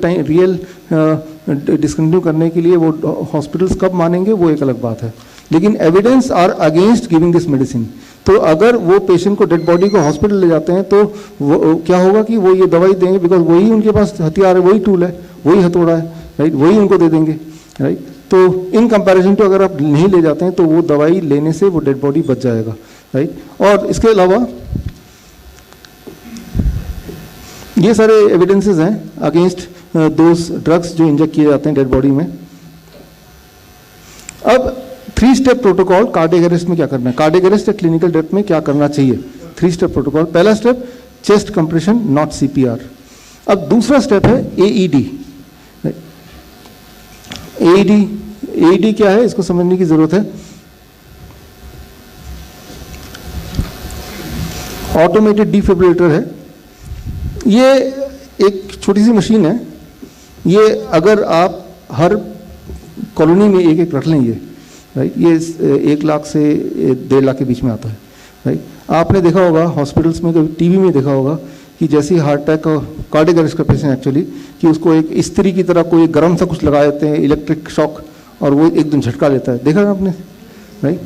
डिसकंटिन्यू करने के लिए वो हॉस्पिटल्स कब मानेंगे वो एक अलग बात है। लेकिन evidence are against giving this medicine. तो अगर वो पेशेंट को, डेड बॉडी को हॉस्पिटल ले जाते हैं, तो वो क्या होगा कि वो ये दवाई देंगे, बिकॉज वही उनके पास हथियार है, वही टूल है, वही हथौड़ा है, राइट, वही उनको दे देंगे, राइट। तो इन कंपैरिजन टू अगर आप नहीं ले जाते हैं तो वो दवाई लेने से वो डेड बॉडी बच जाएगा, राइट। और इसके अलावा ये सारे एविडेंसेस हैं अगेंस्ट दोज ड्रग्स जो इंजेक्ट किए जाते हैं डेड बॉडी में। अब 3 स्टेप प्रोटोकॉल कार्डियक अरेस्ट में क्या करना है, कार्डियक अरेस्ट या क्लिनिकल डेथ में क्या करना चाहिए। 3 स्टेप प्रोटोकॉल। पहला step chest compression, not CPR। अब दूसरा स्टेप है AED। AED क्या है, इसको समझने की जरूरत है। ऑटोमेटेड डिफिब्रिलेटर है। ये एक छोटी सी मशीन है। ये अगर आप हर कॉलोनी में एक रख लेंगे, राइट, ये 1 लाख से 1.5 लाख के बीच में आता है, राइट। आपने देखा होगा हॉस्पिटल्स में, कभी टीवी में देखा होगा कि जैसे ही हार्ट अटैक और कार्डियक अरेस्ट का पेशेंट एक्चुअली, कि उसको एक इस्त्री की तरह कोई गर्म सा कुछ लगा देते हैं, इलेक्ट्रिक शॉक, और वो एकदम झटका लेता है। देखा ना आपने, राइट।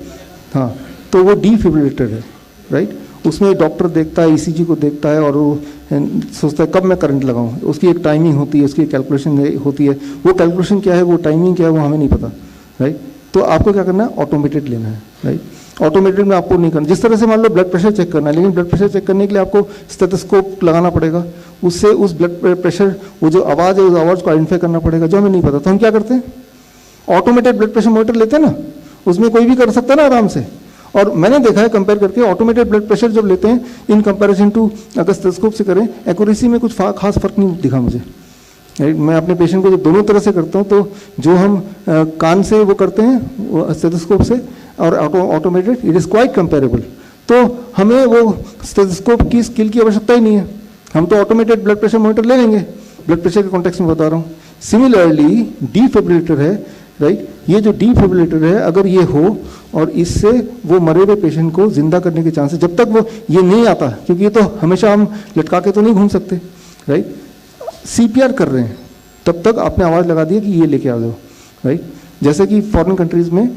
हाँ, तो वो डिफिब्रिलेटर है, राइट। उसमें डॉक्टर देखता है, ECG को देखता है और वो सोचता है कब मैं करंट लगाऊं। उसकी एक टाइमिंग होती है, उसकी एक कैलकुलेशन होती है। वो कैलकुलेशन क्या है, वो टाइमिंग क्या है, वो हमें नहीं पता, राइट। तो आपको क्या करना है, ऑटोमेटेड लेना है, राइट। ऑटोमेटेड में आपको नहीं करना। जिस तरह से मान लो ब्लड प्रेशर चेक करना है, लेकिन ब्लड प्रेशर चेक करने के लिए आपको स्टेथोस्कोप लगाना पड़ेगा, उससे उस ब्लड प्रेशर, वो जो आवाज़ है उस आवाज़ को आइडेंटिफाई करना पड़ेगा, जो हमें नहीं पता। तो हम क्या करते हैं, ऑटोमेटेड ब्लड प्रेशर मॉनिटर लेते हैं ना, उसमें कोई भी कर सकता है ना आराम से। और मैंने देखा है कंपेयर करके, ऑटोमेटेड ब्लड प्रेशर जब लेते हैं इन कंपैरिजन टू अगर स्टेथोस्कोप से करें, एक्यूरेसी में कुछ खास फर्क नहीं दिखा मुझे, राइट। मैं अपने पेशेंट को जब दोनों तरह से करता हूँ, तो जो हम कान से वो करते हैं स्टेथोस्कोप से, और automated, it is quite comparable. तो हमें वो स्टेथोस्कोप की स्किल की आवश्यकता ही नहीं है, हम तो ऑटोमेटेड ब्लड प्रेशर मॉनिटर ले लेंगे। ब्लड प्रेशर के कॉन्टेक्स्ट में बता रहा हूँ। सिमिलरली डिफिब्रिलेटर है, राइट। ये जो डिफिब्रिलेटर है, अगर ये हो और इससे वो मरे हुए पेशेंट को जिंदा करने के चांसेस, जब तक वो ये नहीं आता, क्योंकि ये तो हमेशा हम लटका के तो नहीं घूम सकते, राइट। CPR कर रहे हैं, तब तक आपने आवाज़ लगा दी कि ये लेके आ जाओ, राइट। जैसे कि फॉरेन कंट्रीज़ में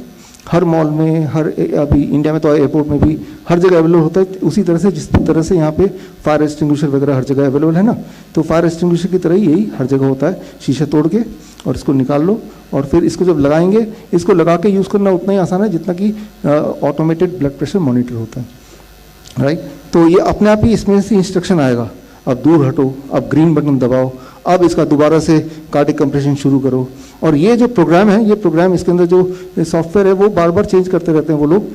हर मॉल में, हर, अभी इंडिया में तो एयरपोर्ट में भी हर जगह अवेलेबल होता है, उसी तरह से जिस तरह से यहाँ पे फायर एक्सटिंग्विशर वगैरह हर जगह अवेलेबल है ना, तो फायर एक्सटिंग्विशर की तरह ही यही हर जगह होता है। शीशा तोड़ के और इसको निकाल लो, और फिर इसको जब लगाएंगे, इसको लगा के यूज़ करना उतना ही आसान है जितना कि ऑटोमेटेड ब्लड प्रेशर मॉनिटर होता है, राइट। तो ये अपने आप ही इसमें से इंस्ट्रक्शन आएगा, अब दूर हटो, अब ग्रीन बटन दबाओ, अब इसका दोबारा से कार्डियक कंप्रेशन शुरू करो। और ये जो प्रोग्राम है, ये प्रोग्राम, इसके अंदर जो सॉफ्टवेयर है वो बार बार चेंज करते रहते हैं वो लोग,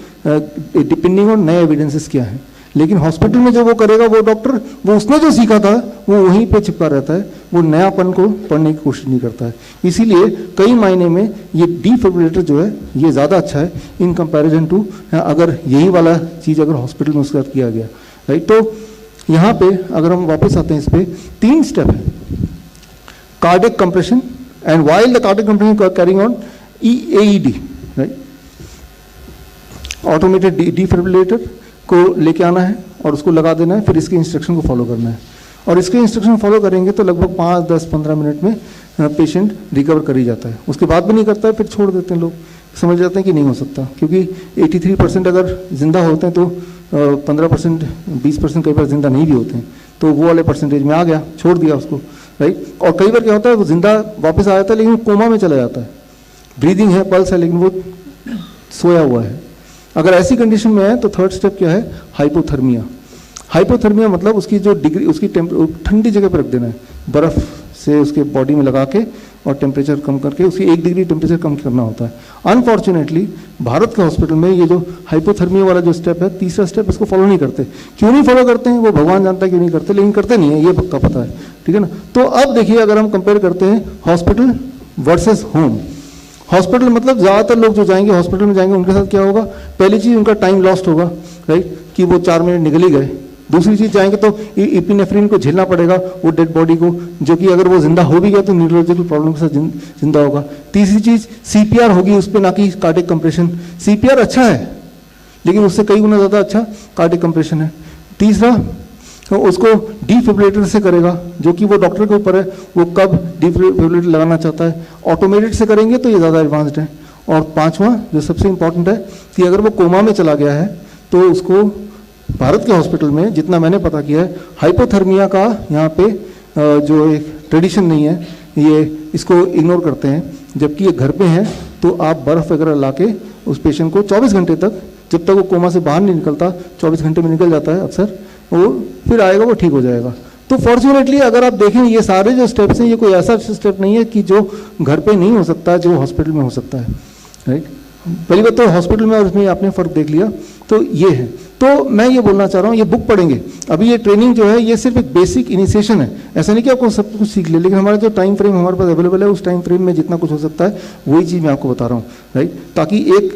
डिपेंडिंग ऑन नए एविडेंसेस क्या है। लेकिन हॉस्पिटल में जो वो करेगा, वो डॉक्टर, वो उसने जो सीखा था वो वहीं पे चिपका रहता है, वो नयापन को पढ़ने की कोशिश नहीं करता है। इसीलिए कई मायने में ये डिफिब्रिलेटर जो है ये ज़्यादा अच्छा है इन कंपैरिजन टू अगर यही वाला चीज़ अगर हॉस्पिटल में उसके साथ किया गया, राइट। तो यहाँ पे अगर हम वापस आते हैं, इस पर 3 स्टेप है, cardiac compression, and while the cardiac compression carrying on AED, right. Automated defibrillator को लेके आना है और उसको लगा देना है, फिर इसके इंस्ट्रक्शन को फॉलो करना है। और इसके इंस्ट्रक्शन फॉलो करेंगे तो लगभग 5, 10, 15 मिनट में पेशेंट रिकवर कर ही जाता है। उसके बाद भी नहीं करता है, फिर छोड़ देते हैं लोग, समझ जाते हैं कि नहीं हो सकता, क्योंकि 83% अगर जिंदा होते हैं तो 15%, 20% कई बार जिंदा नहीं भी होते हैं, तो वो वाले परसेंटेज में आ गया, छोड़ दिया उसको, राइट। और कई बार क्या होता है, वो जिंदा वापस आ जाता है लेकिन कोमा में चला जाता है, ब्रीदिंग है, पल्स है, लेकिन वो सोया हुआ है। अगर ऐसी कंडीशन में है तो थर्ड स्टेप क्या है, हाइपोथर्मिया। हाइपोथर्मिया मतलब उसकी जो डिग्री, उसकी ठंडी जगह पर रख देना है, बर्फ़ से उसके बॉडी में लगा के और टेम्परेचर कम करके उसकी 1 डिग्री टेम्परेचर कम करना होता है। अनफॉर्चुनेटली भारत के हॉस्पिटल में ये जो हाइपोथर्मिया वाला जो स्टेप है, तीसरा स्टेप, इसको फॉलो नहीं करते। क्यों नहीं फॉलो करते हैं वो भगवान जानता है क्यों नहीं करते, लेकिन करते नहीं है, ये पक्का पता है, ठीक है ना। तो अब देखिए, अगर हम कंपेयर करते हैं हॉस्पिटल वर्सेस होम, हॉस्पिटल मतलब ज़्यादातर लोग जो जाएंगे हॉस्पिटल में जाएंगे उनके साथ क्या होगा, पहली चीज़ उनका टाइम लॉस्ट होगा, राइट, कि वो 4 मिनट निकल ही गए। दूसरी चीज़, जाएंगे तो इपिनेफ्रिन को झेलना पड़ेगा वो डेड बॉडी को, जो कि अगर वो जिंदा हो भी गया तो न्यूरोलॉजिकल प्रॉब्लम के साथ जिंदा होगा। तीसरी चीज़ CPR होगी उस पर, ना कि कार्डियक कंप्रेशन। CPR अच्छा है लेकिन उससे कई गुना ज़्यादा अच्छा कार्डियक कंप्रेशन है। तीसरा, तो उसको डिफिब्रिलेटर से करेगा, जो कि वो डॉक्टर के ऊपर है, वो कब डिफिब्रिलेटर लगाना चाहता है। ऑटोमेटेड से करेंगे तो ये ज़्यादा एडवांस्ड है। और पांचवा जो सबसे इंपॉर्टेंट है कि अगर वो कोमा में चला गया है तो उसको भारत के हॉस्पिटल में, जितना मैंने पता किया है, हाइपोथर्मिया का यहाँ पे जो एक ट्रेडिशन नहीं है, ये इसको इग्नोर करते हैं। जबकि ये घर पे है तो आप बर्फ़ वगैरह ला के उस पेशेंट को 24 घंटे तक, जब तक वो कोमा से बाहर नहीं निकलता, 24 घंटे में निकल जाता है अक्सर, वो फिर आएगा, वो ठीक हो जाएगा। तो फॉर्चुनेटली अगर आप देखें ये सारे जो स्टेप्स हैं, ये कोई ऐसा स्टेप नहीं है कि जो घर पे नहीं हो सकता, जो हॉस्पिटल में हो सकता है, राइट। पहली बात तो हॉस्पिटल में और इसमें आपने फ़र्क देख लिया, तो ये है। तो मैं ये बोलना चाह रहा हूँ, ये बुक पढ़ेंगे, अभी ये ट्रेनिंग जो है ये सिर्फ एक बेसिक इनिशिएशन है, ऐसा नहीं कि आपको सब कुछ सीख ले, लेकिन हमारा जो टाइम फ्रेम हमारे पास अवेलेबल है, उस टाइम फ्रेम में जितना कुछ हो सकता है वही चीज़ मैं आपको बता रहा हूँ, राइट, ताकि एक